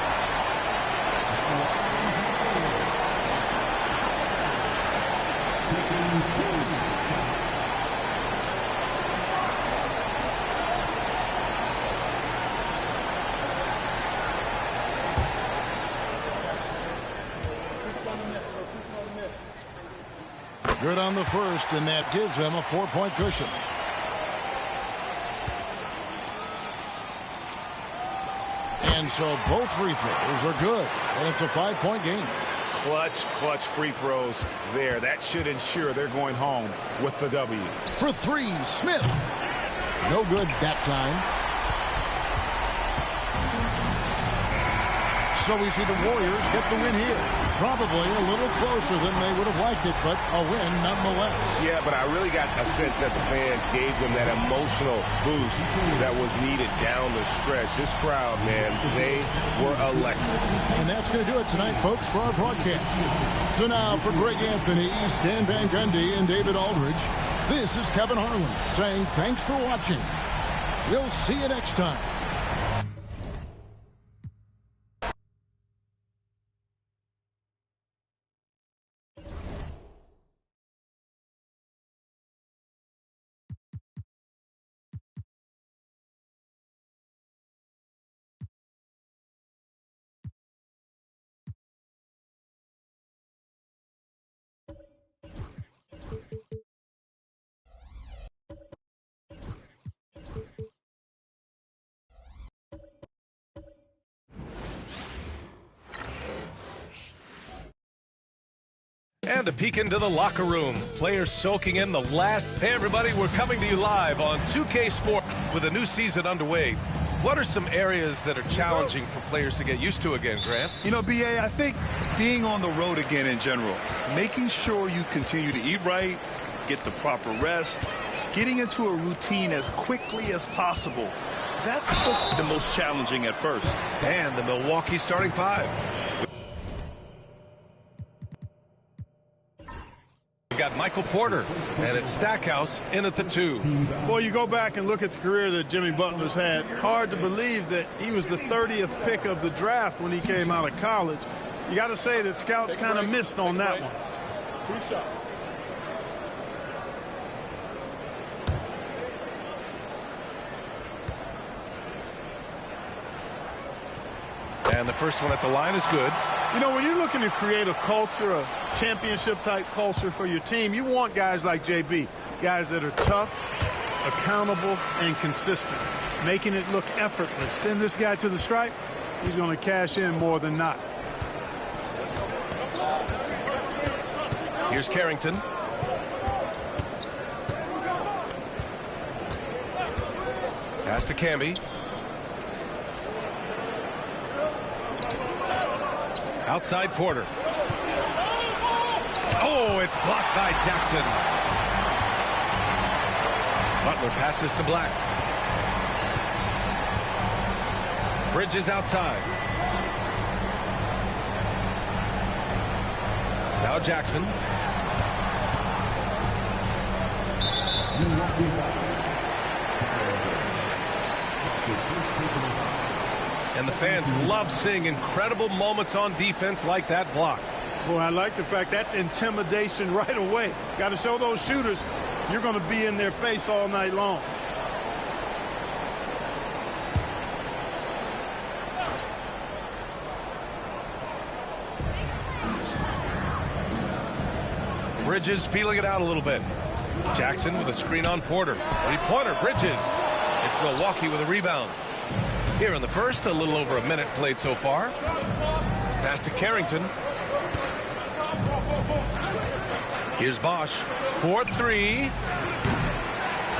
Good on the first, and that gives them a 4-point cushion. And so both free throws are good, and it's a 5-point game. Clutch free throws there. That should ensure they're going home with the W. For three, Smith. No good that time. So we see the Warriors get the win here. Probably a little closer than they would have liked it, but a win nonetheless. Yeah, but I really got a sense that the fans gave them that emotional boost that was needed down the stretch. This crowd, man, they were electric. And that's going to do it tonight, folks, for our broadcast. So now for Greg Anthony, Stan Van Gundy, and David Aldridge, this is Kevin Harlan saying thanks for watching. We'll see you next time. And a peek into the locker room. Players soaking in the last. Hey, everybody, we're coming to you live on 2K Sport with a new season underway. What are some areas that are challenging for players to get used to again, Grant? You know, B.A., I think being on the road again in general, making sure you continue to eat right, get the proper rest, getting into a routine as quickly as possible. That's what's the most challenging at first. And the Milwaukee starting five. We've got Michael Porter, and it's Stackhouse in at the 2. Boy, you go back and look at the career that Jimmy Butler's had. Hard to believe that he was the 30th pick of the draft when he came out of college. You got to say that scouts kind of missed on that one. 2 shots. And the first one at the line is good. You know, when you're looking to create a culture, a championship-type culture for your team, you want guys like JB, guys that are tough, accountable, and consistent, making it look effortless. Send this guy to the stripe, he's going to cash in more than not. Here's Carrington. Pass to Camby. Outside Porter. Oh, it's blocked by Jackson. Butler passes to Black. Bridges outside. Now Jackson. And the fans love seeing incredible moments on defense like that block. Boy, I like the fact that's intimidation right away. Got to show those shooters you're going to be in their face all night long. Bridges feeling it out a little bit. Jackson with a screen on Porter. Three-pointer, Bridges. It's Milwaukee with a rebound. Here in the first, a little over a minute played so far. Pass to Carrington. Here's Bosch. 4-3.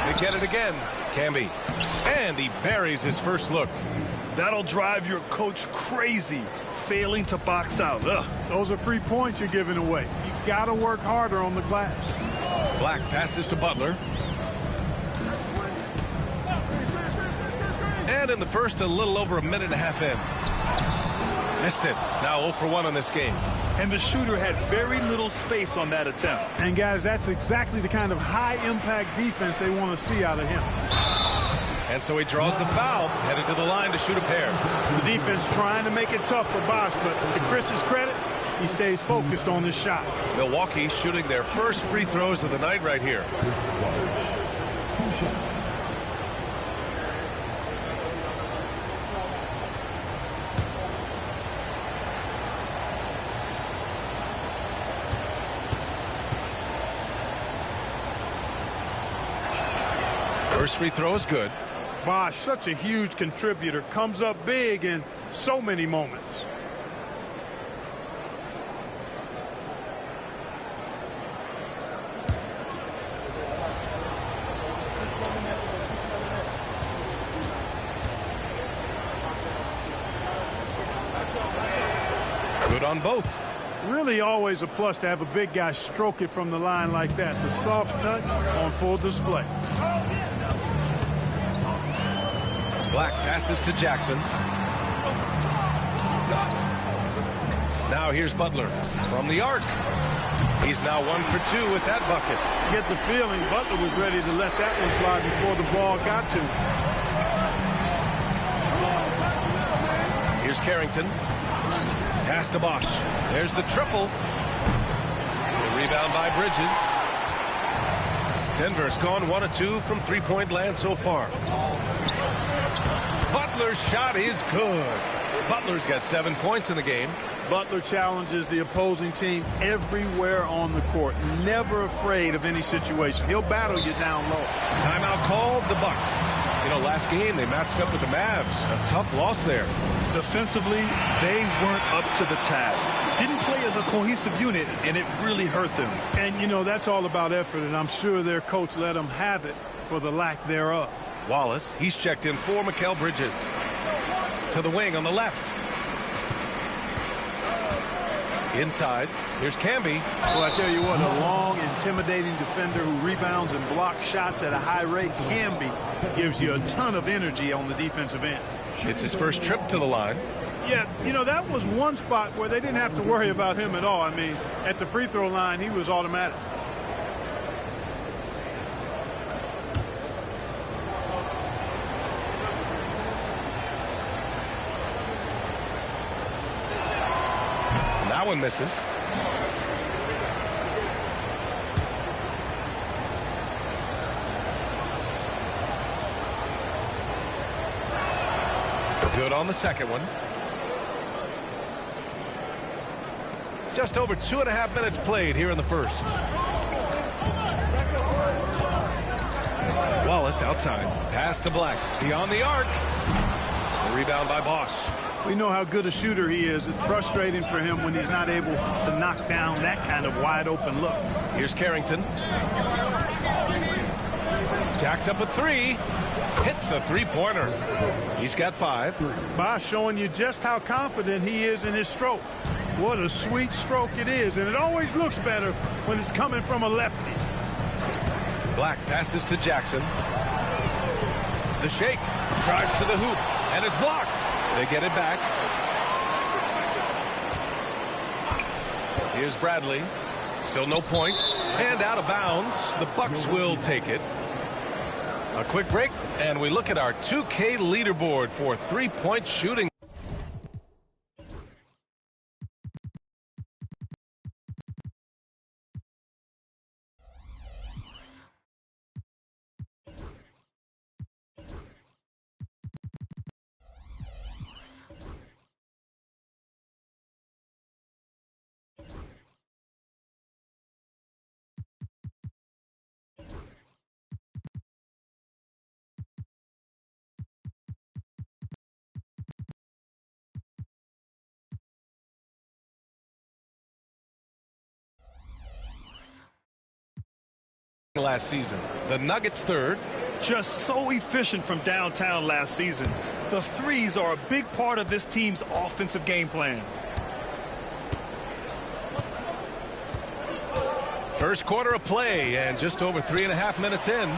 They get it again. Camby. And he buries his first look. That'll drive your coach crazy, failing to box out. Ugh. Those are free points you're giving away. You got to work harder on the glass. Black passes to Butler. And in the first, a little over a minute and a half in. Missed it. Now 0 for 1 on this game. And the shooter had very little space on that attempt. And guys, that's exactly the kind of high-impact defense they want to see out of him. And so he draws the foul, headed to the line to shoot a pair. The defense trying to make it tough for Bosch, but to Chris's credit, he stays focused on this shot. Milwaukee shooting their first free throws of the night right here. First free throw is good. Bosch, such a huge contributor, comes up big in so many moments. Good on both. Really always a plus to have a big guy stroke it from the line like that. The soft touch on full display. Black passes to Jackson. Now here's Butler from the arc. He's now 1 for 2 with that bucket. You get the feeling Butler was ready to let that one fly before the ball got to him. Here's Carrington. Pass to Bosch. There's the triple. The rebound by Bridges. Denver's gone 1 of 2 from three-point land so far. Butler's shot is good. Butler's got 7 points in the game. Butler challenges the opposing team everywhere on the court. Never afraid of any situation. He'll battle you down low. Timeout called, the Bucks. You know, last game they matched up with the Mavs. A tough loss there. Defensively, they weren't up to the task. Didn't play as a cohesive unit, and it really hurt them. And, you know, that's all about effort, and I'm sure their coach let them have it for the lack thereof. Wallace, he's checked in for Mikal Bridges. To the wing on the left. Inside, here's Camby. Well, I tell you what, a long, intimidating defender who rebounds and blocks shots at a high rate. Camby gives you a ton of energy on the defensive end. It's his first trip to the line. Yeah, you know, that was one spot where they didn't have to worry about him at all. I mean, at the free throw line, he was automatic. That one misses. Good on the second one. Just over 2.5 minutes played here in the first. Wallace outside. Pass to Black. Beyond the arc. A rebound by Bosch. We know how good a shooter he is. It's frustrating for him when he's not able to knock down that kind of wide open look. Here's Carrington. Jacks up a 3. Hits a three-pointer. He's got 5. Bosch showing you just how confident he is in his stroke. What a sweet stroke it is, and it always looks better when it's coming from a lefty. Black passes to Jackson. The shake. Drives to the hoop and is blocked. They get it back. Here's Bradley. Still no points. And out of bounds. The Bucks will take it. A quick break, and we look at our 2K leaderboard for three-point shooting. last season. The Nuggets third. Just so efficient from downtown last season. The threes are a big part of this team's offensive game plan. First quarter of play and just over 3.5 minutes in.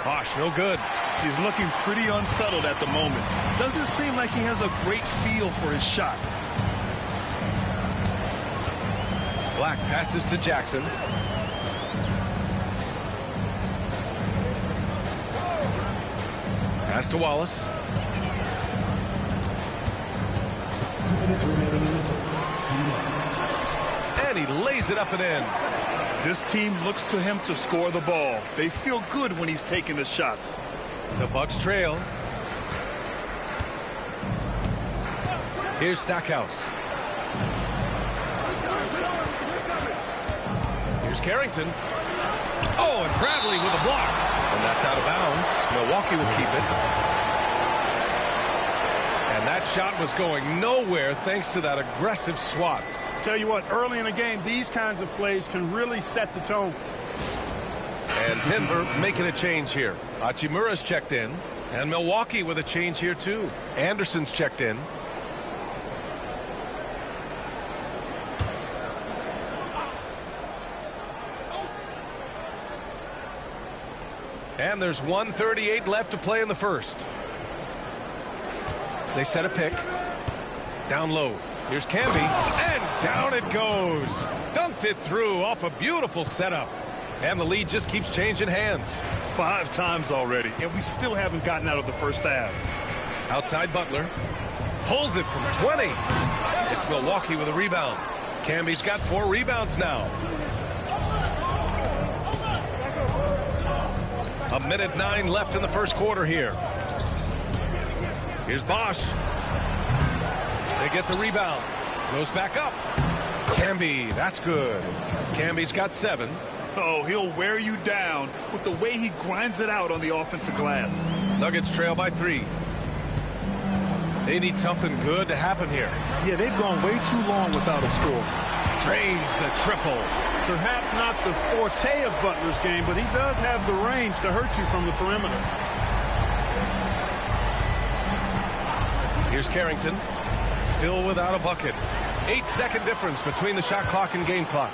Bosh, no good. He's looking pretty unsettled at the moment. Doesn't seem like he has a great feel for his shot. Black passes to Jackson. Pass to Wallace. And he lays it up and in. This team looks to him to score the ball. They feel good when he's taking the shots. The Bucks trail. Here's Stackhouse. Here's Carrington. Oh, and Bradley with a block. And that's out of bounds. Milwaukee will keep it. And that shot was going nowhere thanks to that aggressive swat. Tell you what, early in the game, these kinds of plays can really set the tone. And Denver making a change here. Hachimura's checked in. And Milwaukee with a change here too. Anderson's checked in. And there's 1:38 left to play in the first. They set a pick. Down low. Here's Camby. And down it goes. Dunked it through off a beautiful setup. And the lead just keeps changing hands. 5 times already, and we still haven't gotten out of the first half. Outside Butler. Pulls it from 20. It's Milwaukee with a rebound. Camby's got 4 rebounds now. 1:09 left in the first quarter here. Here's Bosh. They get the rebound. Goes back up. Camby, that's good. Camby's got 7. Oh, he'll wear you down with the way he grinds it out on the offensive glass. Nuggets trail by 3. They need something good to happen here. Yeah, they've gone way too long without a score. Drains the triple. Perhaps not the forte of Butler's game, but he does have the range to hurt you from the perimeter. Here's Carrington. Still without a bucket. 8-second difference between the shot clock and game clock.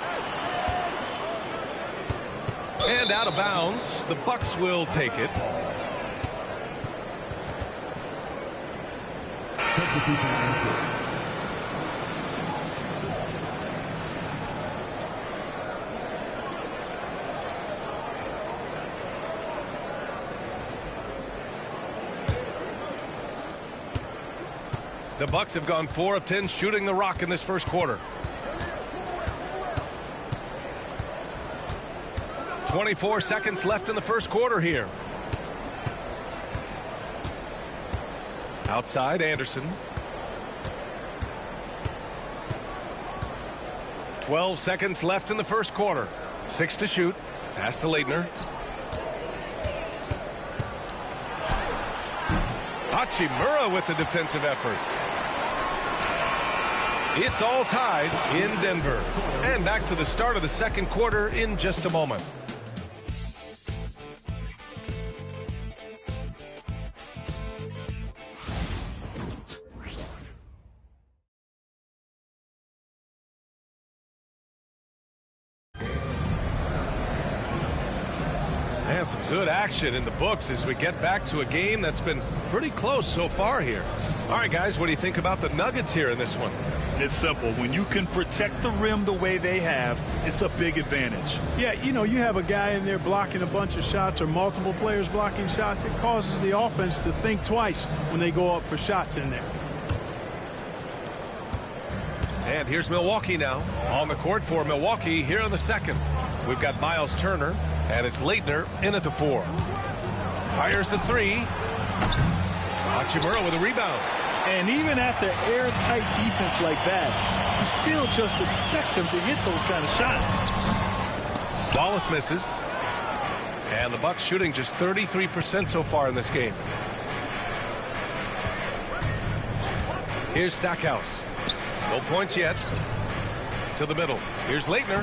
And out of bounds. The Bucks will take it. The Bucks have gone 4 of 10 shooting the rock in this first quarter. 24 seconds left in the first quarter here. Outside Anderson. 12 seconds left in the first quarter. 6 to shoot. Pass to Leitner. Hachimura with the defensive effort. It's all tied in Denver. And back to the start of the second quarter in just a moment. And some good action in the books as we get back to a game that's been pretty close so far here. All right, guys, what do you think about the Nuggets here in this one? It's simple. When you can protect the rim the way they have, it's a big advantage. Yeah, you know, you have a guy in there blocking a bunch of shots or multiple players blocking shots. It causes the offense to think twice when they go up for shots in there. And here's Milwaukee now on the court for Milwaukee here in the second. We've got Miles Turner, and it's Leitner in at the 4. Fires the 3. Hachimura with a rebound. And even after airtight defense like that, you still just expect him to hit those kind of shots. Wallace misses. And the Bucks shooting just 33% so far in this game. Here's Stackhouse. No points yet. To to the middle. Here's Leitner.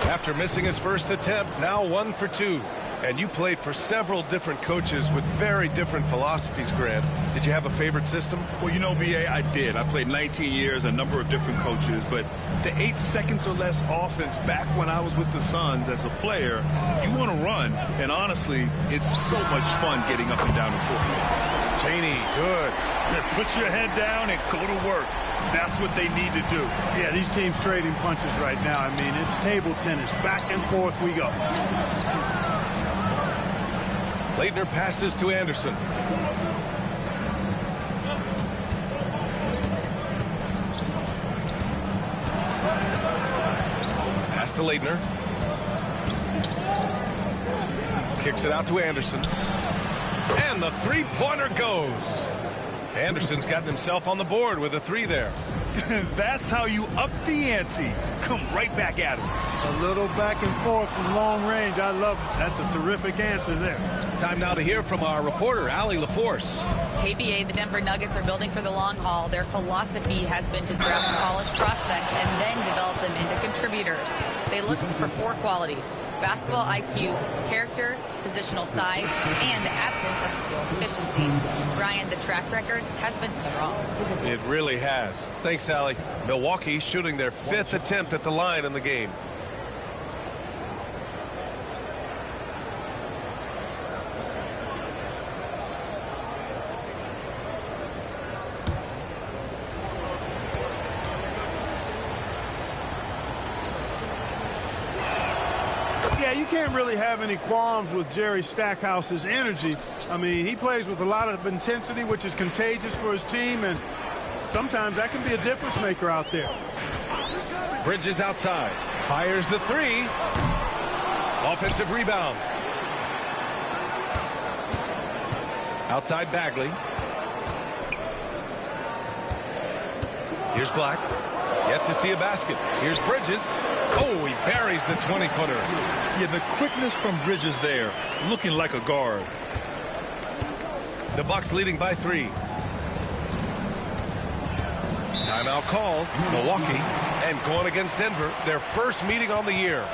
After missing his first attempt, now 1 for 2. And you played for several different coaches with very different philosophies, Grant. Did you have a favorite system? Well, you know, B.A., I did. I played 19 years, a number of different coaches, but the 8 seconds or less offense back when I was with the Suns as a player, you want to run, and honestly, it's so much fun getting up and down the court. Cheney, good. Put your head down and go to work. That's what they need to do. Yeah, these teams trading punches right now. I mean, it's table tennis. Back and forth we go. Leitner passes to Anderson. Pass to Leitner. Kicks it out to Anderson. And the three-pointer goes. Anderson's gotten himself on the board with a 3 there. That's how you up the ante. Come right back at him. A little back and forth from long range. I love it. That's a terrific answer there. Time now to hear from our reporter, Allie LaForce. Hey, BA, the Denver Nuggets are building for the long haul. Their philosophy has been to draft college prospects and then develop them into contributors. They look for 4 qualities: basketball IQ, character, positional size, and the absence of skill deficiencies. Ryan, the track record has been strong. It really has. Thanks, Allie. Milwaukee shooting their 5th attempt at the line in the game. Yeah, you can't really have any qualms with Jerry Stackhouse's energy. I mean, he plays with a lot of intensity, which is contagious for his team, and sometimes that can be a difference maker out there. Bridges outside. Fires the 3. Offensive rebound. Outside Bagley. Here's Black. Yet to see a basket. Here's Bridges. Oh, he buries the 20-footer. Yeah, the quickness from Bridges there, looking like a guard. The Bucks leading by 3. Timeout called. Milwaukee and going against Denver, their first meeting on the year.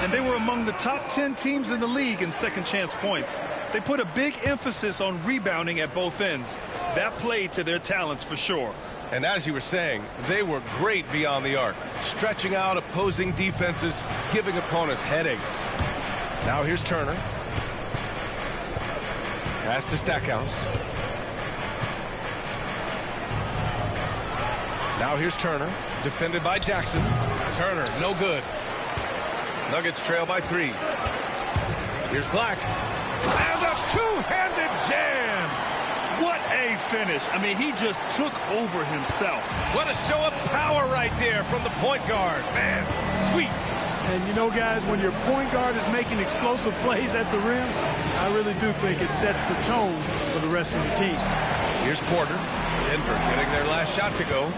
And they were among the top 10 teams in the league in second chance points. They put a big emphasis on rebounding at both ends. That played to their talents for sure. And as you were saying, they were great beyond the arc, stretching out opposing defenses, giving opponents headaches. Now here's Turner. Pass to Stackhouse. Now here's Turner, defended by Jackson. Turner, no good. Nuggets trail by 3. Here's Black. And a two-handed jam. What a finish. I mean, he just took over himself. What a show of power right there from the point guard. Man, sweet. And you know, guys, when your point guard is making explosive plays at the rim, I really do think it sets the tone for the rest of the team. Here's Porter. Denver getting their last shot to go.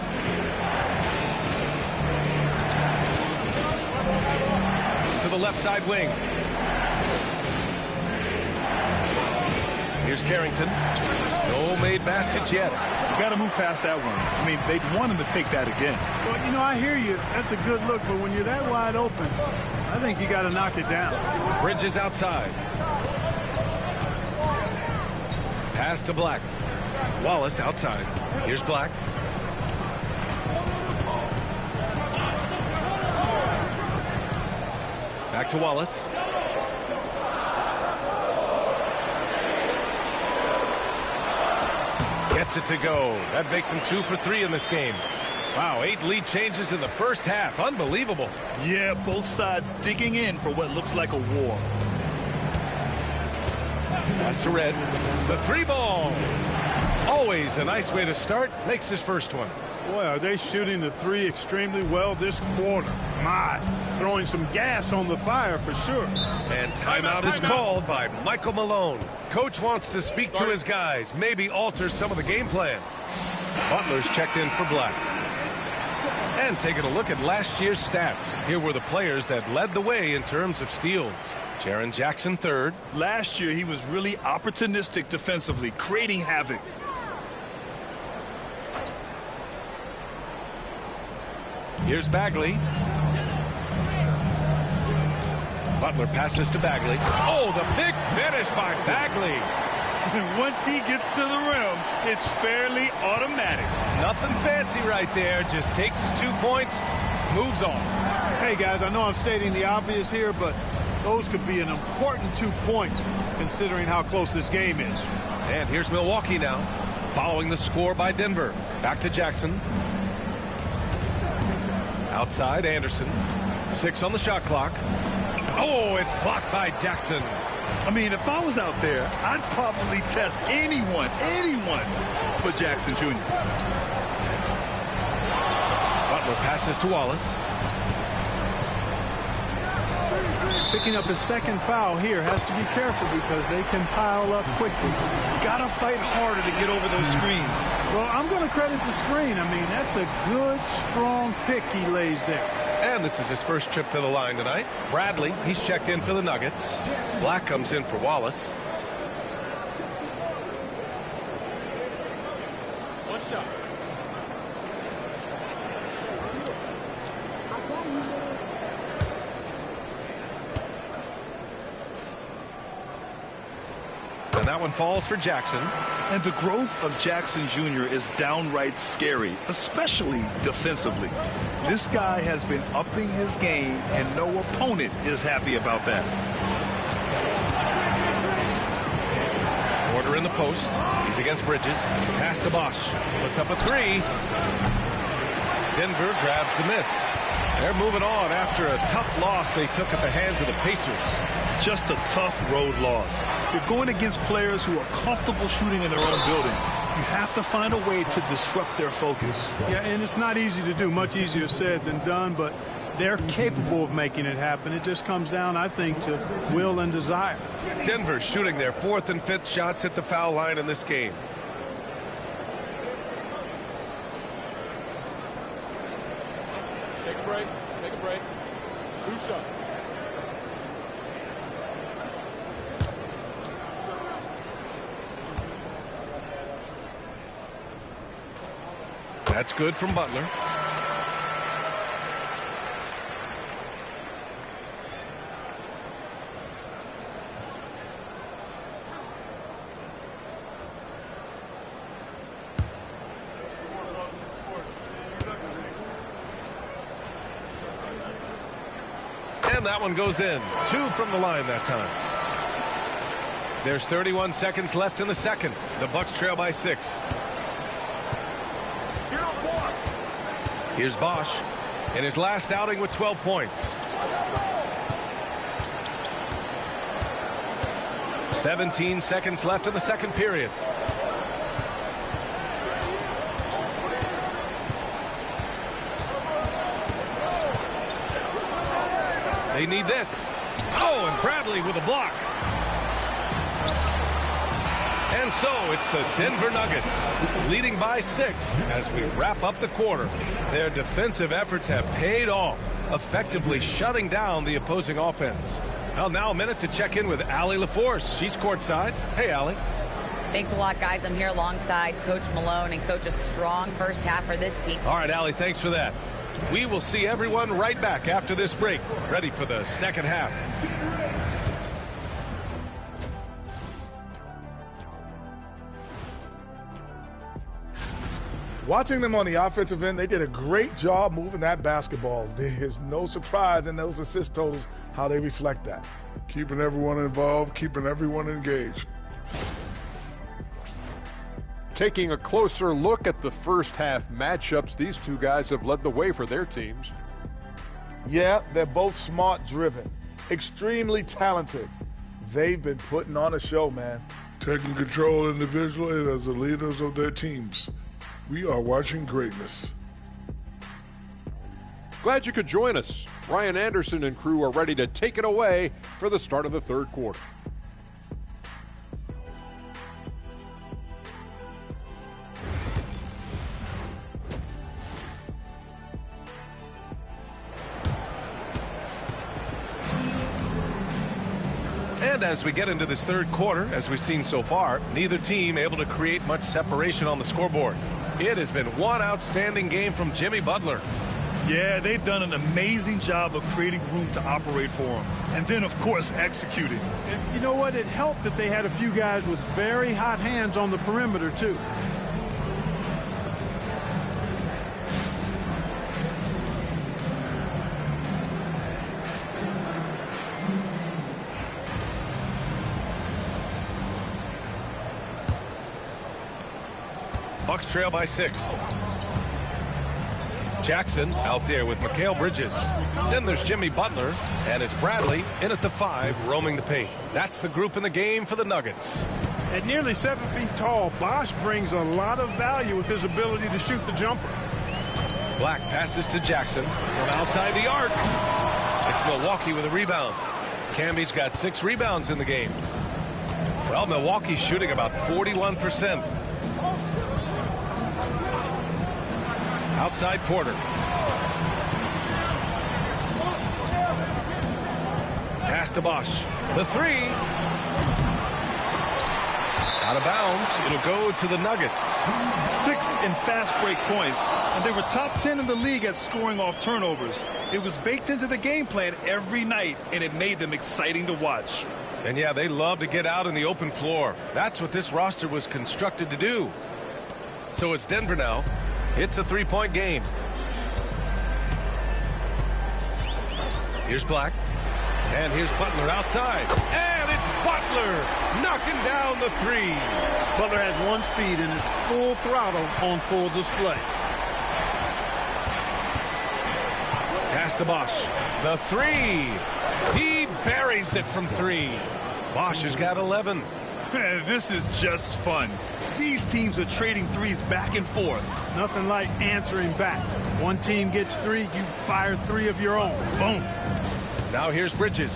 To the left side wing. Here's Carrington. No made baskets yet. You got to move past that one. I mean, they'd want him to take that again. Well, you know, I hear you. That's a good look, but when you're that wide open, I think you got to knock it down. Bridges outside. Pass to Black. Wallace outside. Here's Black. Back to Wallace. Gets it to go. That makes him 2 for 3 in this game. Wow, 8 lead changes in the first half. Unbelievable. Yeah, both sides digging in for what looks like a war. Pass to Red. The 3-ball. Always a nice way to start. Makes his first one. Boy, are they shooting the 3 extremely well this quarter. My, throwing some gas on the fire for sure. And timeout is called by Michael Malone. Coach wants to speak to his guys, maybe alter some of the game plan. Butler's checked in for Black. And taking a look at last year's stats. Here were the players that led the way in terms of steals. Jaren Jackson third. Last year, he was really opportunistic defensively, creating havoc. Here's Bagley. Butler passes to Bagley. Oh, the big finish by Bagley. And once he gets to the rim, it's fairly automatic. Nothing fancy right there. Just takes his 2 points, moves on. Hey, guys, I know I'm stating the obvious here, but those could be an important 2 points considering how close this game is. And here's Milwaukee now, following the score by Denver. Back to Jackson. Outside, Anderson. 6 on the shot clock. Oh, it's blocked by Jackson. I mean, if I was out there, I'd probably test anyone but Jackson Jr. Butler passes to Wallace. Picking up his second foul here, has to be careful because they can pile up quickly. You gotta fight harder to get over those screens. Well, I'm going to credit the screen. I mean, that's a good, strong pick he lays there. And this is his first trip to the line tonight. Bradley, he's checked in for the Nuggets. Black comes in for Wallace. One shot. And that one falls for Jackson. And the growth of Jackson Jr. is downright scary, especially defensively. This guy has been upping his game, and no opponent is happy about that. Porter in the post. He's against Bridges. Pass to Bosch. Puts up a three. Denver grabs the miss. They're moving on after a tough loss they took at the hands of the Pacers. Just a tough road loss. You're going against players who are comfortable shooting in their own building. You have to find a way to disrupt their focus. Yeah, and it's not easy to do. Much easier said than done, but they're capable of making it happen. It just comes down, I think, to will and desire. Denver shooting their 4th and 5th shots at the foul line in this game. Take a break. Take a break. 2 shots. That's good from Butler. And that one goes in. 2 from the line that time. There's 31 seconds left in the second. The Bucks trail by 6. Here's Bosch in his last outing with 12 points. 17 seconds left in the second period. They need this. Oh, and Bradley with a block. And so it's the Denver Nuggets leading by 6 as we wrap up the quarter. Their defensive efforts have paid off, effectively shutting down the opposing offense. Well, now a minute to check in with Allie LaForce. She's courtside. Hey, Allie. Thanks a lot, guys. I'm here alongside Coach Malone and Coach a strong first half for this team. All right, Allie, thanks for that. We will see everyone right back after this break, ready for the second half. Watching them on the offensive end, they did a great job moving that basketball. There's no surprise in those assist totals how they reflect that. Keeping everyone involved, keeping everyone engaged. Taking a closer look at the first half matchups, these two guys have led the way for their teams. Yeah, they're both smart-driven, extremely talented. They've been putting on a show, man. Taking control individually and as the leaders of their teams. We are watching greatness. Glad you could join us. Ryan Anderson and crew are ready to take it away for the start of the third quarter. And as we get into this third quarter, as we've seen so far, neither team able to create much separation on the scoreboard. It has been one outstanding game from Jimmy Butler. Yeah, they've done an amazing job of creating room to operate for him. And then, of course, executing. And you know what? It helped that they had a few guys with very hot hands on the perimeter, too. Bucks trail by 6. Jackson out there with Mikal Bridges. Then there's Jimmy Butler, and it's Bradley in at the 5, roaming the paint. That's the group in the game for the Nuggets. At nearly 7 feet tall, Bosch brings a lot of value with his ability to shoot the jumper. Black passes to Jackson from outside the arc. It's Milwaukee with a rebound. Camby's got 6 rebounds in the game. Well, Milwaukee's shooting about 41%. Outside Porter. Pass to Bosch. The 3. Out of bounds. It'll go to the Nuggets. 6th in fast break points. And they were top 10 in the league at scoring off turnovers. It was baked into the game plan every night, and it made them exciting to watch. And yeah, they love to get out in the open floor. That's what this roster was constructed to do. So it's Denver now. It's a 3-point game. Here's Black. And here's Butler outside. And it's Butler knocking down the 3. Butler has 1 speed and it's full throttle on full display. Pass to Bosch. The 3. He buries it from 3. Bosch has got 11. This is just fun. These teams are trading threes back and forth. Nothing like answering back. One team gets 3, you fire 3 of your own. Boom. Now here's Bridges.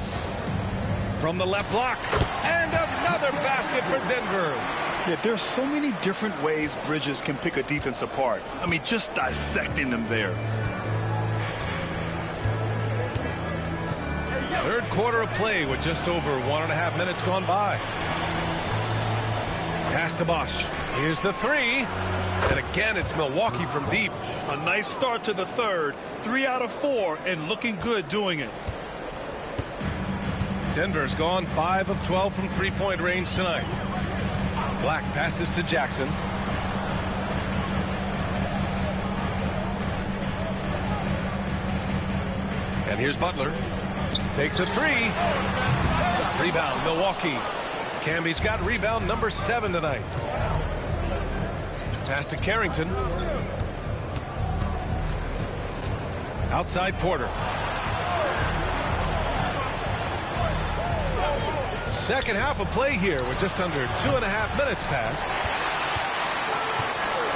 From the left block. And another basket for Denver. Yeah, there's so many different ways Bridges can pick a defense apart. I mean, just dissecting them there. Third quarter of play with just over 1.5 minutes gone by. Pass to Bosch. Here's the 3. And again, it's Milwaukee from deep. A nice start to the third. 3 out of 4 and looking good doing it. Denver's gone 5 of 12 from 3-point range tonight. Black passes to Jackson. And here's Butler. Takes a 3. Rebound, Milwaukee. Camby's got rebound number 7 tonight. Pass to Carrington. Outside Porter. Second half of play here with just under 2.5 minutes passed.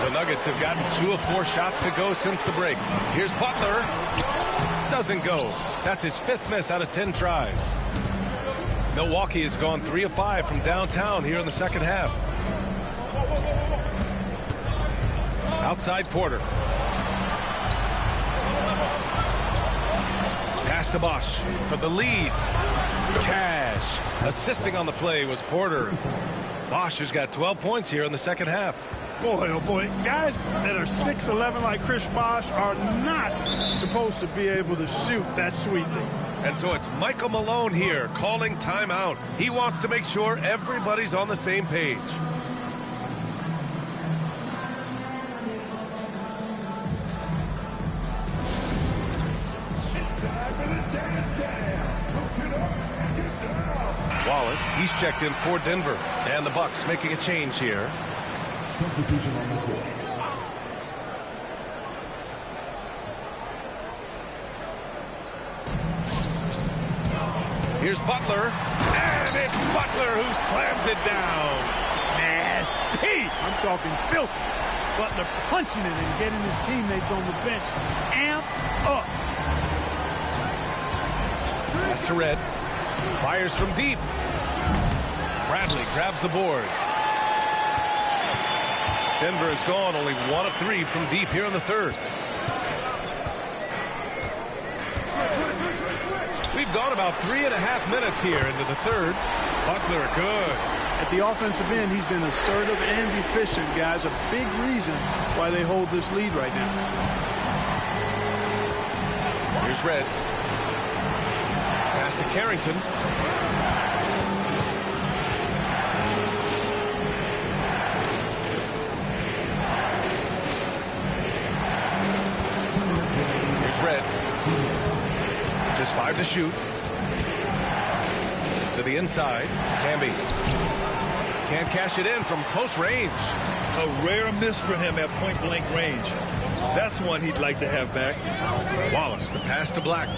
The Nuggets have gotten 2 of 4 shots to go since the break. Here's Butler. Doesn't go. That's his 5th miss out of 10 tries. Milwaukee has gone 3 of 5 from downtown here in the second half. Outside Porter. Pass to Bosch for the lead. Cash. Assisting on the play was Porter. Bosch has got 12 points here in the second half. Boy, oh boy, guys that are 6'11" like Chris Bosh are not supposed to be able to shoot that sweetly. And so it's Michael Malone here calling timeout. He wants to make sure everybody's on the same page. Wallace, he's checked in for Denver. And the Bucks making a change here. Substitution on the court. Here's Butler. And it's Butler who slams it down. Nasty. I'm talking filthy. Butler punching it and getting his teammates on the bench amped up. Pass to Red. Fires from deep. Bradley grabs the board. Denver has gone only 1 of 3 from deep here in the third. We've gone about 3.5 minutes here into the third. Butler, good. At the offensive end, he's been assertive and efficient, guys. A big reason why they hold this lead right now. Here's Red. Pass to Carrington. Here's Red. Just 5 to shoot. To the inside. Camby. Can't cash it in from close range. A rare miss for him at point-blank range. That's one he'd like to have back. Wallace, the pass to Black.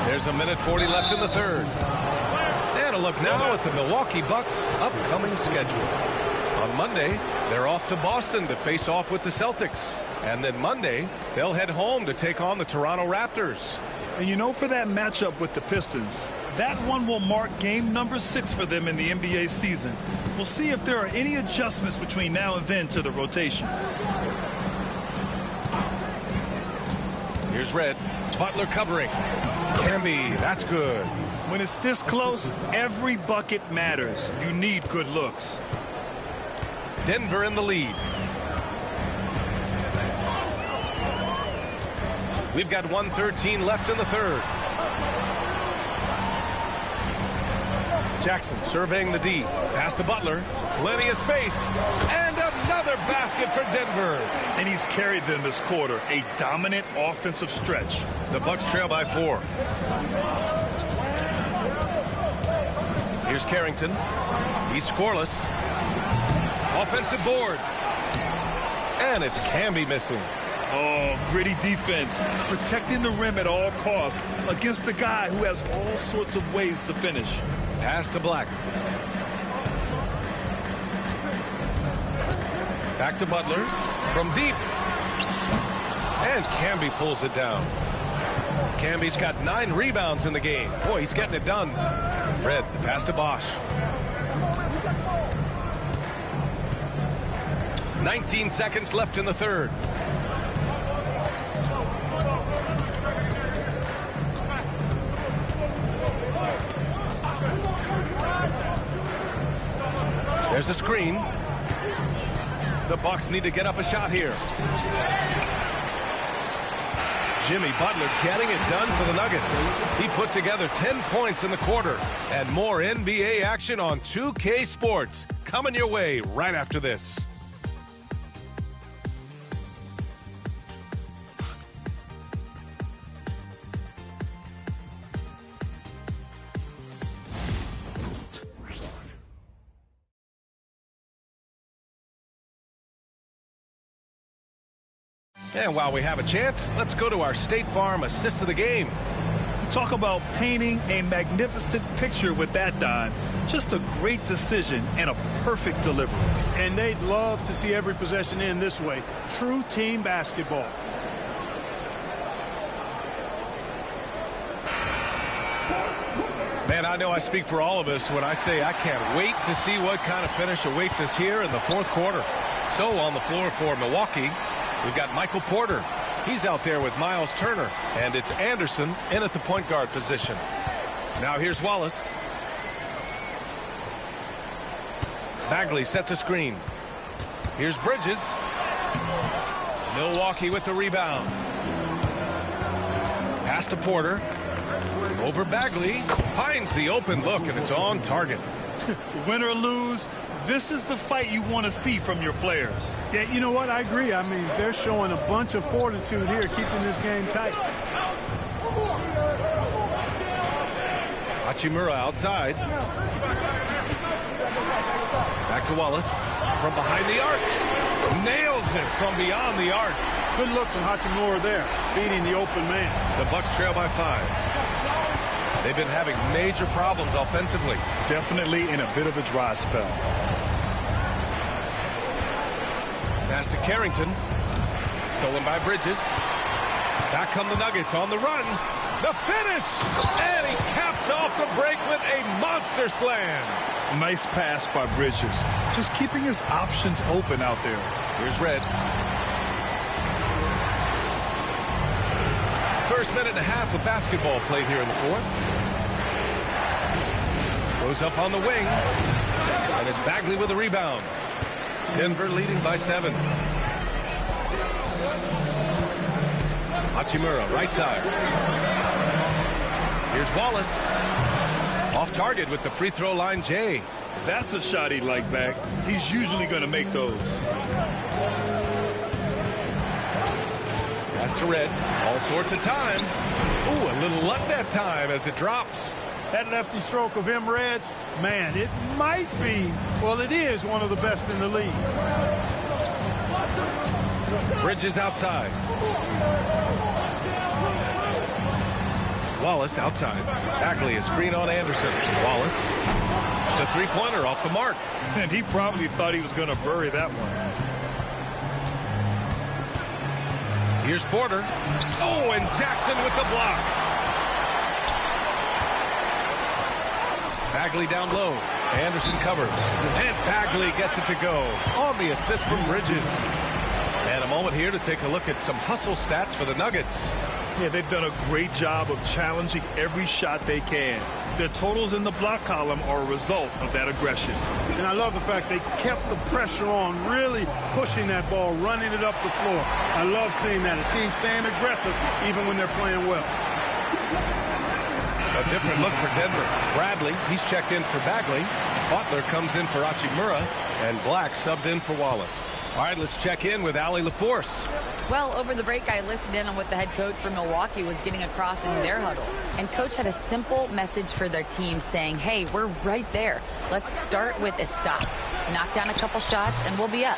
There's a minute 40 left in the third. And a look now at the Milwaukee Bucks' upcoming schedule. On Monday, they're off to Boston to face off with the Celtics. And then Monday, they'll head home to take on the Toronto Raptors. And you know, for that matchup with the Pistons, that one will mark game number 6 for them in the NBA season. We'll see if there are any adjustments between now and then to the rotation. Here's Red. Butler covering. Camby, that's good. When it's this close, every bucket matters. You need good looks. Denver in the lead. We've got 1:13 left in the third. Jackson surveying the D. Pass to Butler. Plenty of space. And another basket for Denver. And he's carried them this quarter. A dominant offensive stretch. The Bucks trail by 4. Here's Carrington. He's scoreless. Offensive board. And it's Camby missing. Oh, gritty defense. Protecting the rim at all costs against a guy who has all sorts of ways to finish. Pass to Black. Back to Butler. From deep. And Camby pulls it down. Camby's got 9 rebounds in the game. Boy, he's getting it done. Red, the pass to Bosch. 19 seconds left in the third. There's a screen. The Bucks need to get up a shot here. Jimmy Butler getting it done for the Nuggets. He put together 10 points in the quarter. And more NBA action on 2K Sports. Coming your way right after this. And while we have a chance, let's go to our State Farm assist of the game. Talk about painting a magnificent picture with that dime. Just a great decision and a perfect delivery. And they'd love to see every possession end this way. True team basketball. Man, I know I speak for all of us when I say I can't wait to see what kind of finish awaits us here in the fourth quarter. So on the floor for Milwaukee, we've got Michael Porter. He's out there with Miles Turner. And it's Anderson in at the point guard position. Now here's Wallace. Bagley sets a screen. Here's Bridges. Milwaukee with the rebound. Pass to Porter. Over Bagley. Finds the open look, and it's on target. Win or lose, this is the fight you want to see from your players. Yeah, you know what? I agree. I mean, they're showing a bunch of fortitude here, keeping this game tight. Hachimura outside. Back to Wallace. From behind the arc. Nails it from beyond the arc. Good look from Hachimura there, feeding the open man. The Bucks trail by 5. They've been having major problems offensively. Definitely in a bit of a dry spell. Pass to Carrington. Stolen by Bridges. Back come the Nuggets on the run. The finish! And he caps off the break with a monster slam. Nice pass by Bridges. Just keeping his options open out there. Here's Red. first minute and a half of basketball played here in the fourth. Goes up on the wing. And it's Bagley with a rebound. Denver leading by 7. Hachimura, right side. Here's Wallace. Off target with the free throw line, Jay. That's a shot he'd like back. He's usually going to make those. Pass to Red. All sorts of time. Ooh, a little luck that time as it drops. That lefty stroke of M. Red's, man, it might be, well, it is one of the best in the league. Bridges outside. Wallace outside. Bagley a screen on Anderson. Wallace. The three-pointer off the mark. And he probably thought he was going to bury that one. Here's Porter. Oh, and Jackson with the block. Bagley down low. Anderson covers. And Bagley gets it to go on the assist from Bridges. And a moment here to take a look at some hustle stats for the Nuggets. Yeah, they've done a great job of challenging every shot they can. Their totals in the block column are a result of that aggression. And I love the fact they kept the pressure on, really pushing that ball, running it up the floor. I love seeing that. A team staying aggressive even when they're playing well. A different look for Denver. Bradley, he's checked in for Bagley. Butler comes in for Hachimura. And Black subbed in for Wallace. All right, let's check in with Allie LaForce. Well, over the break, I listened in on what the head coach for Milwaukee was getting across in their huddle. And coach had a simple message for their team saying, hey, we're right there. Let's start with a stop. Knock down a couple shots, and we'll be up.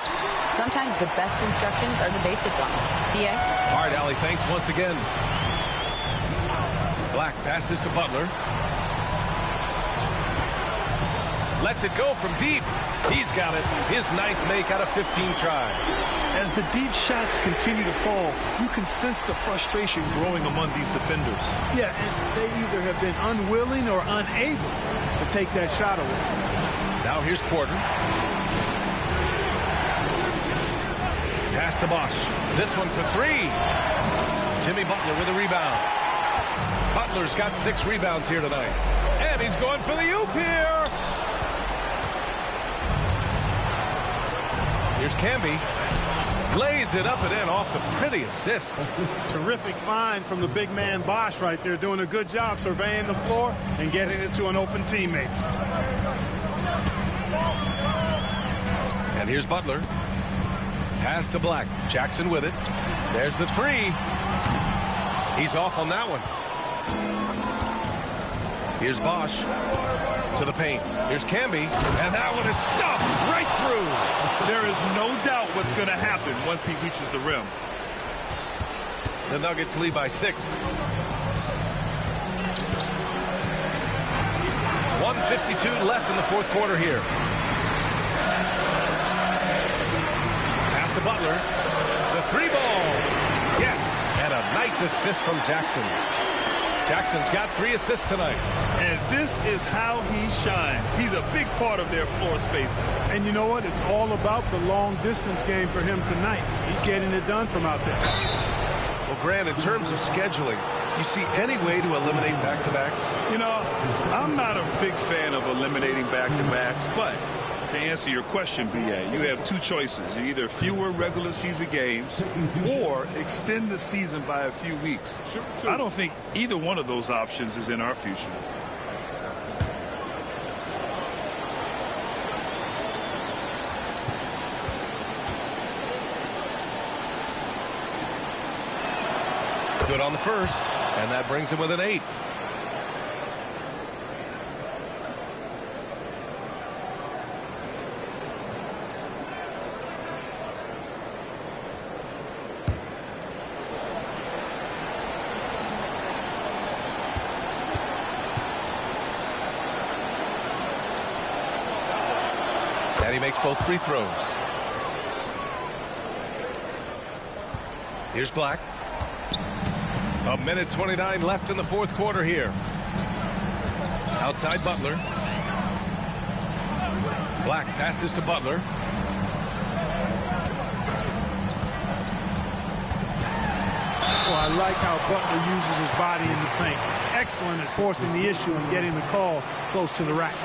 Sometimes the best instructions are the basic ones. PA? All right, Allie, thanks once again. Black passes to Butler. Lets it go from deep. He's got it. His 9th make out of 15 tries. As the deep shots continue to fall, you can sense the frustration growing among these defenders. Yeah, and they either have been unwilling or unable to take that shot away. Now here's Porter. Pass to Bosch. This one for 3. Jimmy Butler with a rebound. Butler's got 6 rebounds here tonight. And he's going for the oop here. Here's Camby. Lays it up and in off the pretty assist. Terrific find from the big man Bosch right there, doing a good job surveying the floor and getting it to an open teammate. And here's Butler. Pass to Black. Jackson with it. There's the 3. He's off on that one. Here's Bosch to the paint. Here's Camby. And that one is stuffed right through. There is no doubt what's going to happen once he reaches the rim. The Nuggets lead by 6. 1:52 left in the fourth quarter here. Pass to Butler. The 3-ball. Yes. And a nice assist from Jackson. Jackson's got 3 assists tonight. And this is how he shines. He's a big part of their floor spacing. And you know what? It's all about the long distance game for him tonight. He's getting it done from out there. Well, Grant, in terms of scheduling, you see any way to eliminate back-to-backs? You know, I'm not a big fan of eliminating back-to-backs, but to answer your question, B.A., you have 2 choices. Either fewer regular season games or extend the season by a few weeks. I don't think either one of those options is in our future. Good on the first, and that brings him with an 8. And he makes both free throws. Here's Black. 1:29 left in the fourth quarter here. Outside Butler. Black passes to Butler. Well, I like how Butler uses his body in the paint. Excellent at forcing the issue and getting the call close to the rack.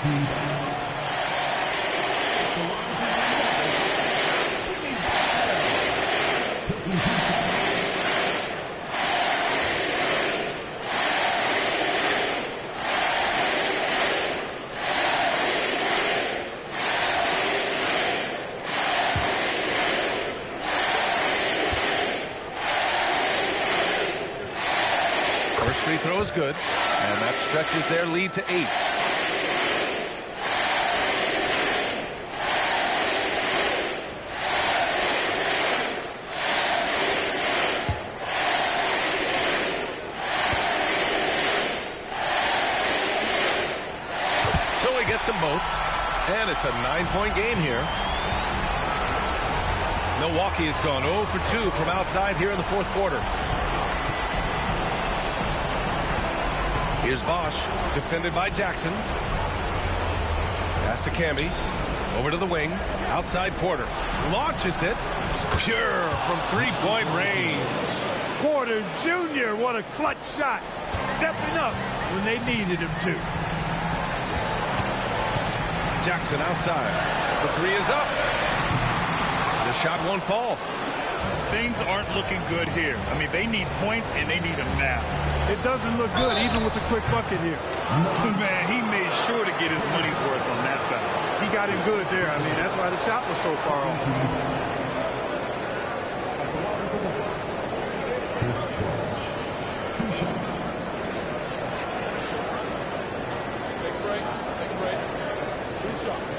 First free throw is good, and that stretches their lead to 8. So he gets them both, and it's a 9-point game here. Milwaukee has gone 0 for 2 from outside here in the fourth quarter. Here's Bosch, defended by Jackson. Pass to Camby. Over to the wing. Outside Porter. Launches it. Pure from three-point range. Porter Jr., what a clutch shot. Stepping up when they needed him to. Jackson outside. The three is up. The shot won't fall. Things aren't looking good here. I mean, they need points, and they need them now. It doesn't look good, even with a quick bucket here. Man, he made sure to get his money's worth on that foul. He got him good there. I mean, that's why the shot was so far off. Take a break. Take a break. 2 shots.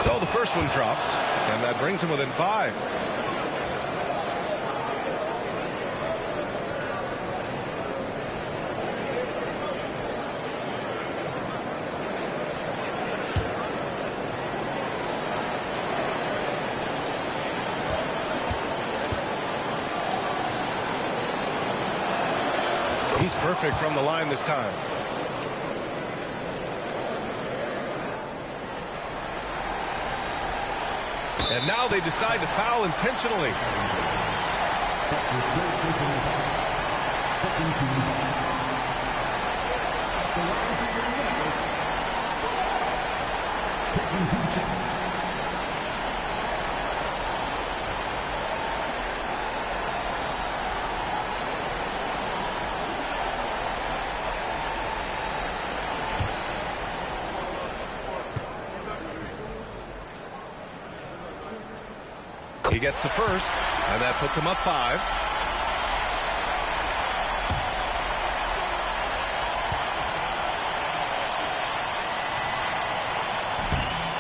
So the first one drops, and that brings him within 5. He's perfect from the line this time. And now they decide to foul intentionally. He gets the first, and that puts him up 5.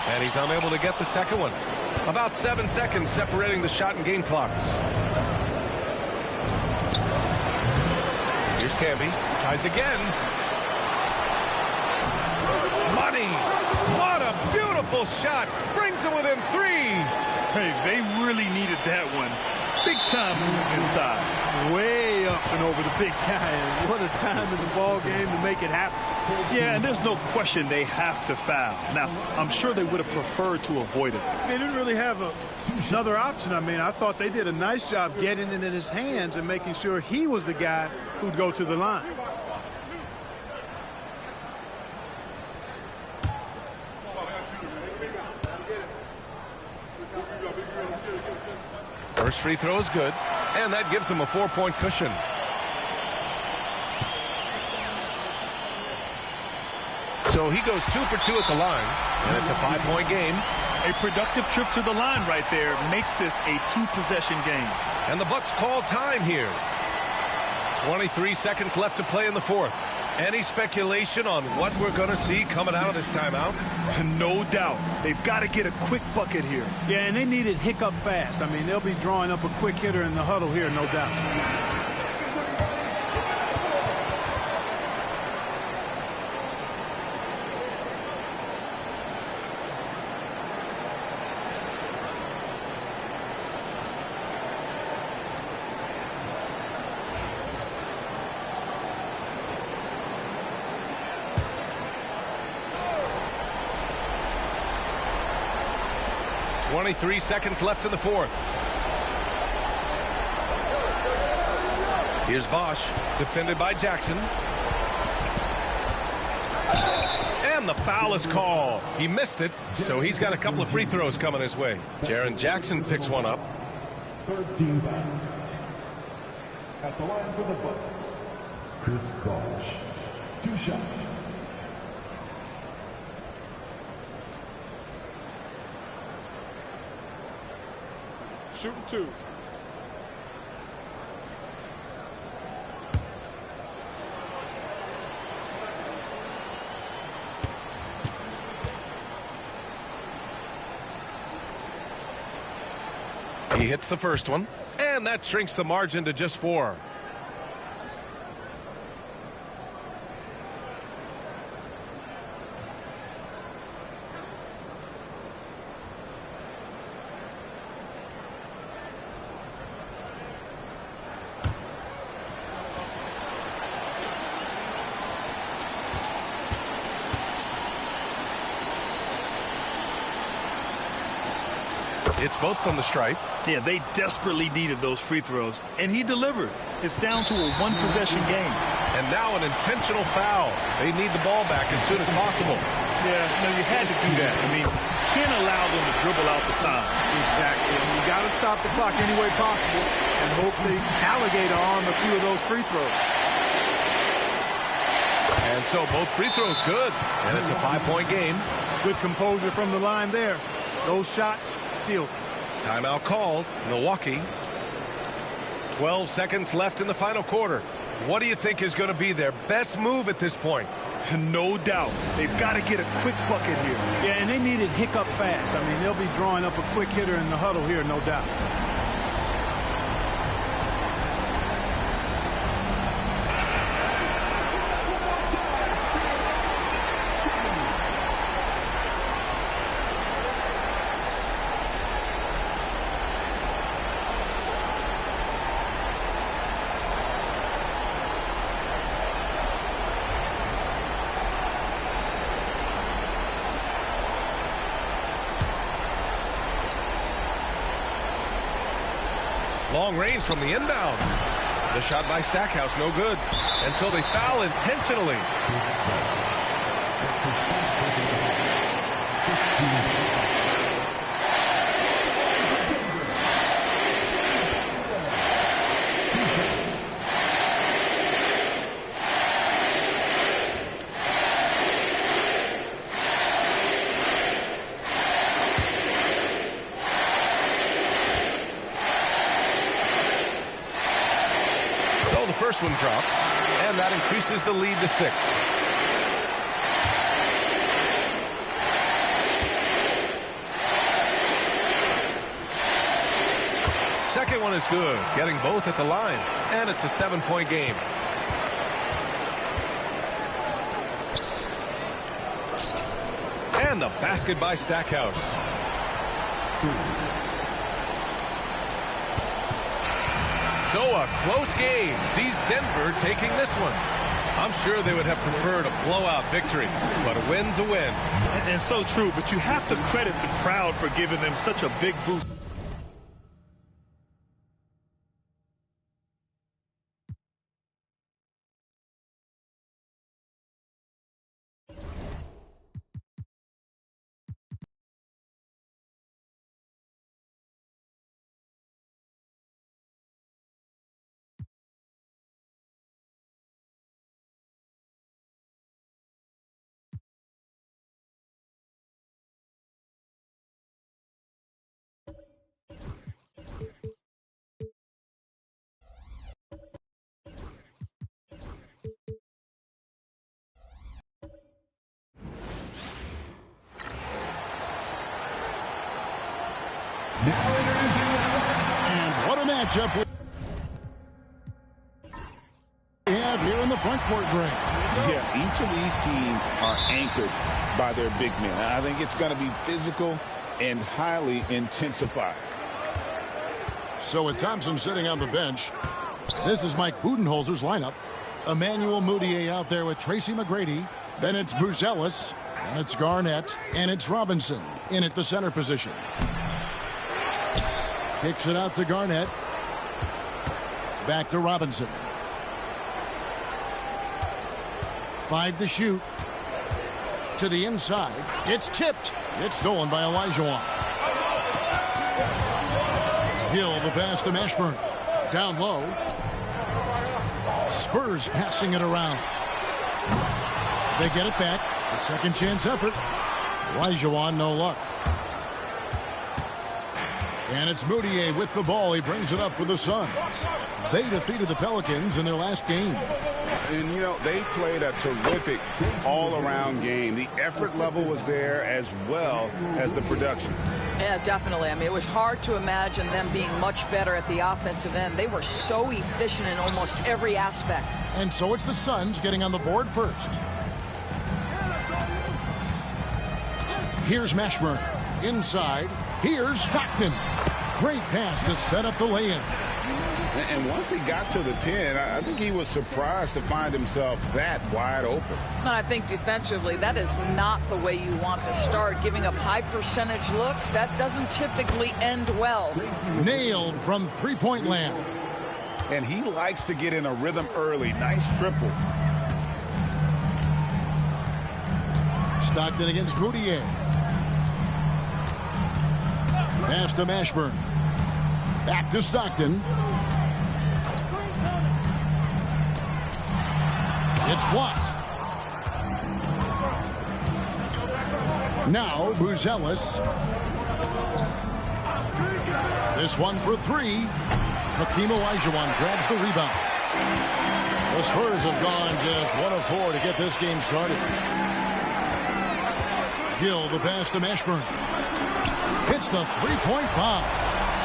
And he's unable to get the second one. About 7 seconds separating the shot and game clocks. Here's Camby. Tries again. Money. What a beautiful shot. Brings him within 3. Hey, they really needed that one. Big time move inside. Way up and over the big guy. And what a time in the ball game to make it happen. Yeah, and there's no question they have to foul. Now, I'm sure they would have preferred to avoid it. They didn't really have another option. I mean, I thought they did a nice job getting it in his hands and making sure he was the guy who'd go to the line. First free throw is good, and that gives him a 4-point cushion. So he goes 2 for 2 at the line, and it's a 5-point game. A productive trip to the line right there makes this a 2-possession game. And the Bucks call time here. 23 seconds left to play in the fourth. Any speculation on what we're going to see coming out of this timeout? No doubt. They've got to get a quick bucket here. Yeah, and they need it hiccup fast. I mean, they'll be drawing up a quick hitter in the huddle here, no doubt. 23 seconds left in the fourth. Here's Bosch, defended by Jackson. And the foul is called. He missed it, so he's got a couple of free throws coming his way. Jaren Jackson picks one up. 13 foul. At the line for the Bucks, Chris Bosch. 2 shots. Shooting 2. He hits the first one, and that shrinks the margin to just 4. It's both from the stripe. Yeah, they desperately needed those free throws, and he delivered. It's down to a one-possession game. And now an intentional foul. They need the ball back as soon as possible. Yeah, no, you had to do that. I mean, you can't allow them to dribble out the time. Exactly. And you got to stop the clock any way possible and hope the alligator arm a few of those free throws. And so both free throws good. And it's a 5-point game. Good composure from the line there. Those shots sealed. Timeout called. Milwaukee. 12 seconds left in the final quarter. What do you think is going to be their best move at this point? No doubt. They've got to get a quick bucket here. Yeah, and they need it hiccup fast. I mean, they'll be drawing up a quick hitter in the huddle here, no doubt. Long range from the inbound. The shot by Stackhouse, no good. And so they foul intentionally. First one drops, and that increases the lead to 6. Second one is good, getting both at the line, and it's a 7-point game. And the basket by Stackhouse. So a close game sees Denver taking this one. I'm sure they would have preferred a blowout victory, but a win's a win. And so true, but you have to credit the crowd for giving them such a big boost. And what a matchup we have here in the front court, Greg. Yeah, each of these teams are anchored by their big men. I think it's going to be physical and highly intensified. So with Thompson sitting on the bench, this is Mike Budenholzer's lineup. Emmanuel Mudiay out there with Tracy McGrady. Then it's Bruce Ellis, and it's Garnett, and it's Robinson in at the center position. Kicks it out to Garnett. Back to Robinson. 5 to shoot. To the inside. It's tipped. It's stolen by Olajuwon. Gill the pass to Mashburn. Down low. Spurs passing it around. They get it back. A second chance effort. Olajuwon, no luck. And it's Moutier with the ball. He brings it up for the Suns. They defeated the Pelicans in their last game. And, you know, they played a terrific all-around game. The effort level was there as well as the production. Yeah, definitely. I mean, it was hard to imagine them being much better at the offensive end. They were so efficient in almost every aspect. And so it's the Suns getting on the board first. Here's Mashburn. Inside. Here's Stockton. Great pass to set up the lay-in. And once he got to the 10, I think he was surprised to find himself that wide open. I think defensively, that is not the way you want to start. Giving up high percentage looks, that doesn't typically end well. Nailed from three-point land. And he likes to get in a rhythm early. Nice triple. Stockton against Moutier. Pass to Mashburn. Back to Stockton. It's blocked. Now Buzelis. This one for three. Hakeem Olajuwon grabs the rebound. The Spurs have gone just 1 of 4 to get this game started. Gill the pass to Mashburn. Hits the three-point bomb.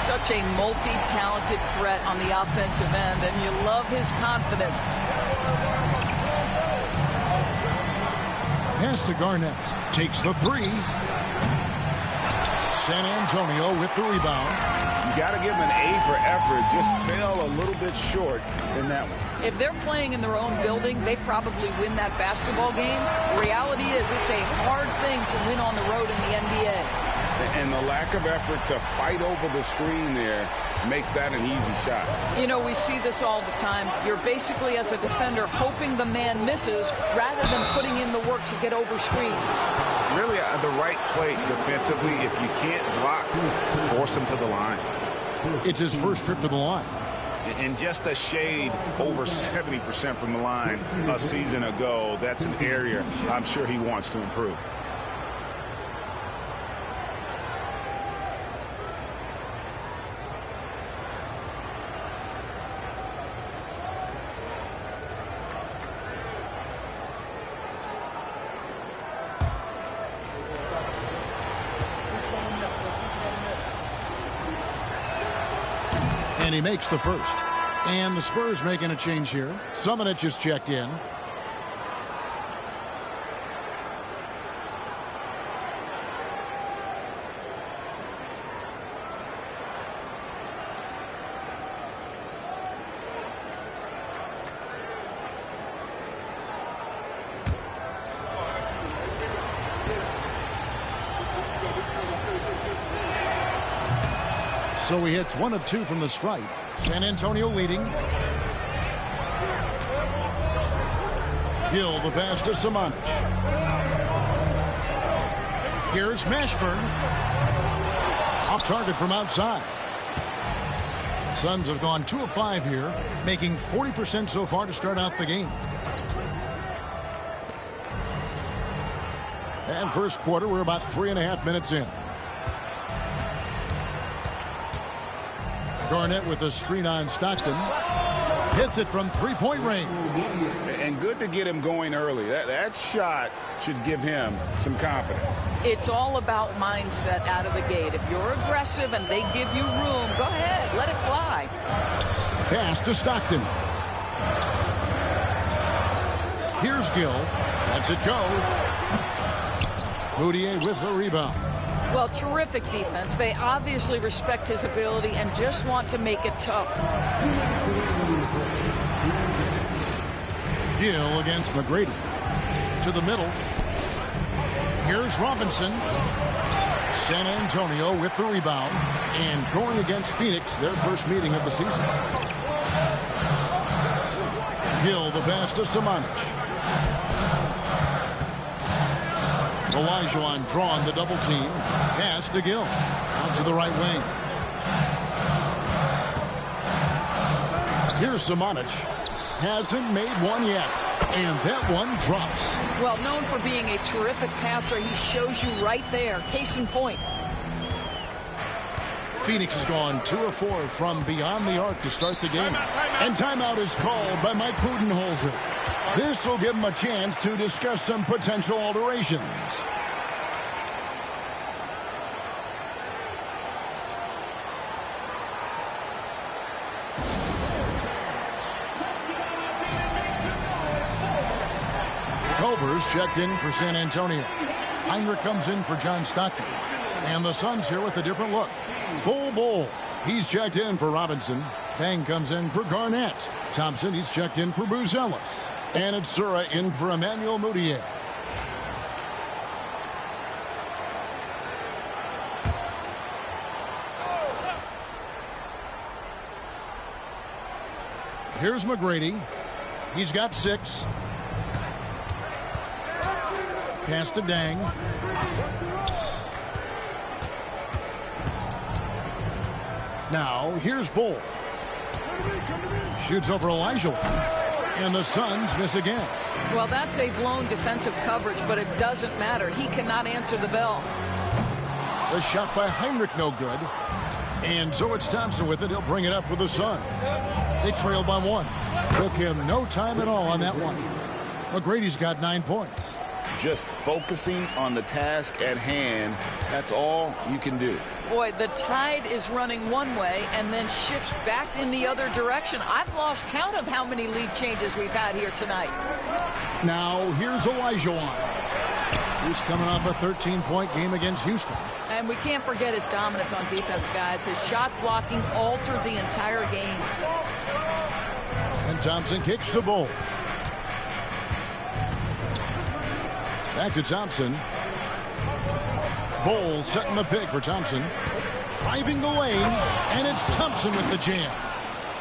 Such a multi-talented threat on the offensive end, and you love his confidence. Pass to Garnett. Takes the three. San Antonio with the rebound. You got to give him an A for effort. Just fell a little bit short in that one. If they're playing in their own building, they probably win that basketball game. The reality is it's a hard thing to win on the road in the NBA. And the lack of effort to fight over the screen there makes that an easy shot. You know, we see this all the time. You're basically, as a defender, hoping the man misses rather than putting in the work to get over screens. Really, the right play defensively. If you can't block, force him to the line. It's his first trip to the line. And just a shade over 70% from the line a season ago. That's an area I'm sure he wants to improve. And he makes the first. And the Spurs making a change here. Summonich is checked in. So he hits 1 of 2 from the stripe. San Antonio leading. Gill the pass to Summonich. Here's Mashburn. Off target from outside. Suns have gone 2 of 5 here, making 40% so far to start out the game. And first quarter, we're about 3.5 minutes in. Garnett with a screen on Stockton. Hits it from three-point range. And good to get him going early. That shot should give him some confidence. It's all about mindset out of the gate. If you're aggressive and they give you room, go ahead, let it fly. Pass to Stockton. Here's Gill. Lets it go. Moutier with the rebound. Well, terrific defense. They obviously respect his ability and just want to make it tough. Gill against McGrady. To the middle. Here's Robinson. San Antonio with the rebound and going against Phoenix, their first meeting of the season. Gill, the pass to Samanic. Olajuwon drawn the double team. Pass to Gill. Out to the right wing. Here's Samanic. Hasn't made one yet. And that one drops. Well, known for being a terrific passer, he shows you right there. Case in point. Phoenix has gone 2 of 4 from beyond the arc to start the game. And timeout is called by Mike Budenholzer. This will give him a chance to discuss some potential alterations. Culver's checked in for San Antonio. Heinrich comes in for John Stockton. And the Suns here with a different look. Bull. He's checked in for Robinson. Bang comes in for Garnett. Thompson, he's checked in for Buzelis. And it's Sura in for Emmanuel Mudiay. Here's McGrady. He's got 6. Pass to Dang. Now, here's Bull. Shoots over Olajuwon. And the Suns miss again. Well, that's a blown defensive coverage, but it doesn't matter. He cannot answer the bell. The shot by Heinrich, no good. And so it's Thompson with it. He'll bring it up for the Suns. They trailed by 1. Took him no time at all on that one. McGrady's got 9 points. Just focusing on the task at hand, that's all you can do. Boy, the tide is running one way and then shifts back in the other direction. I've lost count of how many lead changes we've had here tonight. Now, here's Olajuwon. He's coming off a 13-point game against Houston. And we can't forget his dominance on defense, guys. His shot blocking altered the entire game. And Thompson kicks the Bull. Back to Thompson. Bull setting the pick for Thompson. Driving the lane, and it's Thompson with the jam.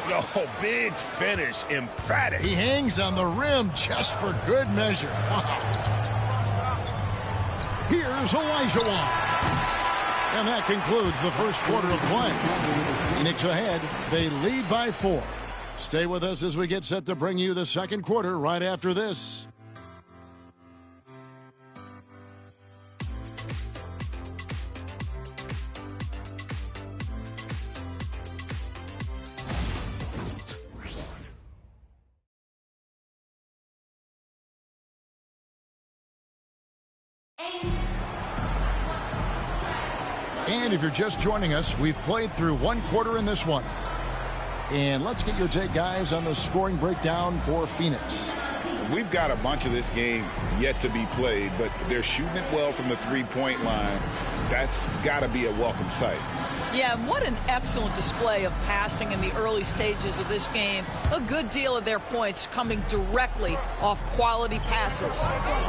Oh, big finish, emphatic. He hangs on the rim just for good measure. Wow. Here's Olajuwon. And that concludes the first quarter of play. Phoenix ahead. They lead by 4. Stay with us as we get set to bring you the second quarter right after this. And if you're just joining us, we've played through 1 quarter in this one. And let's get your take, guys, on the scoring breakdown for Phoenix. We've got a bunch of this game yet to be played, but they're shooting it well from the three-point line. That's got to be a welcome sight. Yeah, and what an excellent display of passing in the early stages of this game. A good deal of their points coming directly off quality passes.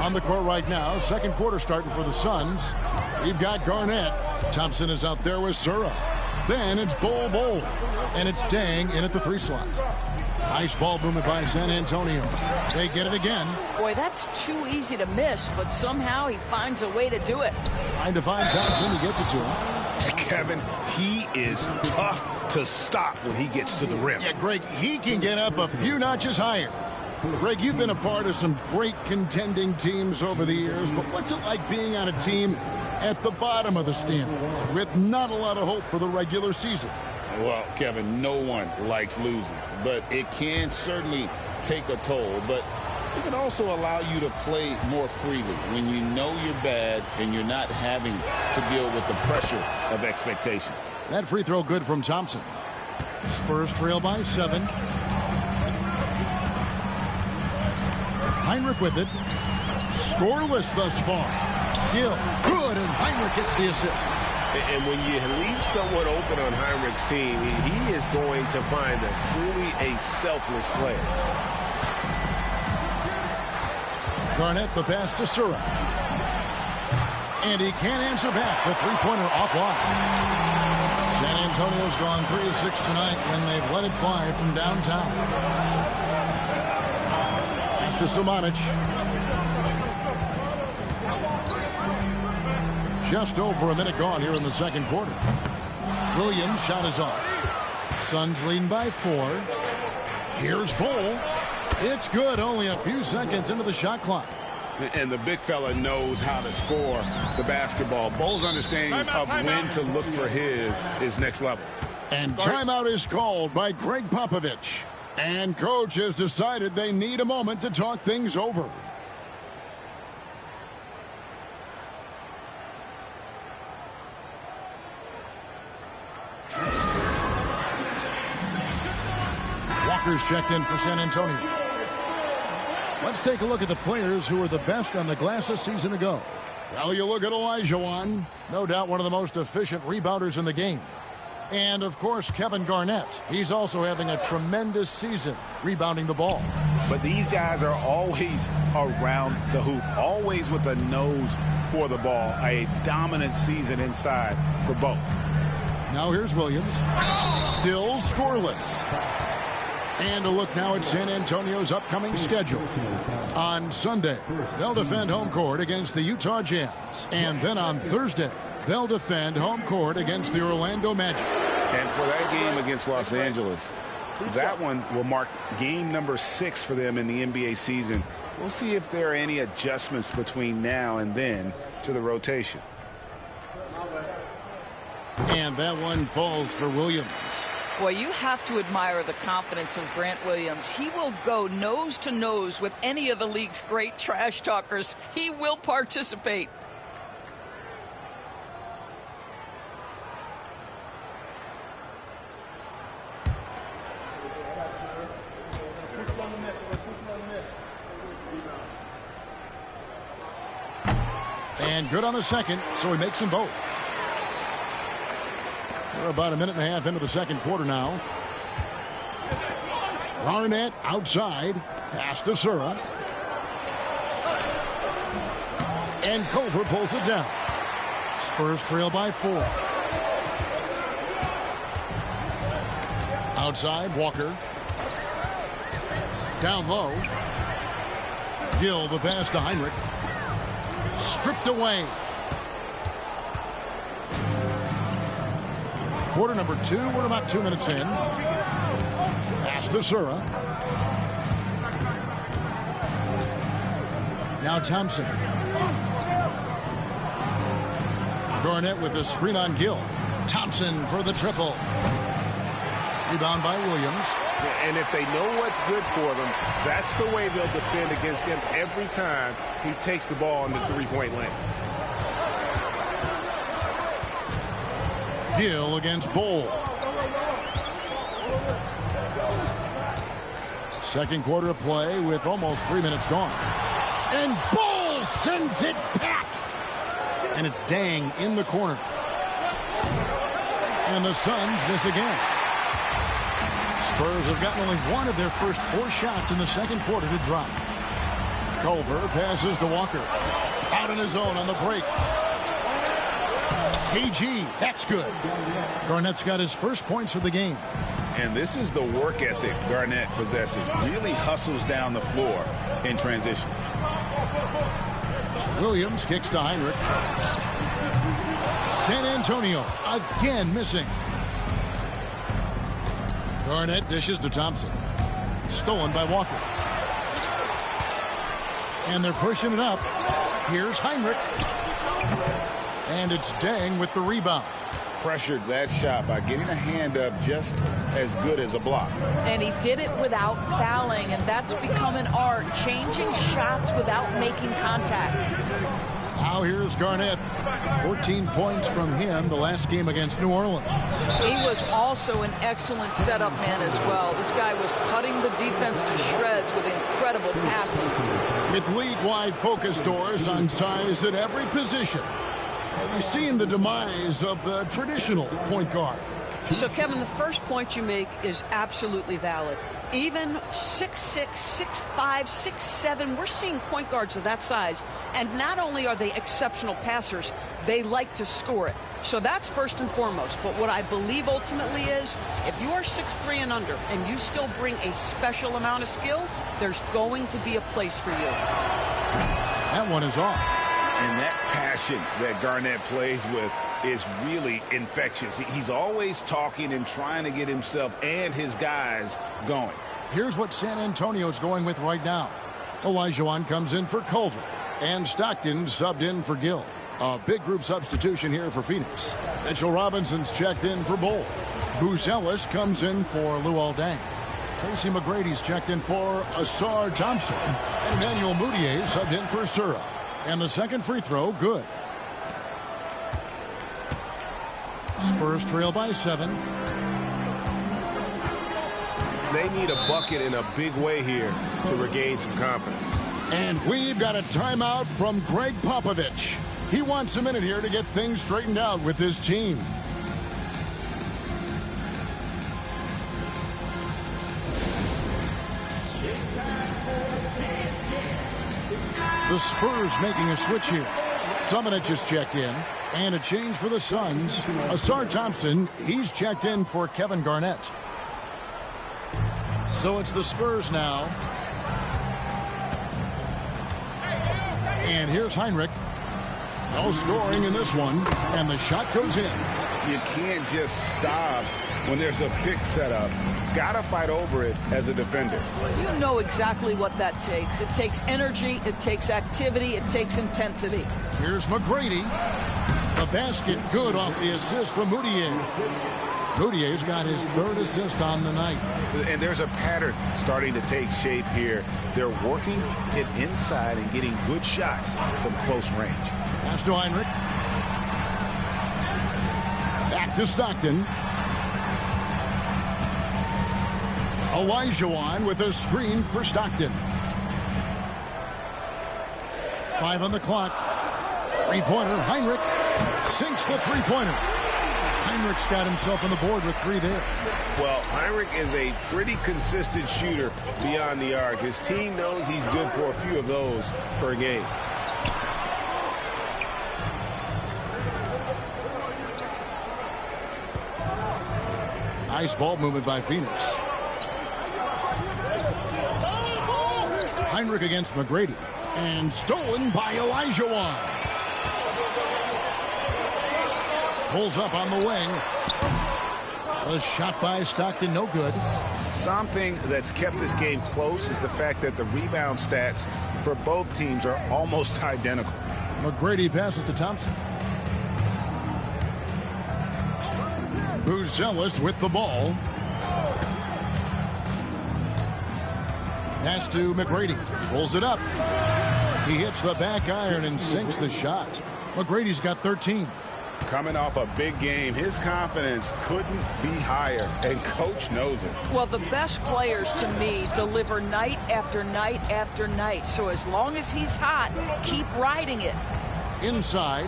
On the court right now, second quarter starting for the Suns. We've got Garnett. Thompson is out there with Sura. Then it's Bull. And it's Dang in at the 3 slot. Nice ball movement by San Antonio. They get it again. Boy, that's too easy to miss, but somehow he finds a way to do it. Trying to find Thompson. He gets it to him. Kevin, he is tough to stop when he gets to the rim. Yeah, Greg, he can get up a few notches higher. Greg, you've been a part of some great contending teams over the years, but what's it like being on a team at the bottom of the standings with not a lot of hope for the regular season? Well, Kevin, no one likes losing, but it can certainly take a toll. But it can also allow you to play more freely when you know you're bad and you're not having to deal with the pressure of expectations. That free throw good from Thompson. Spurs trail by 7. Heinrich with it. Scoreless thus far. Gill, good, and Heinrich gets the assist. And when you leave someone open on Heinrich's team, he is going to find that truly a selfless player. Garnett the pass to Sura. And he can't answer back. The three-pointer offline. San Antonio's gone 3 of 6 tonight when they've let it fly from downtown. Pass to Samanic. Just over a minute gone here in the second quarter. Williams' shot is off. Suns leading by 4. Here's Bull. It's good. Only a few seconds into the shot clock. And the big fella knows how to score the basketball. Bull's understanding of when to look for his next level. And timeout is called by Greg Popovich. And coach has decided they need a moment to talk things over. Walker's checked in for San Antonio. Let's take a look at the players who were the best on the glass a season ago. Well, you look at Olajuwon, no doubt one of the most efficient rebounders in the game. And, of course, Kevin Garnett. He's also having a tremendous season rebounding the ball. But these guys are always around the hoop, always with a nose for the ball. A dominant season inside for both. Now here's Williams. Still scoreless. And a look now at San Antonio's upcoming schedule. On Sunday, they'll defend home court against the Utah Jazz. And then on Thursday, they'll defend home court against the Orlando Magic. And for that game against Los Angeles, that one will mark game number 6 for them in the NBA season. We'll see if there are any adjustments between now and then to the rotation. And that one falls for Williams. Boy, you have to admire the confidence of Grant Williams. He will go nose to nose with any of the league's great trash talkers. He will participate. And good on the second, so he makes them both. We're about a minute and a half into the second quarter now. Garnett outside. Pass to Sura. And Culver pulls it down. Spurs trail by 4. Outside, Walker. Down low. Gill the pass to Heinrich. Stripped away. Quarter number 2. We're about 2 minutes in. Pass to Sura. Now Thompson. Garnett with a screen on Gill. Thompson for the triple. Rebound by Williams. And if they know what's good for them, that's the way they'll defend against him every time he takes the ball in the three-point lane. Gill against Bull. Second quarter of play with almost 3 minutes gone. And Bull sends it back. And it's Dang in the corner. And the Suns miss again. Spurs have gotten only one of their first 4 shots in the second quarter to drop. Culver passes to Walker. Out on his own on the break. KG, that's good. Garnett's got his first points of the game. And this is the work ethic Garnett possesses. Really hustles down the floor in transition. Williams kicks to Heinrich. San Antonio again missing. Garnett dishes to Thompson. Stolen by Walker. And they're pushing it up. Here's Heinrich. And it's Dang with the rebound. Pressured that shot by getting a hand up just as good as a block. And he did it without fouling, and that's become an art, changing shots without making contact. Now here's Garnett. 14 points from him the last game against New Orleans. He was also an excellent setup man as well. This guy was cutting the defense to shreds with incredible passing. With league-wide focus doors on size at every position, we've seen the demise of the traditional point guard. So, Kevin, the first point you make is absolutely valid. Even 6'6", 6'5", 6'7", we're seeing point guards of that size. And not only are they exceptional passers, they like to score it. So that's first and foremost. But what I believe ultimately is, if you are 6'3" and under, and you still bring a special amount of skill, there's going to be a place for you. That one is off. And that passion that Garnett plays with is really infectious. He's always talking and trying to get himself and his guys going. Here's what San Antonio's going with right now. Olajuwon comes in for Culver, and Stockton subbed in for Gill. A big group substitution here for Phoenix. Mitchell Robinson's checked in for Bull. Buzelis comes in for Luol Deng. Tracy McGrady's checked in for Asar Thompson. And Emmanuel Mudiay subbed in for Sura. And the second free throw, good. Spurs trail by 7. They need a bucket in a big way here to regain some confidence. And we've got a timeout from Greg Popovich. He wants a minute here to get things straightened out with his team. The Spurs making a switch here. Summonich is checked in. And a change for the Suns. Asar Thompson, he's checked in for Kevin Garnett. So it's the Spurs now. And here's Heinrich. No scoring in this one. And the shot goes in. You can't just stop when there's a pick set up. Gotta fight over it as a defender. You know exactly what that takes. It takes energy, it takes activity, it takes intensity. Here's McGrady. The basket good off the assist from Mudiay. Mudiyay's got his third assist on the night. And there's a pattern starting to take shape here. They're working it inside and getting good shots from close range. Pass to Heinrich. Back to Stockton. Olajuwon with a screen for Stockton. 5 on the clock. Three-pointer. Heinrich sinks the three-pointer. Heinrich's got himself on the board with 3 there. Well, Heinrich is a pretty consistent shooter beyond the arc. His team knows he's good for a few of those per game. Nice ball movement by Phoenix. Heinrich against McGrady. And stolen by Olajuwon. Pulls up on the wing. A shot by Stockton, no good. Something that's kept this game close is the fact that the rebound stats for both teams are almost identical. McGrady passes to Thompson. Buzelis with the ball. Pass to McGrady. Pulls it up. He hits the back iron and sinks the shot. McGrady's got 13. Coming off a big game, his confidence couldn't be higher, and coach knows it. Well, the best players to me deliver night after night after night. So as long as he's hot, keep riding it. Inside.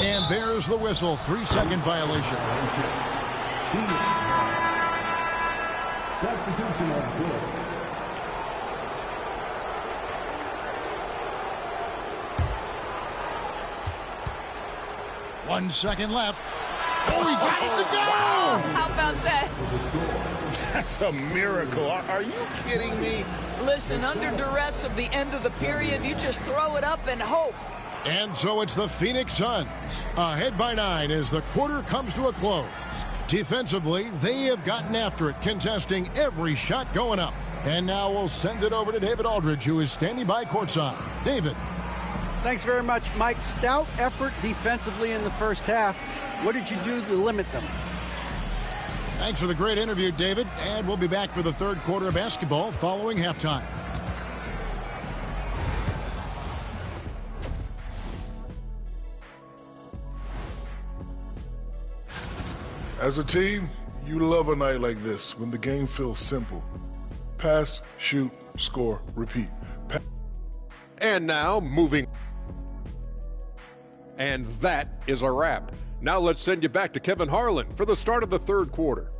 And there's the whistle. 3-second violation. Substitution of Good. 1 second left. Oh, he got it to go! How about that? That's a miracle. Are you kidding me? Listen, under duress of the end of the period, you just throw it up and hope. And so it's the Phoenix Suns, ahead by 9 as the quarter comes to a close. Defensively, they have gotten after it, contesting every shot going up. And now we'll send it over to David Aldridge, who is standing by courtside. David. Thanks very much, Mike. Stout effort defensively in the first half. What did you do to limit them? Thanks for the great interview, David. And we'll be back for the third quarter of basketball following halftime. As a team, you love a night like this when the game feels simple. Pass, shoot, score, repeat. And now, moving. And that is a wrap. Now let's send you back to Kevin Harlan for the start of the third quarter.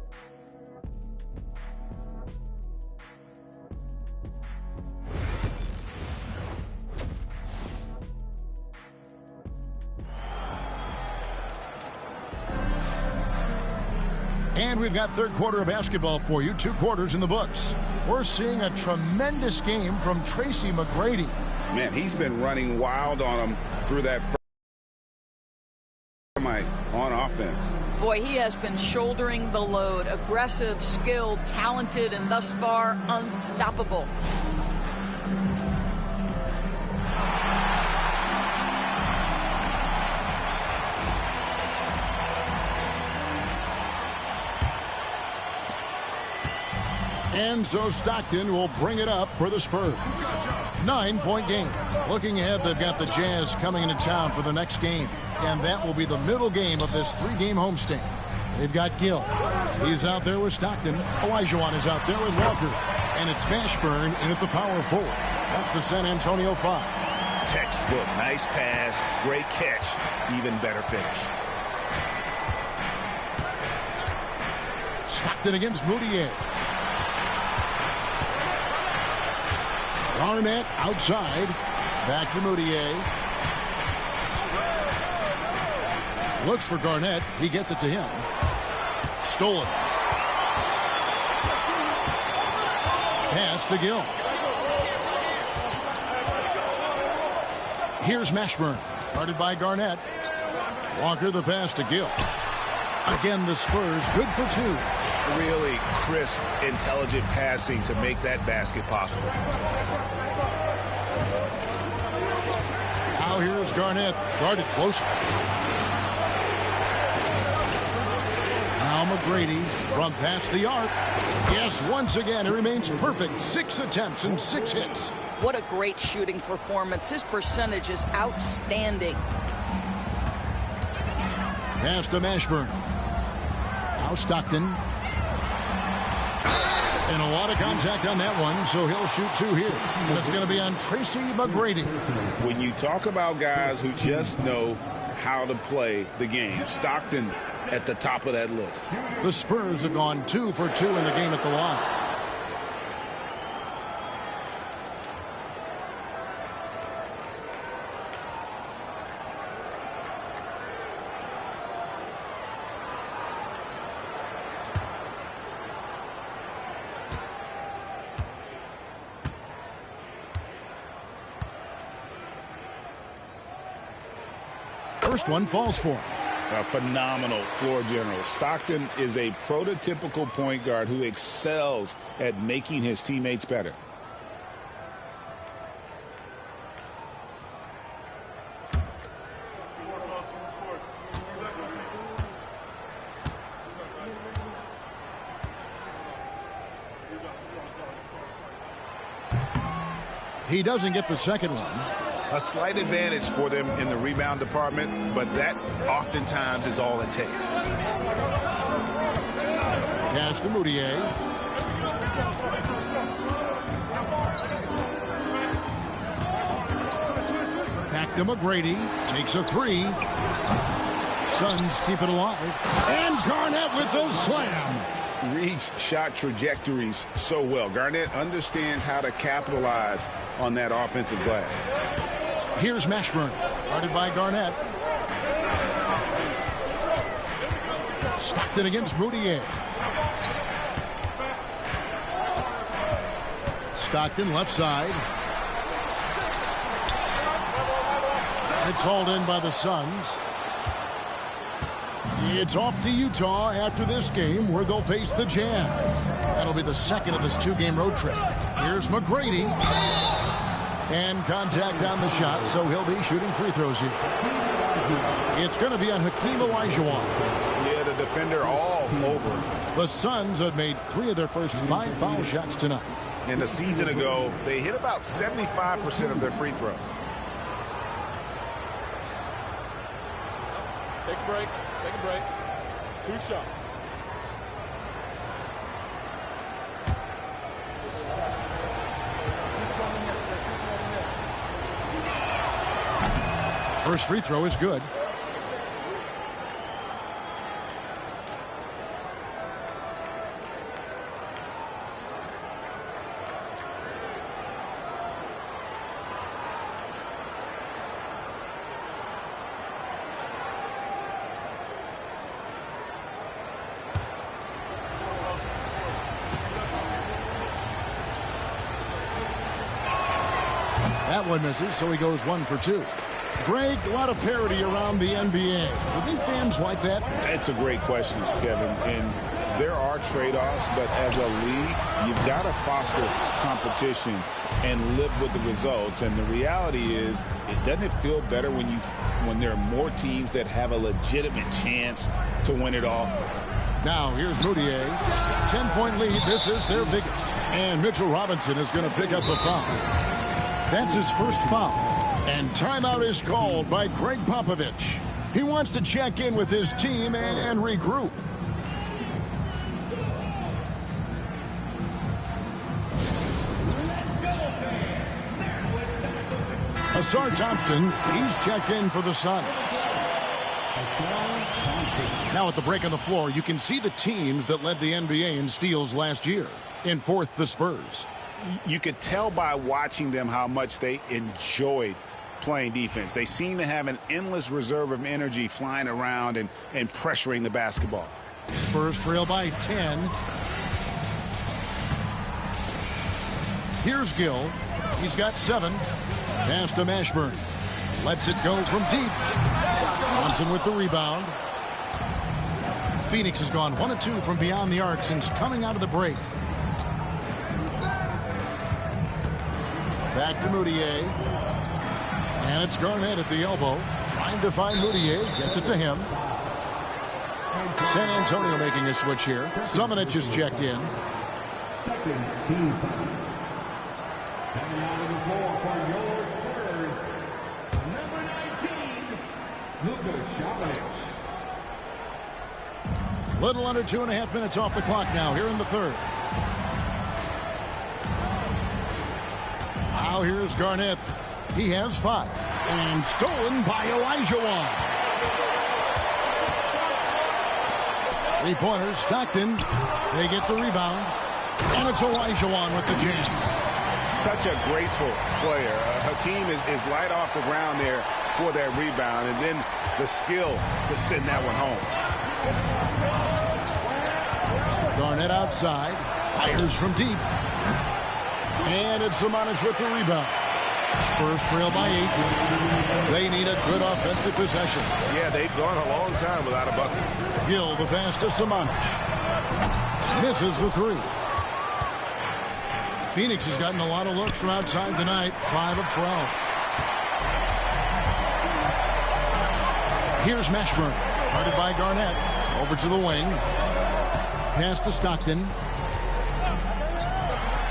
And we've got third quarter of basketball for you. 2 quarters in the books. We're seeing a tremendous game from Tracy McGrady. Man, he's been running wild on him through that on offense. Boy, he has been shouldering the load. Aggressive, skilled, talented, and thus far unstoppable. And so Stockton will bring it up for the Spurs. 9-point game. Looking ahead, they've got the Jazz coming into town for the next game. And that will be the middle game of this 3-game homestand. They've got Gill. He's out there with Stockton. Olajuwon is out there with Walker. And it's Mashburn in at the power forward. That's the San Antonio 5. Textbook. Nice pass. Great catch. Even better finish. Stockton against Moutier. Garnett outside. Back to Moutier. Looks for Garnett. He gets it to him. Stolen. Pass to Gill. Here's Mashburn. Guarded by Garnett. Walker the pass to Gill. Again, the Spurs good for 2. Really crisp, intelligent passing to make that basket possible. Now here's Garnett, guarded closer. Now McGrady from past the arc. Yes, once again, it remains perfect. 6 attempts and 6 hits. What a great shooting performance. His percentage is outstanding. Pass to Mashburn. Now Stockton. And a lot of contact on that one, so he'll shoot 2 here. And it's going to be on Tracy McGrady. When you talk about guys who just know how to play the game, Stockton at the top of that list. The Spurs have gone 2 for 2 in the game at the line. First one falls for him. A phenomenal floor general. Stockton is a prototypical point guard who excels at making his teammates better. He doesn't get the second one. A slight advantage for them in the rebound department, but that oftentimes is all it takes. Pass to Moutier. Back to McGrady. Takes a 3. Suns keep it alive. And Garnett with the slam. Reads shot trajectories so well. Garnett understands how to capitalize on that offensive glass. Here's Mashburn, guarded by Garnett. Stockton against Moutier. Stockton left side. It's hauled in by the Suns. It's off to Utah after this game where they'll face the Jazz. That'll be the second of this 2-game road trip. Here's McGrady. And contact on the shot, so he'll be shooting free throws here. It's going to be on Hakeem Olajuwon. Yeah, the defender all over. The Suns have made 3 of their first 5 foul shots tonight. And a season ago, they hit about 75% of their free throws. Take a break. Take a break. 2 shots. First free throw is good. That one misses, so he goes 1 for 2. Greg, a lot of parity around the NBA. Do you think fans like that? It's a great question, Kevin. And there are trade-offs, but as a league, you've got to foster competition and live with the results. And the reality is, doesn't it feel better when there are more teams that have a legitimate chance to win it all? Now, here's Moutier. 10-point lead. This is their biggest. And Mitchell Robinson is going to pick up the foul. That's his first foul. And timeout is called by Craig Popovich. He wants to check in with his team and regroup. Asar Thompson, he's checked in for the Suns. Now at the break on the floor, you can see the teams that led the NBA in steals last year. In fourth, the Spurs. You could tell by watching them how much they enjoyed playing defense. They seem to have an endless reserve of energy flying around and pressuring the basketball. Spurs trail by 10. Here's Gill. He's got 7. Pass to Mashburn. Lets it go from deep. Thompson with the rebound. Phoenix has gone 1 of 2 from beyond the arc since coming out of the break. Back to Moutier. And it's Garnett at the elbow. Trying to find Moutier. Gets it to him. San Antonio making a switch here. Sumonich is checked in. Second team. Coming out of the floor for your Spurs, number 19, Luka Šabac. Little under 2.5 minutes off the clock now here in the third. Now here's Garnett. He has 5. And stolen by Olajuwon. 3-pointers. Stockton. They get the rebound. And it's Olajuwon with the jam. Such a graceful player. Hakeem is light off the ground there for that rebound. And then the skill to send that one home. Garnett outside. Fires from deep. And it's Samanich with the rebound. Spurs trail by 8. They need a good offensive possession. Yeah, they've gone a long time without a bucket. Gill the pass to Samanich. Misses the 3. Phoenix has gotten a lot of looks from outside tonight. 5 of 12. Here's Mashburn. Guarded by Garnett. Over to the wing. Pass to Stockton.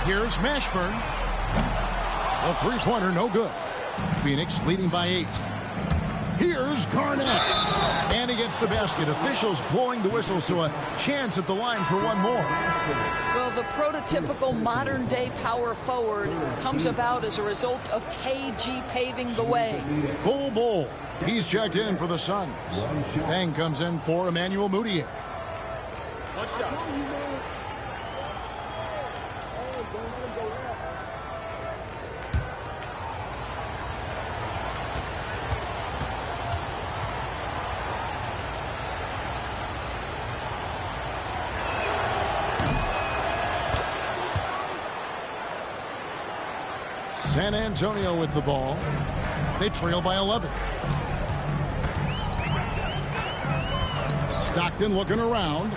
Here's Mashburn. A 3-pointer, no good. Phoenix leading by 8. Here's Garnett. And he gets the basket. Officials blowing the whistle, so a chance at the line for one more. Well, the prototypical modern-day power forward comes about as a result of KG paving the way. Bull. He's checked in for the Suns. Bang comes in for Emmanuel Moutier. One shot. San Antonio with the ball. They trail by 11. Stockton looking around.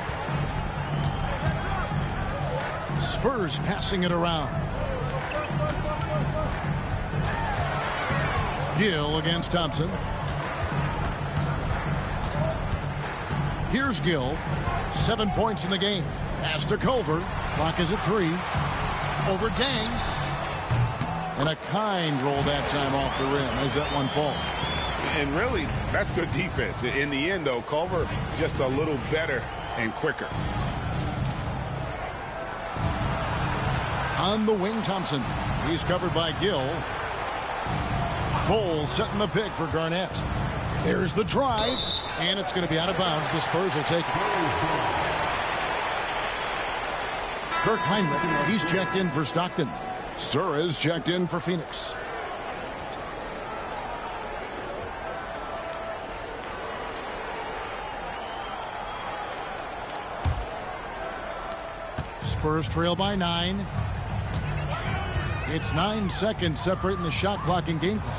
Spurs passing it around. Gill against Thompson. Here's Gill. 7 points in the game. Pass to Culver. Clock is at 3. Over Dang. And a kind roll that time off the rim as that one falls. And really, that's good defense. In the end, though, Culver just a little better and quicker. On the wing, Thompson. He's covered by Gill. Bowles setting the pick for Garnett. There's the drive, and it's going to be out of bounds. The Spurs will take it. Kirk Heinrich, he's checked in for Stockton. Suarez checked in for Phoenix. Spurs trail by 9. It's 9 seconds separating the shot clock and game clock.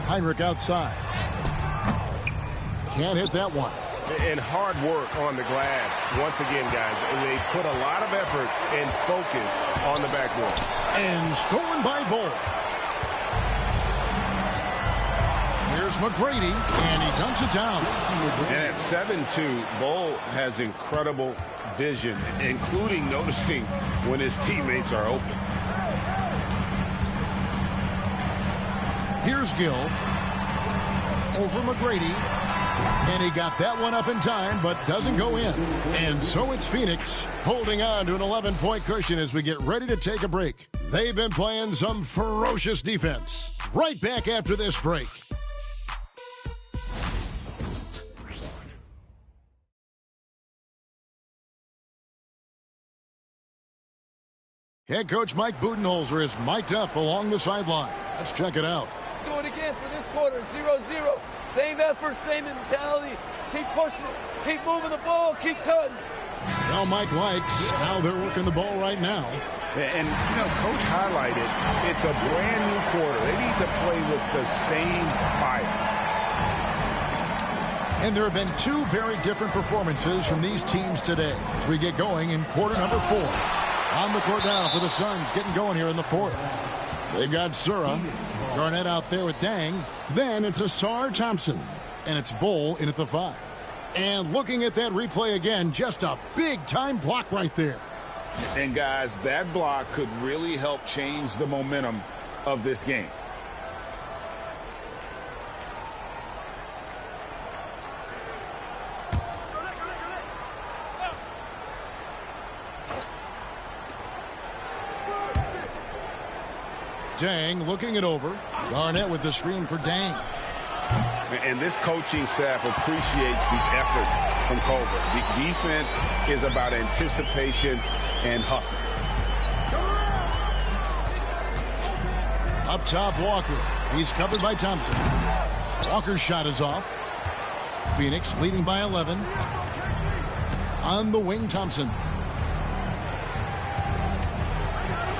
Heinrich outside. Can't hit that one. And hard work on the glass. Once again, guys, they put a lot of effort and focus on the backboard. And stolen by Bull. Here's McGrady, and he dunks it down. And at 7-2, Bull has incredible vision, including noticing when his teammates are open. Here's Gill. Over McGrady. And he got that one up in time, but doesn't go in. And so it's Phoenix holding on to an 11-point cushion as we get ready to take a break. They've been playing some ferocious defense. Right back after this break. Head coach Mike Budenholzer is mic'd up along the sideline. Let's check it out. Let's do it again for this quarter. 0-0. Same effort, same mentality. Keep pushing it. Keep moving the ball. Keep cutting. Well, Mike likes how they're working the ball right now. And, you know, Coach highlighted it's a brand new quarter. They need to play with the same fire. And there have been two very different performances from these teams today as we get going in quarter number 4. On the court now for the Suns, getting going here in the 4th. They've got Sura. Garnett out there with Dang. Then it's Asar Thompson. And it's Bull in at the 5. And looking at that replay again, just a big-time block right there. And, guys, that block could really help change the momentum of this game. Dang looking it over. Garnett with the screen for Dang. And this coaching staff appreciates the effort from Culver. The defense is about anticipation and hustle. Up top, Walker. He's covered by Thompson. Walker's shot is off. Phoenix leading by 11. On the wing, Thompson.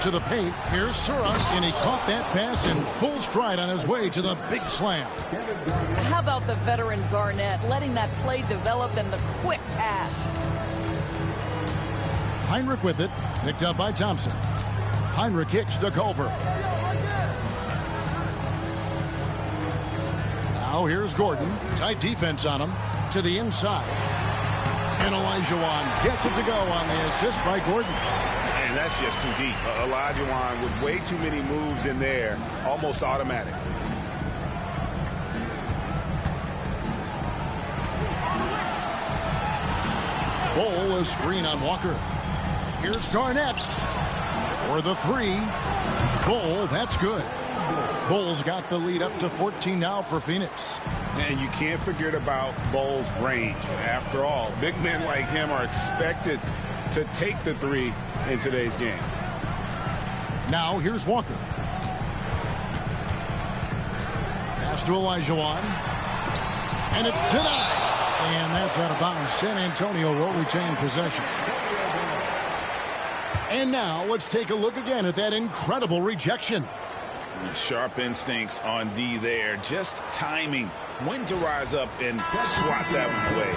To the paint. Here's Sura, and he caught that pass in full stride on his way to the big slam. How about the veteran Garnett letting that play develop and the quick pass? Heinrich with it. Picked up by Thompson. Heinrich kicks to Culver. Now here's Gordon. Tight defense on him. To the inside. And Olajuwon gets it to go on the assist by Gordon. And that's just too deep. Olajuwon with way too many moves in there. Almost automatic. Bull a screen on Walker. Here's Garnett. For the 3. Bull, that's good. Bull's got the lead up to 14 now for Phoenix. And you can't forget about Bull's range. After all, big men like him are expected to take the 3 in today's game. Now here's Walker. Pass to Olajuwon. And it's denied. And that's out of bounds. San Antonio will retain possession. And now let's take a look again at that incredible rejection. Sharp instincts on D there. Just timing when to rise up and swat that one away.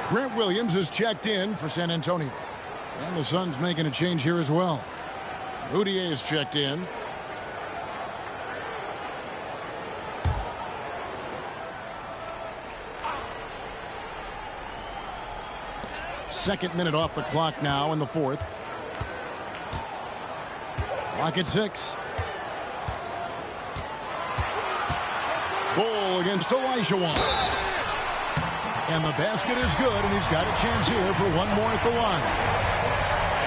Grant Williams is checked in for San Antonio. And the Suns making a change here as well. Mudiay is checked in. Second minute off the clock now in the 4th. Clock at 6. Bull against Olajuwon. And the basket is good, and he's got a chance here for one more at the line.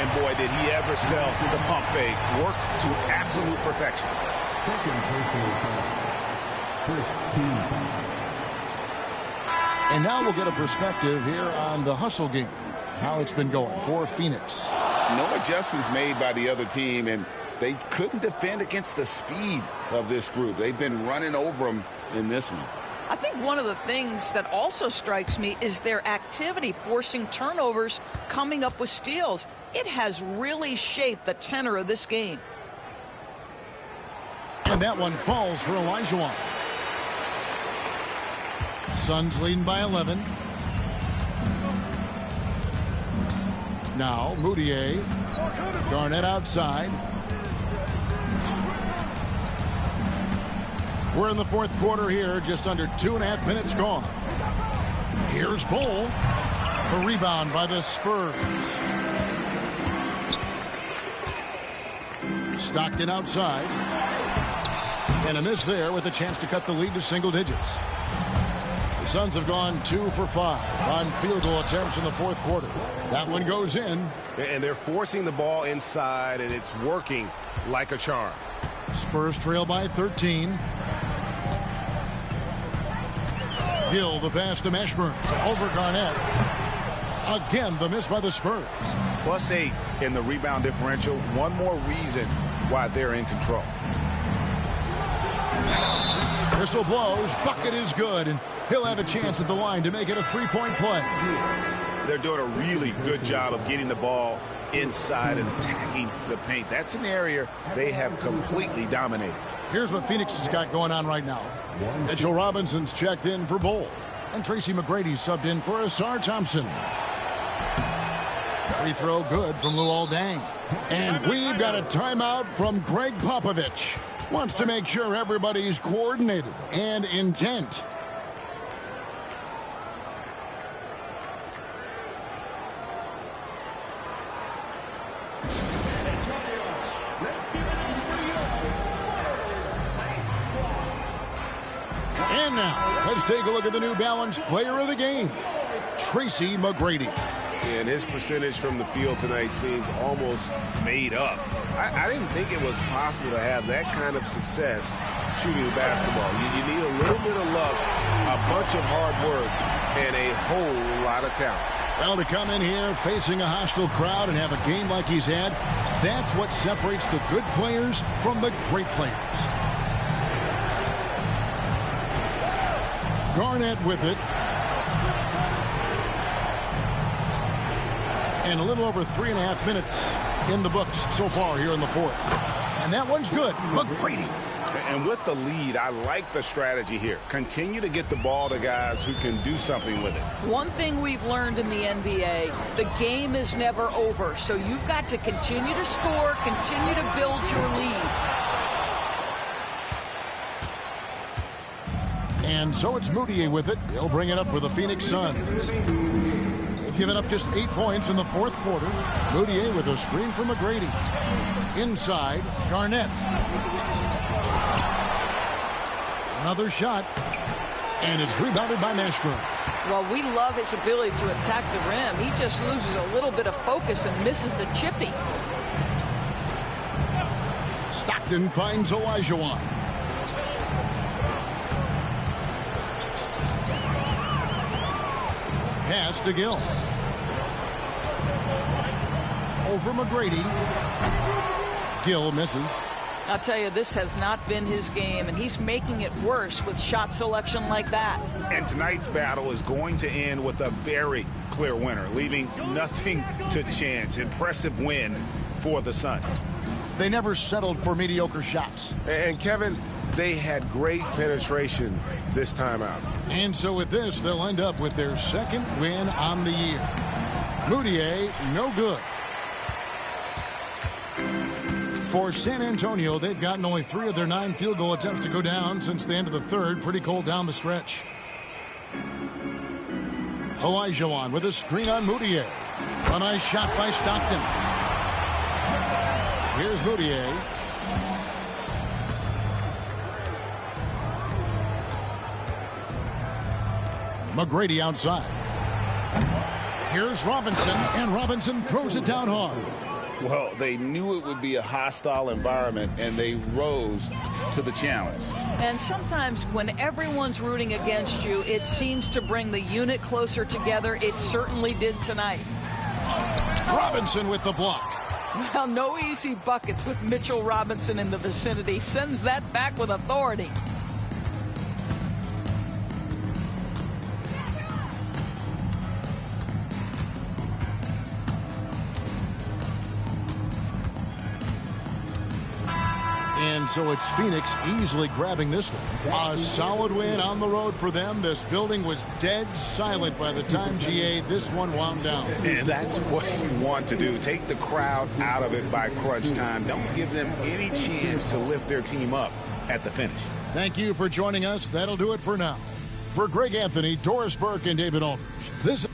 And boy, did he ever sell through the pump fake. Worked to absolute perfection. Second personal foul. First team foul. And now we'll get a perspective here on the hustle game. How it's been going for Phoenix. No adjustments made by the other team, and they couldn't defend against the speed of this group. They've been running over them in this one. I think one of the things that also strikes me is their activity forcing turnovers, coming up with steals. It has really shaped the tenor of this game. And that one falls for Olajuwon. Suns leading by 11. Now Moutier. Garnett outside. We're in the fourth quarter here, just under 2.5 minutes gone. Here's Bull. A rebound by the Spurs. Stockton outside. And a miss there with a chance to cut the lead to single digits. The Suns have gone 2 for 5 on field goal attempts in the fourth quarter. That one goes in. And they're forcing the ball inside, and it's working like a charm. Spurs trail by 13. Gill, the pass to Mashburn. Over Garnett. Again, the miss by the Spurs. +8 in the rebound differential. One more reason why they're in control. Whistle blows. Bucket is good, and he'll have a chance at the line to make it a three-point play. They're doing a really good job of getting the ball inside and attacking the paint. That's an area they have completely dominated. Here's what Phoenix has got going on right now. Mitchell Robinson's checked in for Bull. And Tracy McGrady's subbed in for Asar Thompson. Free throw good from Luol Deng. And we've got a timeout from Greg Popovich. Wants to make sure everybody's coordinated and intent. And now, let's take a look at the New Balance player of the game, Tracy McGrady. And his percentage from the field tonight seemed almost made up. I didn't think it was possible to have that kind of success shooting the basketball. You need a little bit of luck, a bunch of hard work, and a whole lot of talent. Well, to come in here facing a hostile crowd and have a game like he's had, that's what separates the good players from the great players. Garnett with it. And a little over 3.5 minutes in the books so far here in the fourth. And that one's good. McGrady. And with the lead, I like the strategy here. Continue to get the ball to guys who can do something with it. One thing we've learned in the NBA, the game is never over. So you've got to continue to score, continue to build your lead. And so it's Moutier with it. He'll bring it up for the Phoenix Suns. They've given up just 8 points in the fourth quarter. Moutier with a screen from McGrady. Inside, Garnett. Another shot. And it's rebounded by Mashburn. Well, we love his ability to attack the rim. He just loses a little bit of focus and misses the chippy. Stockton finds Olajuwon. Pass to Gill. Over McGrady. Gill misses. I'll tell you, this has not been his game, and he's making it worse with shot selection like that. And tonight's battle is going to end with a very clear winner, leaving nothing to chance. Impressive win for the Suns. They never settled for mediocre shots. And Kevin, they had great penetration this time out. And so with this, they'll end up with their second win on the year. Moutier, no good. For San Antonio, they've gotten only 3 of their 9 field goal attempts to go down since the end of the third. Pretty cold down the stretch. Olajuwon with a screen on Moutier. A nice shot by Stockton. Here's Moutier. McGrady outside. Here's Robinson, and Robinson throws it down hard. Well, they knew it would be a hostile environment, and they rose to the challenge. And sometimes when everyone's rooting against you, it seems to bring the unit closer together. It certainly did tonight. Robinson with the block. Well, no easy buckets with Mitchell Robinson in the vicinity. Sends that back with authority. And so it's Phoenix easily grabbing this one. A solid win on the road for them. This building was dead silent by the time, GA, this one wound down. And that's what you want to do. Take the crowd out of it by crunch time. Don't give them any chance to lift their team up at the finish. Thank you for joining us. That'll do it for now. For Greg Anthony, Doris Burke, and David Aldridge, this